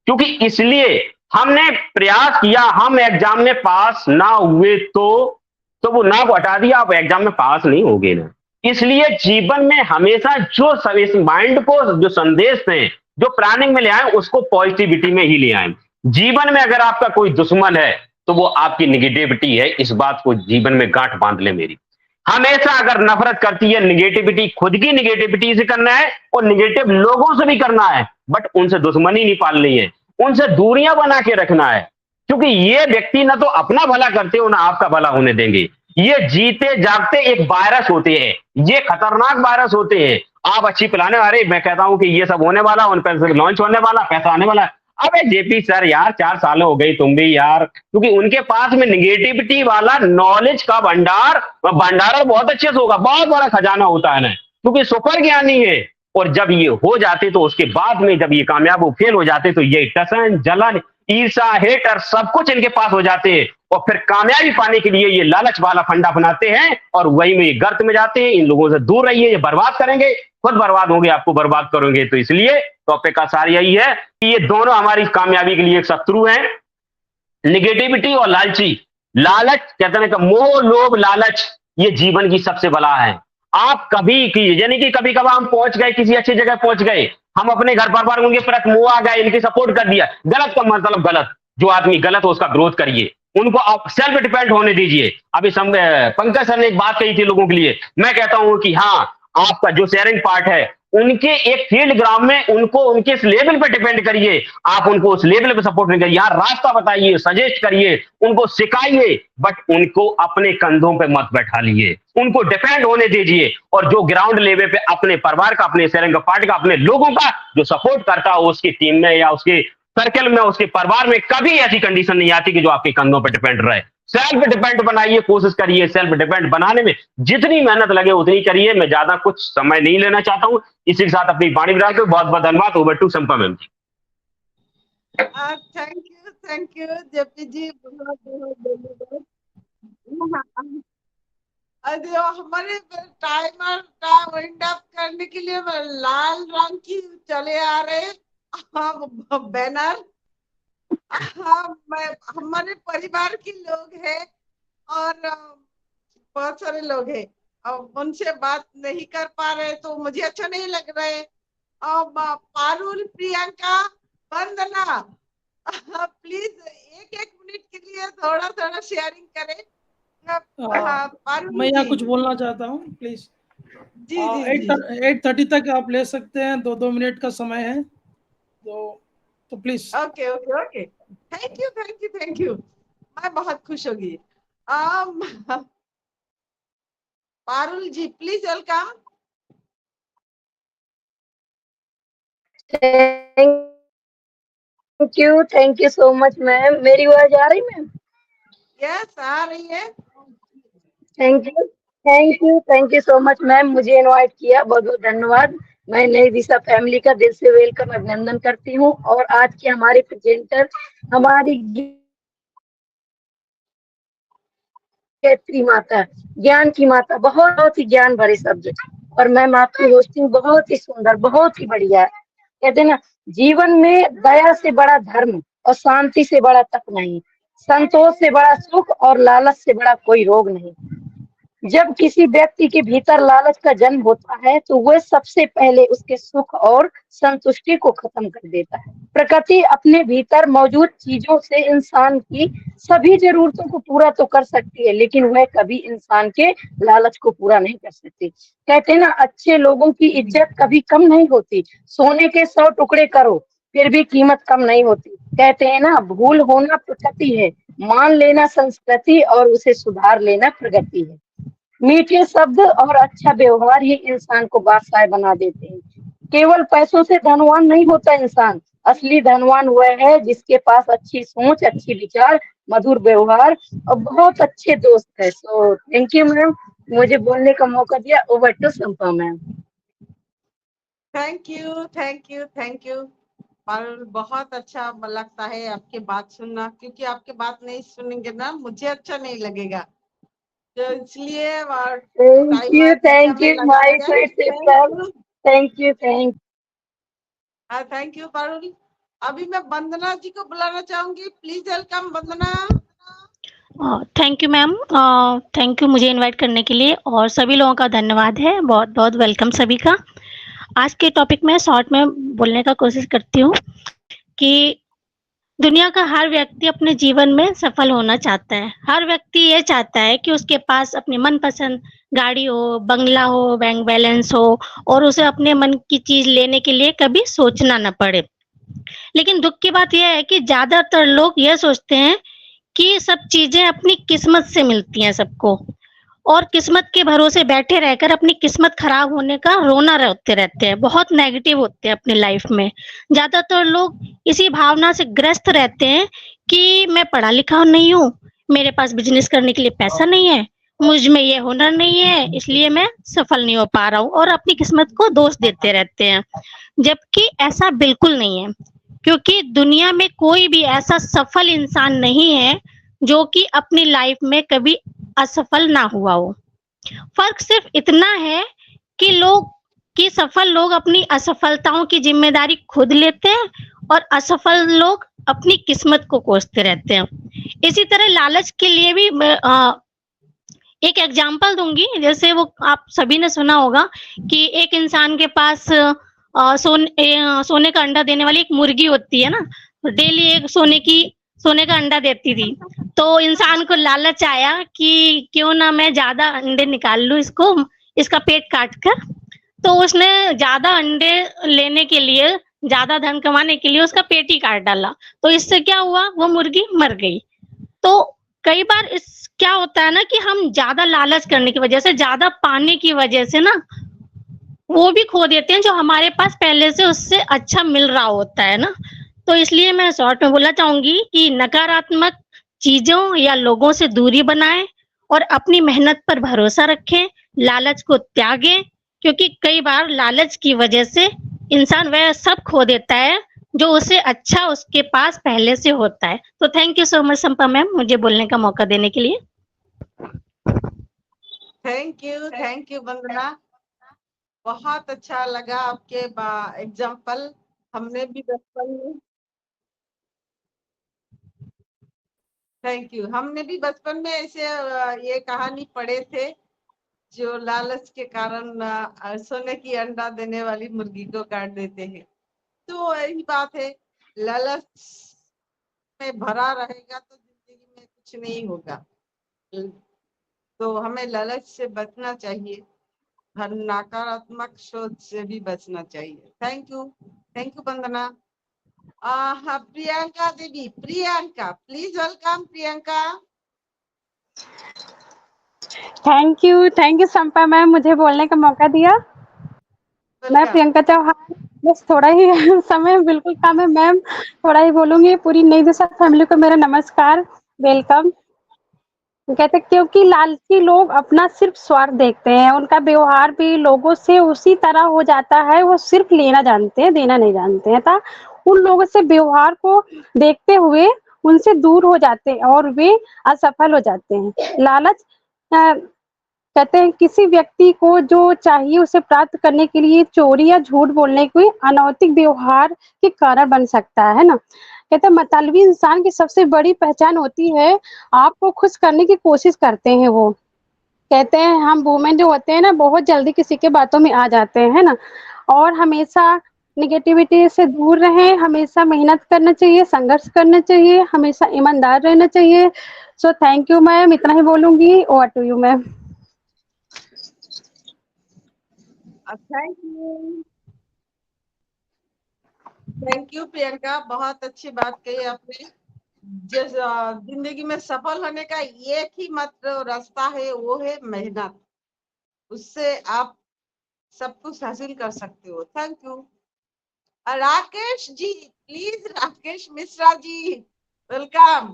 Speaker 13: क्योंकि इसलिए हमने प्रयास किया, हम एग्जाम में पास ना हुए तो वो ना को हटा दिया, आप एग्जाम में पास नहीं होगे ना। इसलिए जीवन में हमेशा जो इस माइंड को जो संदेश दें, जो प्लानिंग में ले आए, उसको पॉजिटिविटी में ही ले आए। जीवन में अगर आपका कोई दुश्मन है तो वो आपकी निगेटिविटी है, इस बात को जीवन में गांठ बांध ले मेरी। हमेशा अगर नफरत करती है निगेटिविटी, खुद की निगेटिविटी से करना है और निगेटिव लोगों से भी करना है, बट उनसे दुश्मनी नहीं पालनी है, उनसे दूरियां बना के रखना है। क्योंकि ये व्यक्ति ना तो अपना भला करते हो ना आपका भला होने देंगे। ये जीते जागते एक वायरस होते हैं, ये खतरनाक वायरस होते हैं। आप अच्छी प्लाने, अरे मैं कहता हूं कि ये सब होने वाला, उन पर लॉन्च होने वाला, पैसा आने वाला। अबे जेपी सर यार 4 साल हो गई, तुम भी यार, क्योंकि उनके पास में निगेटिविटी वाला नॉलेज का भंडार बहुत अच्छे से होगा, बहुत बड़ा खजाना होता है ना, क्योंकि सुपर ज्ञानी है। और जब ये हो जाते तो उसके बाद में जब ये कामयाब फेल हो जाते तो ये टसन, जलन, ईर्षा, हेटर सब कुछ इनके पास हो जाते हैं। और फिर कामयाबी पाने के लिए ये लालच वाला फंडा बनाते हैं और वही में ये गर्त में जाते हैं। इन लोगों से दूर रहिए, ये बर्बाद करेंगे, खुद बर्बाद होंगे, आपको बर्बाद करेंगे। तो इसलिए टॉपिक का सार यही है कि ये दोनों हमारी कामयाबी के लिए एक शत्रु हैं, निगेटिविटी और लालची। लालच कहते हैं कि मोह, लोभ, लालच ये जीवन की सबसे बला है। आप कभी यानी कि कभी कभार हम पहुंच गए, किसी अच्छी जगह पहुंच गए, हम अपने घर परिवार उनके प्रति मोह आ गए, इनकी सपोर्ट कर दिया। गलत का मतलब गलत, जो आदमी गलत हो उसका विरोध करिए, उनको आप सेल्फ डिपेंड होने दीजिए। अभी पंकज सर ने एक बात कही थी लोगों के लिए, मैं कहता हूं कि हाँ, आपका जो शेयरिंग पार्ट है उनके एक फील्ड ग्राउंड में उनको उनके इस लेवल पे डिपेंड करिए, आप उनको उस लेवल पे सपोर्ट नहीं करिए, यार रास्ता बताइए, सजेस्ट करिए, उनको सिखाइए, बट उनको अपने कंधों पे मत बैठा लिए, उनको डिपेंड होने दीजिए। और जो ग्राउंड लेवल पे अपने परिवार का, अपने शेयरिंग पार्ट का, अपने लोगों का जो सपोर्ट करता हो, उसकी टीम में या उसके सर्कल में, उसके परिवार में कभी ऐसी कंडीशन नहीं आती कि जो आपके कंधों पर डिपेंड रहे। सेल्फ डिपेंड बनाइए, कोशिश करिए, सेल्फ डिपेंड बनाने में जितनी मेहनत लगे उतनी करिए। मैं ज्यादा कुछ समय नहीं लेना चाहता हूं, इसी के साथ अपनी वाणी विराम को बहुत बहुत धन्यवाद। Over to Sampa ma'am ji.
Speaker 3: Thank you JP ji, बहुत बहुत धन्यवाद। हमारे टाइमर का वाइंड अप करने के लिए लाल रंग की चले आ रहे बैनर। हमारे परिवार के लोग हैं और बहुत सारे लोग हैं, उनसे बात नहीं कर पा रहे तो मुझे अच्छा नहीं लग रहा है। पारुल, प्रियंका, वंदना, प्लीज एक मिनट के लिए थोड़ा थोड़ा शेयरिंग करें।
Speaker 7: मैं यहाँ कुछ बोलना चाहता हूँ, प्लीज।
Speaker 3: जी
Speaker 7: 8:30 तक आप ले सकते हैं, 2 मिनट का समय है, तो प्लीज।
Speaker 3: ओके, थैंक यू, मैं बहुत खुश होगी। Parul ji please welcome.
Speaker 14: Thank you so much ma'am. मेरी आवाज आ रही मैम?
Speaker 3: यस, आ रही है।
Speaker 14: Thank you so much ma'am, मुझे इनवाइट किया, बहुत बहुत धन्यवाद। मैं नई दिशा फैमिली का दिल से वेलकम अभिनंदन करती हूँ। और आज के हमारे प्रेजेंटर हमारी गायत्री माता, ज्ञान की माता, बहुत ही ज्ञान भरे शब्द। और मैम आपकी होस्टिंग बहुत ही सुंदर, बहुत ही बढ़िया है। कहते हैं ना, जीवन में दया से बड़ा धर्म और शांति से बड़ा तप नहीं, संतोष से बड़ा सुख और लालच से बड़ा कोई रोग नहीं। जब किसी व्यक्ति के भीतर लालच का जन्म होता है तो वह सबसे पहले उसके सुख और संतुष्टि को खत्म कर देता है। प्रकृति अपने भीतर मौजूद चीजों से इंसान की सभी जरूरतों को पूरा तो कर सकती है, लेकिन वह कभी इंसान के लालच को पूरा नहीं कर सकती। कहते हैं ना, अच्छे लोगों की इज्जत कभी कम नहीं होती। सोने के 100 टुकड़े करो फिर भी कीमत कम नहीं होती। कहते हैं ना, भूल होना प्रकृति है, मान लेना संस्कृति और उसे सुधार लेना प्रगति है। मीठे शब्द और अच्छा व्यवहार ही इंसान को बादशाह बना देते हैं। केवल पैसों से धनवान नहीं होता इंसान, असली धनवान वह है जिसके पास अच्छी सोच, अच्छी विचार, मधुर व्यवहार और बहुत अच्छे दोस्त है। सो थैंक यू मैम, मुझे बोलने का मौका दिया। Over to Sampa ma'am.
Speaker 3: Thank you, thank you, thank you. पर बहुत अच्छा लगता है आपकी बात सुनना, क्योंकि आपकी बात नहीं सुनेंगे ना मुझे अच्छा नहीं लगेगा, तो इसलिए
Speaker 14: thank you my thank you.
Speaker 3: Thank you Parul. अभी मैं वंदना जी को बुलाना चाहूंगी, please welcome Vandana.
Speaker 15: Thank you ma'am, thank you मुझे इनवाइट करने के लिए, और सभी लोगों का धन्यवाद है, बहुत बहुत वेलकम सभी का। आज के टॉपिक में शॉर्ट में बोलने का कोशिश करती हूँ कि दुनिया का हर व्यक्ति अपने जीवन में सफल होना चाहता है। हर व्यक्ति ये चाहता है कि उसके पास अपनी मनपसंद गाड़ी हो, बंगला हो, बैंक बैलेंस हो, और उसे अपने मन की चीज लेने के लिए कभी सोचना न पड़े। लेकिन दुख की बात यह है कि ज्यादातर लोग यह सोचते हैं कि सब चीजें अपनी किस्मत से मिलती हैं सबको, और किस्मत के भरोसे बैठे रहकर अपनी किस्मत खराब होने का रोना रोते रहते हैं, बहुत नेगेटिव होते हैं अपनी लाइफ में। ज्यादातर लोग इसी भावना से ग्रस्त रहते हैं कि मैं पढ़ा लिखा नहीं हूँ, मेरे पास बिजनेस करने के लिए पैसा नहीं है, मुझ में ये हुनर नहीं है, इसलिए मैं सफल नहीं हो पा रहा हूँ, और अपनी किस्मत को दोष देते रहते हैं। जबकि ऐसा बिल्कुल नहीं है, क्योंकि दुनिया में कोई भी ऐसा सफल इंसान नहीं है जो कि अपनी लाइफ में कभी असफल ना हुआ हो। फर्क सिर्फ इतना है कि सफल लोग अपनी असफलताओं की जिम्मेदारी खुद लेते हैं, और असफल लोग अपनी किस्मत को कोसते रहते हैं। इसी तरह लालच के लिए भी एक एग्जांपल दूंगी। जैसे वो आप सभी ने सुना होगा कि एक इंसान के पास सोने का अंडा देने वाली एक मुर्गी होती है ना, डेली एक सोने का अंडा देती थी। तो इंसान को लालच आया कि क्यों ना मैं ज्यादा अंडे निकाल लूं, इसका पेट काट कर। तो उसने ज्यादा अंडे लेने के लिए, ज्यादा धन कमाने के लिए उसका पेट ही काट डाला। तो इससे क्या हुआ, वो मुर्गी मर गई। तो कई बार क्या होता है ना कि हम ज्यादा लालच करने की वजह से, ज्यादा पाने की वजह से ना, वो भी खो देते हैं जो हमारे पास पहले से उससे अच्छा मिल रहा होता है ना। तो इसलिए मैं शॉर्ट में बोलना चाहूंगी कि नकारात्मक चीजों या लोगों से दूरी बनाएं और अपनी मेहनत पर भरोसा रखें, लालच को त्यागें, क्योंकि कई बार लालच की वजह से इंसान वह सब खो देता है जो उसे अच्छा उसके पास पहले से होता है। तो thank you so much Sampa ma'am, मुझे बोलने का मौका देने के लिए।
Speaker 3: थैंक यू वंदना, बहुत अच्छा लगा आपके एग्जाम्पल। हमने भी बचपन में ऐसे ये कहानी पढ़े थे, जो लालच के कारण सोने की अंडा देने वाली मुर्गी को काट देते हैं। तो यही बात है, लालच में भरा रहेगा तो जिंदगी में कुछ नहीं होगा। तो हमें लालच से बचना चाहिए, हर नकारात्मक सोच से भी बचना चाहिए। Thank you Vandana. Priyanka Devi, Priyanka please welcome Priyanka.
Speaker 16: Thank you Sampa ma'am, मुझे बोलने का मौका दिया। मैं प्रियंका चौहान बस थोड़ा ही समय बिल्कुल कम है मैम, थोड़ा ही बोलूंगी। पूरी नई दिशा फैमिली को मेरा नमस्कार, वेलकम। कहते क्योंकि लालची लोग अपना सिर्फ स्वार्थ देखते हैं, उनका व्यवहार भी लोगों से उसी तरह हो जाता है, वो सिर्फ लेना जानते हैं, देना नहीं जानते हैं। ता उन लोगों से व्यवहार को देखते हुए उनसे दूर हो जाते हैं और वे असफल हो जाते हैं। लालच कहते हैं किसी व्यक्ति को जो चाहिए उसे प्राप्त करने के लिए चोरी या झूठ बोलने कोई अनैतिक व्यवहार के कारण बन सकता है ना। कहते हैं मतलबी इंसान की सबसे बड़ी पहचान होती है आपको खुश करने की कोशिश करते हैं वो। कहते हैं हम वुमेन जो होते हैं ना बहुत जल्दी किसी के बातों में आ जाते हैं, है ना। और हमेशा नेगेटिविटी से दूर रहें, हमेशा मेहनत करना चाहिए, संघर्ष करना चाहिए, हमेशा ईमानदार रहना चाहिए। सो थैंक यू मैम, इतना ही बोलूंगी। Over to you ma'am.
Speaker 3: Thank you Priyanka, बहुत अच्छी बात कही आपने। जिस जिंदगी में सफल होने का एक ही मात्र रास्ता है, वो है मेहनत। उससे आप सब कुछ हासिल कर सकते हो। Thank you. Rakesh ji, please Rakesh Mishra ji, welcome.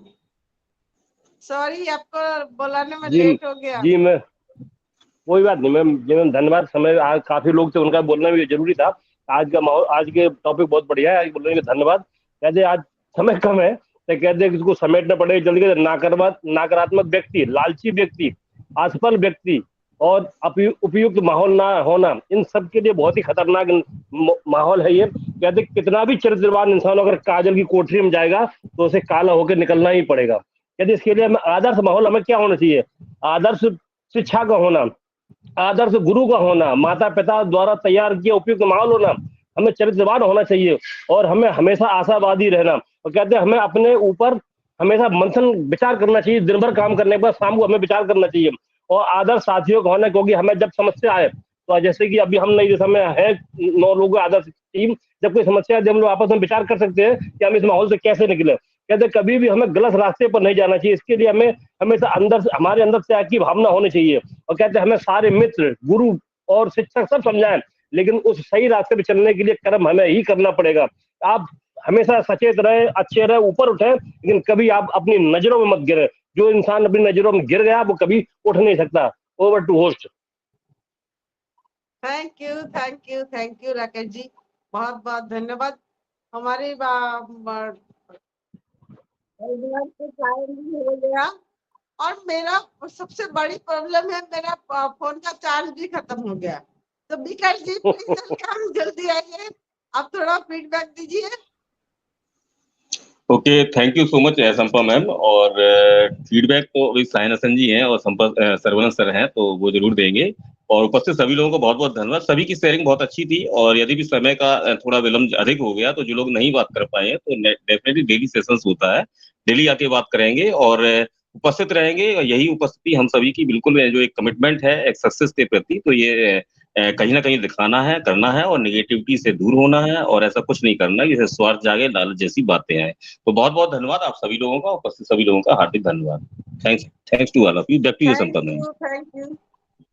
Speaker 3: Sorry आपको बुलाने में
Speaker 17: जी
Speaker 3: लेट हो गया।
Speaker 17: जी मैं कोई बात नहीं मैम जी मैम, धन्यवाद। समय आज काफी लोग थे, उनका बोलना भी जरूरी था। आज का माहौल, आज के टॉपिक बहुत बढ़िया है, आज बोलने के लिए धन्यवाद। कहते आज समय कम है तो कहते हैं किसको समेटना पड़ेगा जल्दी। नकारात्मक व्यक्ति, लालची व्यक्ति, असफल व्यक्ति और उपयुक्त माहौल ना होना, इन सब के लिए बहुत ही खतरनाक माहौल है ये। कहते कितना भी चरित्रवान इंसान अगर काजल की कोठरी में जाएगा तो उसे काला होकर निकलना ही पड़ेगा। कहते इसके लिए हमें आदर्श माहौल, हमें क्या होना चाहिए? आदर्श शिक्षा का होना, आदर्श गुरु का होना, माता पिता द्वारा तैयार किया उपयुक्त माहौल होना, हमें चरित्रवान होना चाहिए और हमें हमेशा आशावादी रहना। और कहते हैं हमें अपने ऊपर हमेशा मंथन विचार करना चाहिए, दिन भर काम करने के बाद शाम को हमें विचार करना चाहिए। और आदर्श साथियों का होना, क्योंकि हमें जब समस्या आए तो जैसे कि अभी हम नई दिशा में है 9 लोगों की आदर्श टीम, जब कोई समस्या है हम लोग आपस में विचार कर सकते हैं कि हम इस माहौल से कैसे निकले। कहते कभी भी हमें गलत रास्ते पर नहीं जाना चाहिए, इसके लिए हमें हमेशा अंदर से, हमारे अंदर त्याग की भावना होनी चाहिए। और कहते हैं हमें सारे मित्र, गुरु और शिक्षक सब समझाएं, लेकिन उस सही रास्ते पे चलने के लिए कर्म हमें ही करना पड़ेगा। आप हमेशा सचेत रहे, अच्छे रहे, ऊपर उठे, लेकिन कभी आप अपनी नजरों में मत गिरे। जो इंसान अपनी नजरों में गिर गया वो कभी उठ नहीं सकता। Over to host.
Speaker 3: Thank you, thank you, thank you Rakesh ji, बहुत बहुत धन्यवाद। हमारे हो गया और मेरा सबसे बड़ी प्रॉब्लम है, मेरा फोन का चार्ज भी खत्म हो गया। तो विकास जी प्लीज वेलकम, जल्दी आइए, आप थोड़ा फीडबैक दीजिए।
Speaker 2: Okay, thank you so much Sampa ma'am. और फीडबैक तो अभी सायन हसन जी हैं और संपा सरवनन सर हैं, तो वो जरूर देंगे। और उपस्थित सभी लोगों को बहुत बहुत धन्यवाद। सभी की शेयरिंग बहुत अच्छी थी और यदि भी समय का थोड़ा विलम्ब अधिक हो गया तो जो लोग नहीं बात कर पाए हैं तो डेफिनेटली डेली सेशंस होता है, डेली आके बात करेंगे और उपस्थित रहेंगे। यही उपस्थिति हम सभी की बिल्कुल जो एक कमिटमेंट है एक सक्सेस के प्रति, तो ये कहीं ना कहीं दिखाना है, करना है और नेगेटिविटी से दूर होना है और ऐसा कुछ नहीं करना जिससे स्वार्थ जागे, लालच जैसी बातें आए। तो बहुत बहुत धन्यवाद आप सभी लोगों का, उपस्थित सभी लोगों का हार्दिक धन्यवाद। Thanks to all of you. Back to you Sampa ma'am.
Speaker 3: Thank you,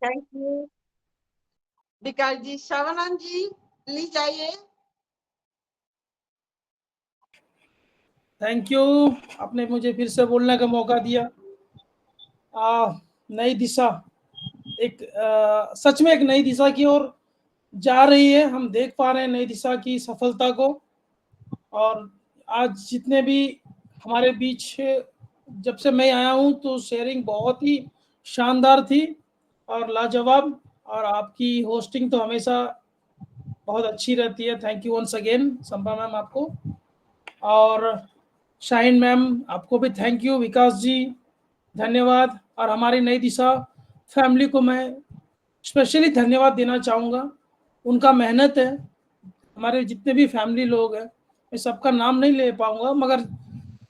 Speaker 3: thank you Vikas ji. Shravanan ji please आइए।
Speaker 7: थैंक यू, आपने मुझे फिर से बोलने का मौका दिया। नई दिशा एक सच में एक नई दिशा की ओर जा रही है। हम देख पा रहे हैं नई दिशा की सफलता को। और आज जितने भी हमारे बीच जब से मैं आया हूं तो शेयरिंग बहुत ही शानदार थी और लाजवाब, और आपकी होस्टिंग तो हमेशा बहुत अच्छी रहती है। Thank you once again Sampa ma'am आपको, और शाहीन मैम आपको भी थैंक यू। विकास जी धन्यवाद। और हमारी नई दिशा फैमिली को मैं स्पेशली धन्यवाद देना चाहूँगा। उनका मेहनत है, हमारे जितने भी फैमिली लोग हैं, मैं सबका नाम नहीं ले पाऊंगा, मगर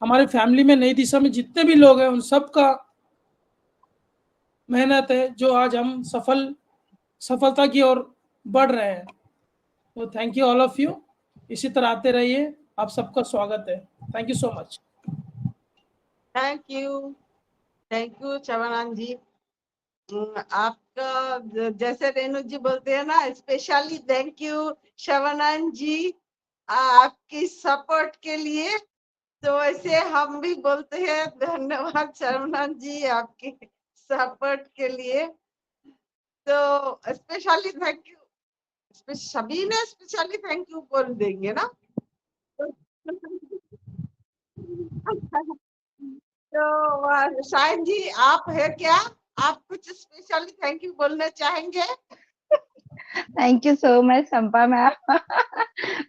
Speaker 7: हमारे फैमिली में नई दिशा में जितने भी लोग हैं उन सबका मेहनत है जो आज हम सफलता की ओर बढ़ रहे हैं। तो thank you all of you, इसी तरह आते रहिए, आप सबका स्वागत है। Thank you so much.
Speaker 3: Thank you Chavanan ji. आपका जैसे रेणु जी बोलते हैं ना, specially thank you Shavanan ji आपकी सपोर्ट के लिए। तो वैसे हम भी बोलते हैं धन्यवाद शवनन जी आपकी सपोर्ट के लिए। तो स्पेशली थैंक यू, सभी ने स्पेशली थैंक यू बोल देंगे ना। तो शायद जी आप है क्या, आप कुछ स्पेशली थैंक यू बोलना चाहेंगे?
Speaker 1: Thank you so much Sampa ma'am.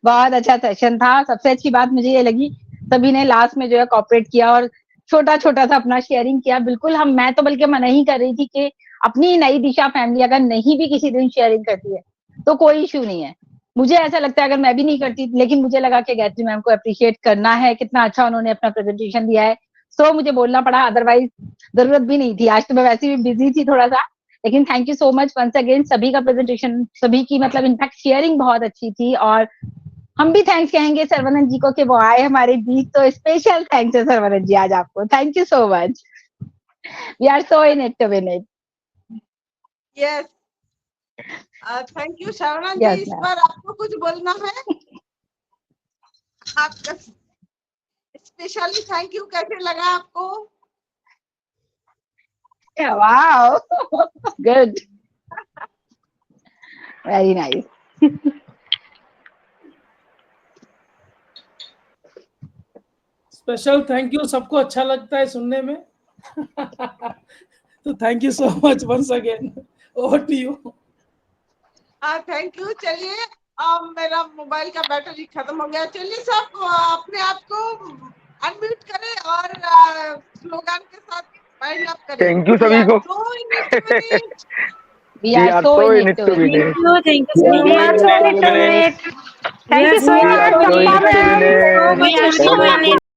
Speaker 1: बहुत अच्छा सेशन था। सबसे अच्छी बात मुझे ये लगी, सभी ने लास्ट में जो है कॉपरेट किया और छोटा छोटा सा अपना शेयरिंग किया। बिल्कुल मैं तो बल्कि मना ही कर रही थी कि अपनी नई दिशा फैमिली अगर नहीं भी किसी दिन शेयरिंग करती है तो कोई इश्यू नहीं है। मुझे ऐसा लगता है अगर मैं भी नहीं करती, लेकिन मुझे लगा कि गायत्री मैम को अप्रिशिएट करना है, कितना अच्छा उन्होंने अपना प्रेजेंटेशन दिया है, सो मुझे बोलना पड़ा, अदरवाइज जरूरत भी नहीं थी। आज तो मैं वैसे भी बिजी थी थोड़ा सा, लेकिन thank you so much once again. सभी का प्रेजेंटेशन, सभी की मतलब इनफैक्ट शेयरिंग बहुत अच्छी थी और हम भी थैंक्स कहेंगे सरवनन जी को कि वो आए हमारे बीच। तो स्पेशल थैंक्स है सरवनन जी आज आपको। Thank you so much. We are so in it to win it.
Speaker 3: Yes, thank you Shavanan ji.
Speaker 1: Yes,
Speaker 3: इस
Speaker 1: ma'am.
Speaker 3: बार आपको कुछ बोलना है? आपका स्पेशली थैंक यू कैसे लगा आपको?
Speaker 1: Wow, good, very nice.
Speaker 7: Special thank you सबको अच्छा लगता है सुनने में। तो thank you so much once again. Over to you.
Speaker 3: Thank you. चलिए मेरा मोबाइल का बैटरी खत्म हो गया। चलिए सब अपने आप को अनम्यूट करें और स्लोगन के साथ वाइंड अप करें।
Speaker 18: थैंक यू सभी को।
Speaker 1: We are so in it to win it.
Speaker 16: Thank you so much.
Speaker 10: We are so in it to win it.
Speaker 16: We are so in it to win it.
Speaker 10: We are so in it.